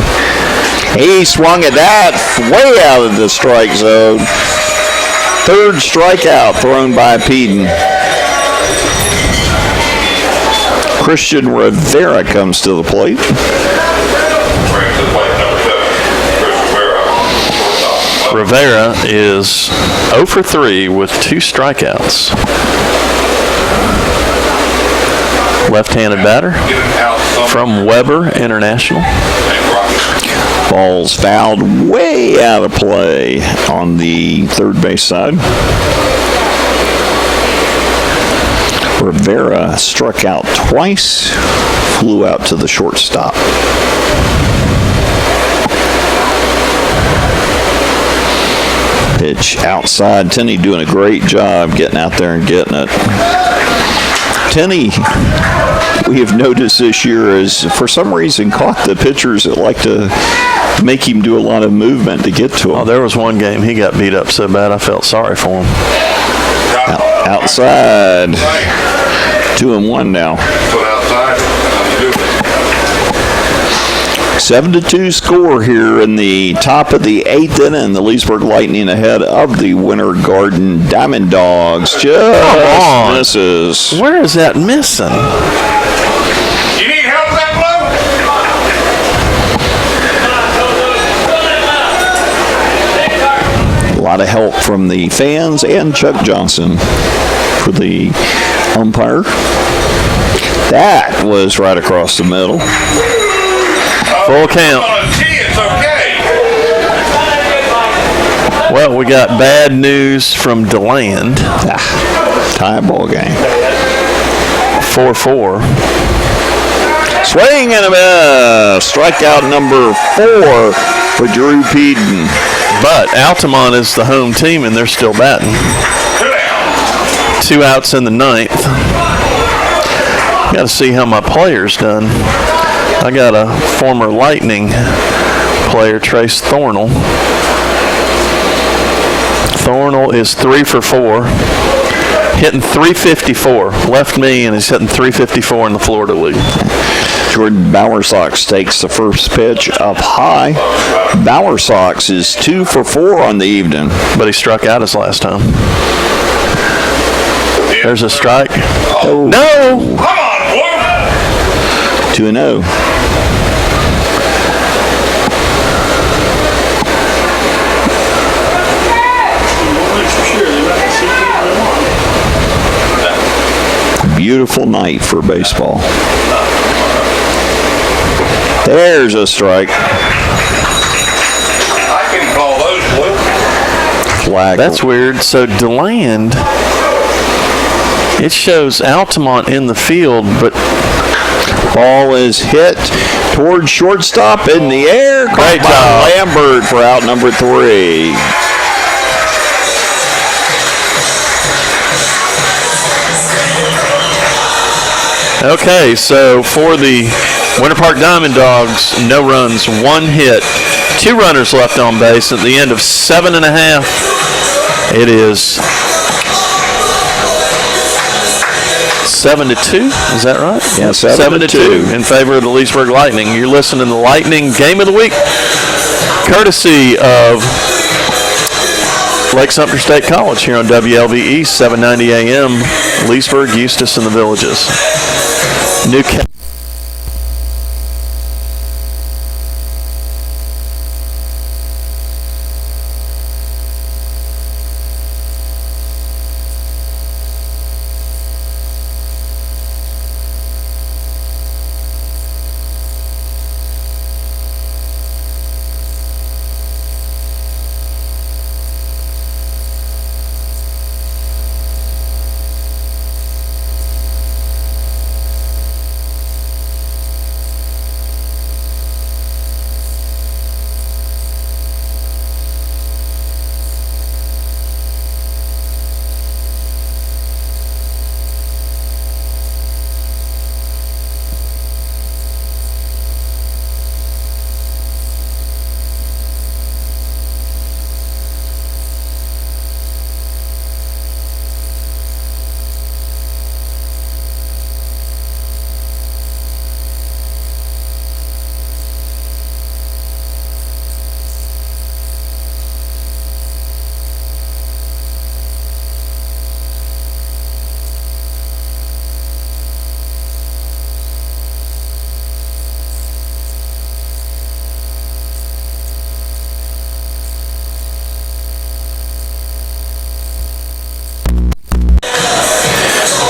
He swung at that way out of the strike zone. Third strikeout thrown by Peden. Christian Rivera comes to the plate. Rivera is 0 for 3 with 2 strikeouts. Left-handed batter from Weber International. Ball's fouled way out of play on the third base side. Rivera struck out twice, flew out to the shortstop. Pitch outside. Tenney doing a great job getting out there and getting it. Tenney, we have noticed this year, is for some reason caught the pitchers that like to make him do a lot of movement to get to him. Oh, there was one game he got beat up so bad I felt sorry for him. Outside. 2-1 now. 7-2 score here in the top of the 8th inning. The Leesburg Lightning ahead of the Winter Garden Diamond Dogs. Just misses. Where is that missing? You need help with that A lot of help from the fans and Chuck Johnson for the umpire. That was right across the middle. Full count. On a tee, it's okay. Well, we got bad news from DeLand. Tie ball game. 4-4. Swing and a miss. Strikeout number 4 for Drew Peden. But Altamont is the home team, and they're still batting. 2 outs in the 9th. Got to see how my player's done. I got a former Lightning player, Trace Thornell. Thornell is 3 for 4, hitting 354. Left me, and he's hitting 354 in the Florida League. Jordan Bowersox takes the first pitch up high. Bowersox is 2 for 4 on the evening. But he struck out his last time. There's a strike. Oh. No! Come on, boy! 2-0. Beautiful night for baseball. There's a strike. I can call those, boy. Flag. That's weird. So DeLand, it shows Altamont in the field, but Ball is hit towards shortstop in the air. Great Caught by job. Lambert for out number 3. okay, so for the Winter Park Diamond Dogs, no runs, 1 hit, 2 runners left on base. At the end of 7.5, it is 7-2. Is that right? Yeah, 7-2 in favor of the Leesburg Lightning. You're listening to the Lightning Game of the Week, courtesy of Lake Sumter State College here on WLVE 790 AM, Leesburg, Eustis, and the Villages. Newcastle.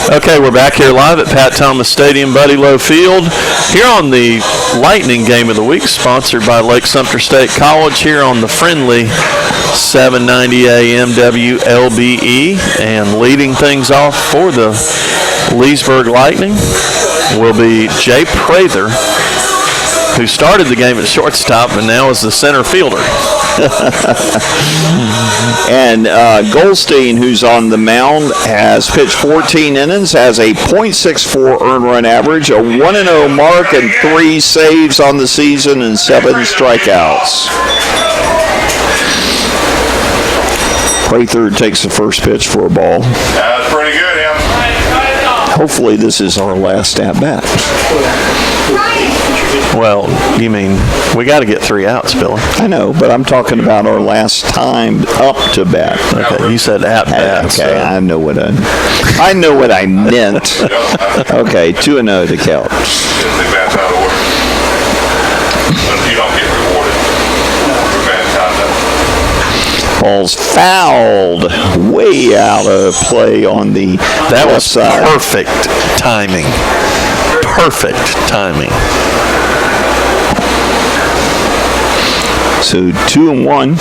Okay, we're back here live at Pat Thomas Stadium, Buddy Lowe Field, here on the Lightning Game of the Week, sponsored by Lake Sumter State College, here on the friendly 790 AM WLBE, and leading things off for the Leesburg Lightning will be Jay Prather, who started the game at shortstop and now is the center fielder. And Goldstein, who's on the mound, has pitched 14 innings, has a .64 earned run average, a 1-0 mark, and 3 saves on the season and 7 strikeouts. Prather takes the first pitch for a ball. That's pretty good, Em. Hopefully this is our last at bat. Well, you mean, we got to get 3 outs, Billy. I know, but I'm talking about our last time up to bat. Okay, you said at bat. Okay, I know what I meant. Okay, 2-0 to count. Didn't think that's out of order. You don't get rewarded for bad conduct. Ball's fouled way out of play on the That left was side. perfect timing. Perfect timing. So 2-1.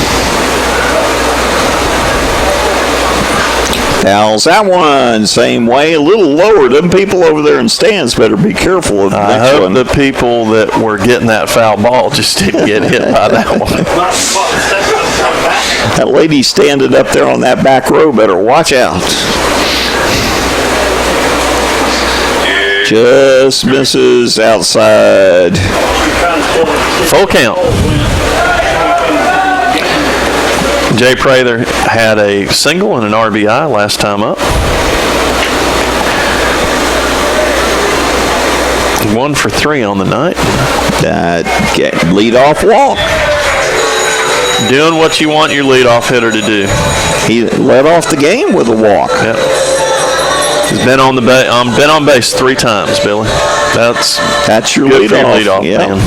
Fouls that one same way, a little lower. Them people over there in stands better be careful of the I next hope one. the people that were getting that foul ball just didn't get hit by that one. That lady standing up there on that back row better watch out. Just misses outside. Full count. Jay Prather had a single and an RBI last time up. 1 for 3 on the night. That leadoff walk. Doing what you want your leadoff hitter to do. He led off the game with a walk. Yep. He's been on base 3 times, Billy. That's your good for your leadoff. leadoff, Yeah. man.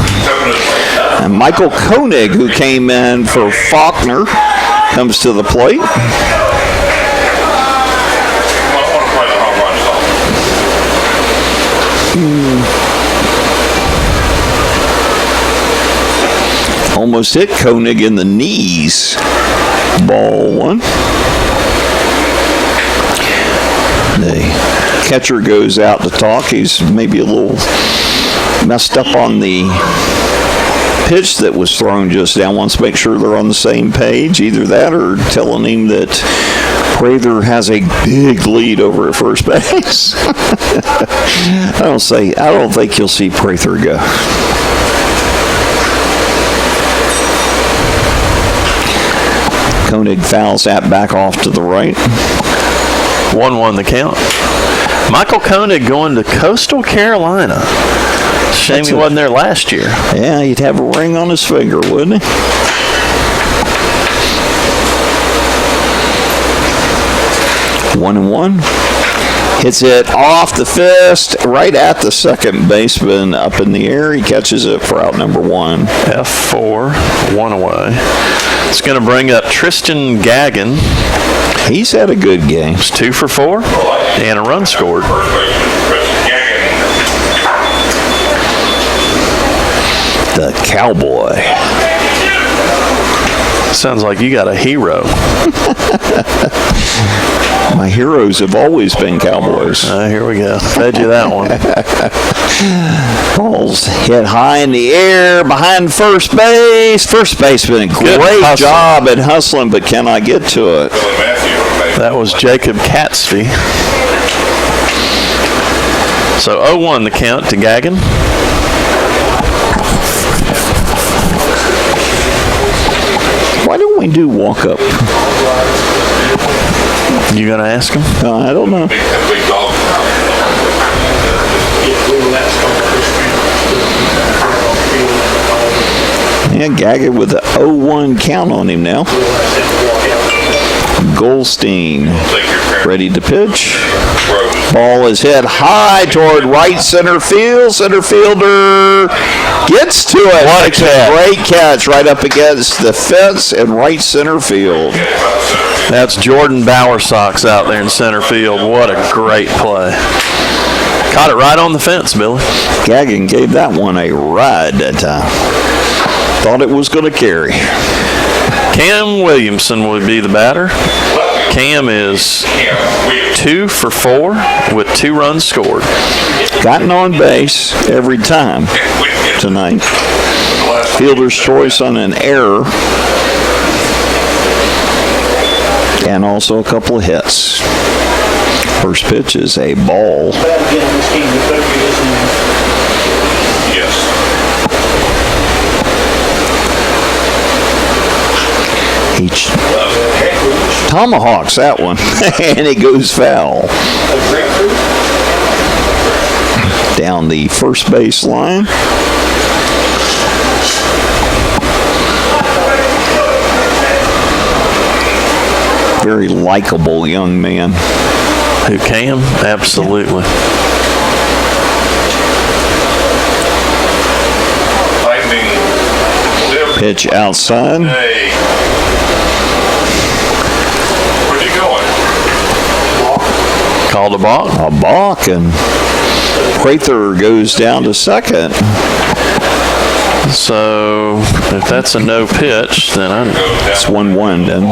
And Michael Koenig, who came in for Faulkner, comes to the plate. I want to play the home run song. Almost hit Koenig in the knees. Ball 1. The catcher goes out to talk. He's maybe a little messed up on the pitch that was thrown just now. Wants to make sure they're on the same page. Either that or telling him that Prather has a big lead over at first base. I don't think you'll see Prather go. Koenig fouls that back off to the right. 1-1 the count. Michael Koenig going to Coastal Carolina. Shame he wasn't there last year. Yeah, he'd have a ring on his finger, wouldn't he? 1-1. Hits it off the fist, right at the second baseman, up in the air. He catches it for out number 1. F4, 1 away. It's going to bring up Tristan Gagnon. He's had a good game. It's 2 for 4 and a run scored. First baseman, Chris Gagnon. The Cowboy. Sounds like you got a hero. My heroes have always been Cowboys. Here we go. Fed you that one. Ball's hit high in the air behind first base. First baseman, Good great hustle. job at hustling, but cannot get to it. Billy Matthews. That was Jacob Catsby. So 0-1 the count to Gagnon. Why don't we do walk up? You going to ask him? I don't know. Big dog. Yeah, Gaga with the 0-1 count on him now. Goldstein Take your parents. ready to pitch. Rose. Ball is hit high toward right center field. Center fielder gets to it. What a Makes catch. great catch right up against the fence in right center field. That's Jordan Bowersox out there in center field. What a great play. Caught it right on the fence, Billy. Gagnon gave that one a ride that time. Thought it was going to carry. Cam Williamson would be the batter. Cam is 2 for 4 with 2 runs scored. Gotten on base every time tonight. Fielder's choice on an error. And also a couple of hits. First pitch is a ball. Yes. He tomahawks that one, and it goes foul. Down the first base line. Very likable young man. Who Cam? Absolutely. Lightning. Pitch outside. Hey. Where'd you going? Called a balk. A balk, and Prather goes down to second. So if that's a no pitch, then It's 1-1 then.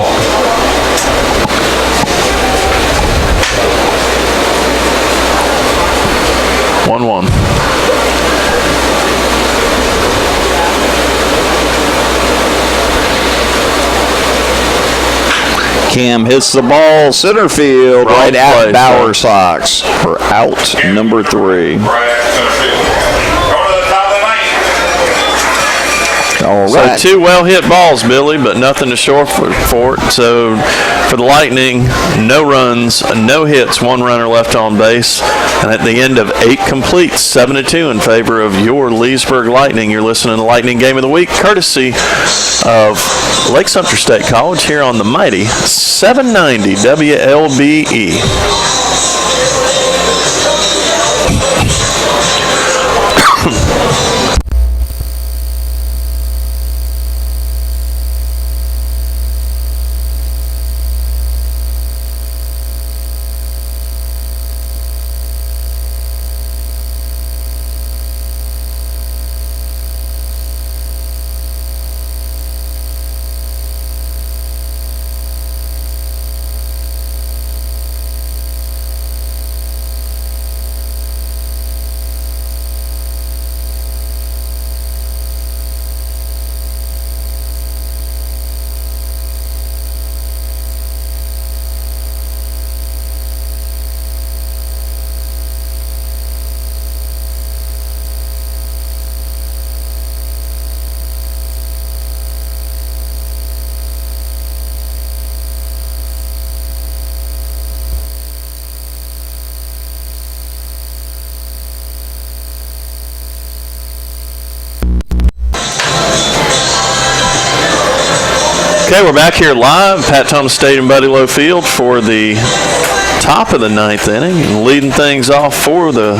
1-1. Cam hits the ball center field Wrong right at place, Bauer Sox for out number 3. Right at center field. Go to the top of the ninth. All So right. 2 well-hit balls, Billy, but nothing to show for it. So for the Lightning, no runs, no hits, 1 runner left on base. And at the end of 8 completes, 7-2 in favor of your Leesburg Lightning. You're listening to Lightning Game of the Week, courtesy of Lake Sumter State College here on the mighty 790 WLBE. Okay, we're back here live, Pat Thomas Stadium, Buddy Lowe Field, for the top of the 9th inning. And leading things off for the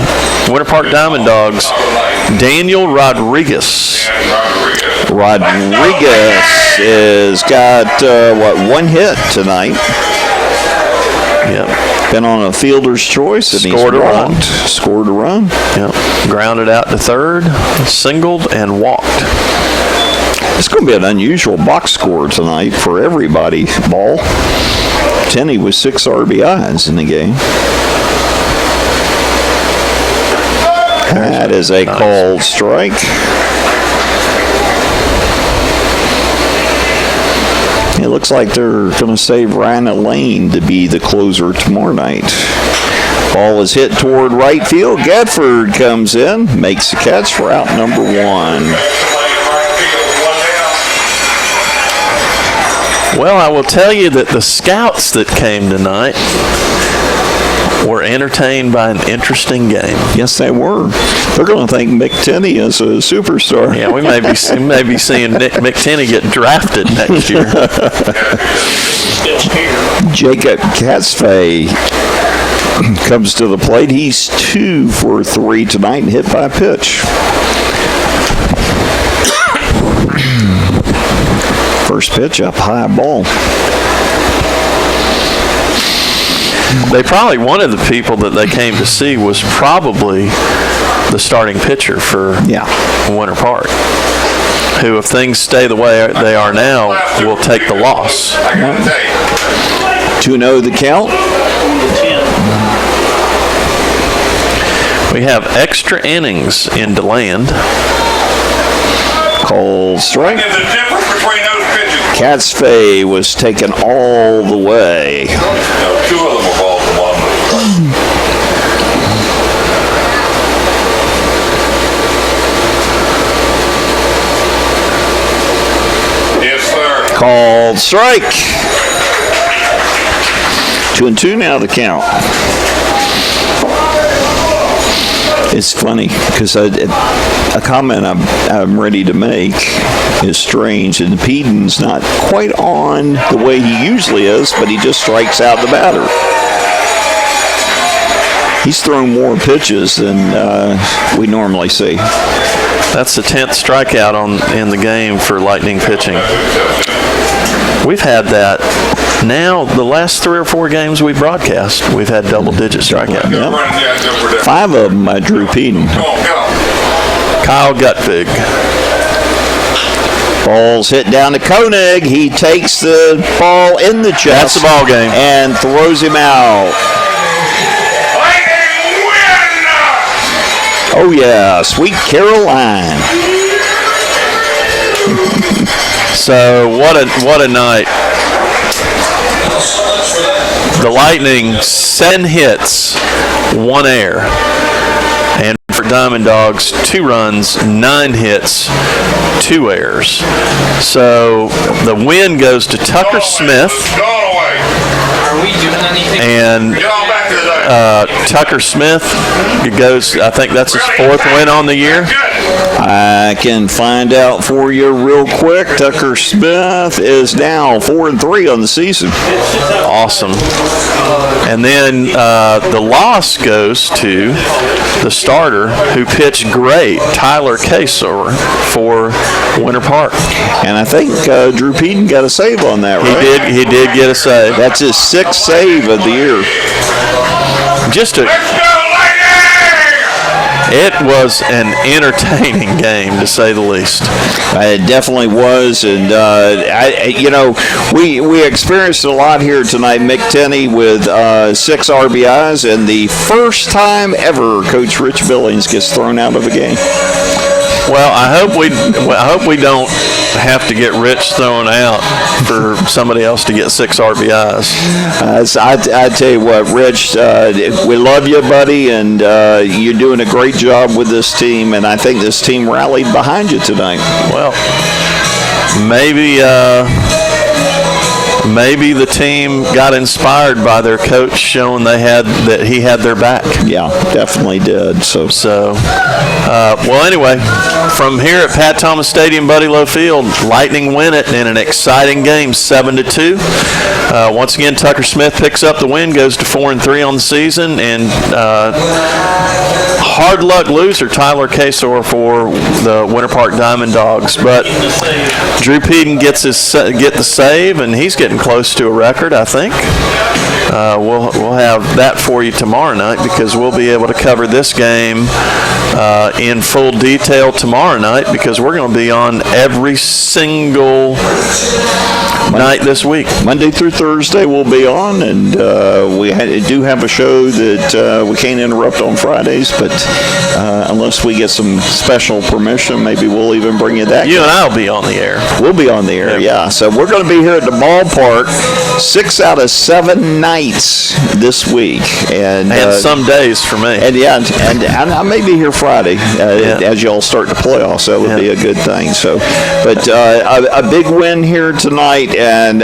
Winter Park Diamond Dogs, Daniel Rodriguez. Rodriguez has got, 1 hit tonight. Yep. Been on a fielder's choice and Scored a run. Scored a run. Yep. Grounded out to third, singled, and walked. It's going to be an unusual box score tonight for everybody. Ball. Tenney with 6 RBIs in the game. That is a called strike. It looks like they're going to save Ryan Lane to be the closer tomorrow night. Ball is hit toward right field. Gadford comes in, makes the catch for out number 1. Well, I will tell you that the scouts that came tonight were entertained by an interesting game. Yes, they were. They're going to think Mick Tenney is a superstar. Yeah, we may be seeing Nick McTinney get drafted next year. Still here. Jacob Katzfey comes to the plate. He's 2 for 3 tonight and hit by a pitch. First pitch up high, ball. They probably, one of the people that they came to see was probably the starting pitcher for Winter Park, who, if things stay the way they are now, will take the loss. 2-0 the count. We have extra innings in DeLand. Called strike. There's a difference between those pitches. Katzfey was taken all the way. No, 2 of them were balls and 1 was strike. Yes, sir. Called strike. 2-2 now the count. It's funny because a comment I'm ready to make is strange, and Peden's not quite on the way he usually is, but he just strikes out the batter. He's thrown more pitches than we normally see. That's the 10th strikeout in the game for Lightning pitching. We've had that now the last 3 or 4 games we broadcast. We've had double-digit strikeout. Yep. 5 of them by Drew Peden. Come on, get on. Kyle Gutfig. Ball's hit down to Koenig. He takes the ball in the chest. That's the ball game. And throws him out. Lightning win! Oh, yeah, Sweet Caroline. So what a night. The Lightning, 7 hits, 1 error. And for Diamond Dogs, 2 runs, 9 hits, 2 errors. So the win goes to Tucker Smith. Go away. Are we doing anything? And Get on back to the day. Tucker Smith goes, I think that's his 4th win on the year. I can find out for you real quick. Tucker Smith is now 4-3 on the season. Awesome. And then the loss goes to the starter who pitched great, Tyler Kasor, for Winter Park. And I think Drew Peden got a save on that, right? He did get a save. That's his 6th save of the year. Just a Let's go, Lightning! It was an entertaining game, to say the least. It definitely was, and we experienced a lot here tonight. Mick Tenney with 6 RBIs, and the first time ever Coach Rich Billings gets thrown out of a game. Well, I hope we don't have to get Rich thrown out for somebody else to get 6 RBIs. So I tell you what, Rich, we love you, buddy, and you're doing a great job with this team, and I think this team rallied behind you tonight. Well, maybe the team got inspired by their coach showing that he had their back. Yeah, definitely did. So well, anyway, from here at Pat Thomas Stadium, Buddy Lowe Field, Lightning win it in an exciting game, 7-2. Once again, Tucker Smith picks up the win, goes to 4-3 on the season, and hard luck loser Tyler Kasor for the Winter Park Diamond Dogs. But Drew Peden get the save, and he's getting close to a record, I think. We'll have that for you tomorrow night, because we'll be able to cover this game in full detail tomorrow night, because we're going to be on every single night this week. Monday through Thursday we'll be on, and we do have a show that we can't interrupt on Fridays, but unless we get some special permission, maybe we'll even bring you that. You and I will be on the air. We'll be on the air, yeah. So we're going to be here at the ballpark 6 out of 7 nights this week, and some days for me. And I may be here Friday as y'all start the playoffs. So that would be a good thing. So, but a big win here tonight, and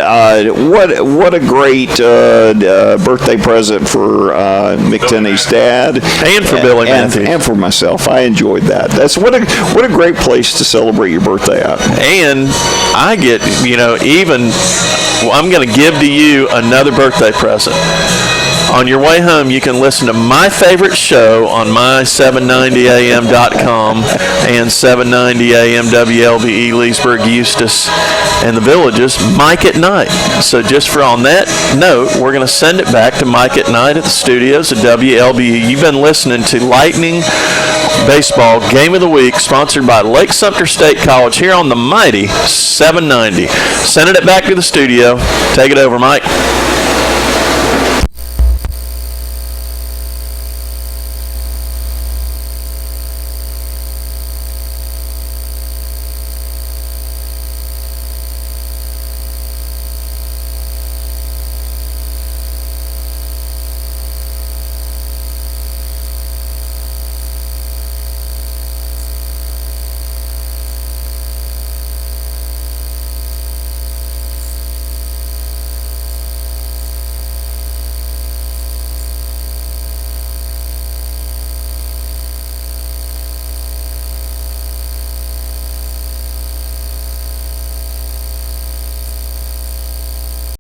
what a great birthday present for Mick Tenney's dad, and for Billy Matthews, and for myself. I enjoyed that. That's what a great place to celebrate your birthday at. And I get, I'm going to give to you another birthday present. On your way home, you can listen to my favorite show on my790am.com and 790am WLBE Leesburg, Eustis, and the Villages, Mike at Night. So just on that note, we're going to send it back to Mike at Night at the studios at WLBE. You've been listening to Lightning Baseball Game of the Week, sponsored by Lake Sumter State College here on the mighty 790. Sending it back to the studio. Take it over, Mike.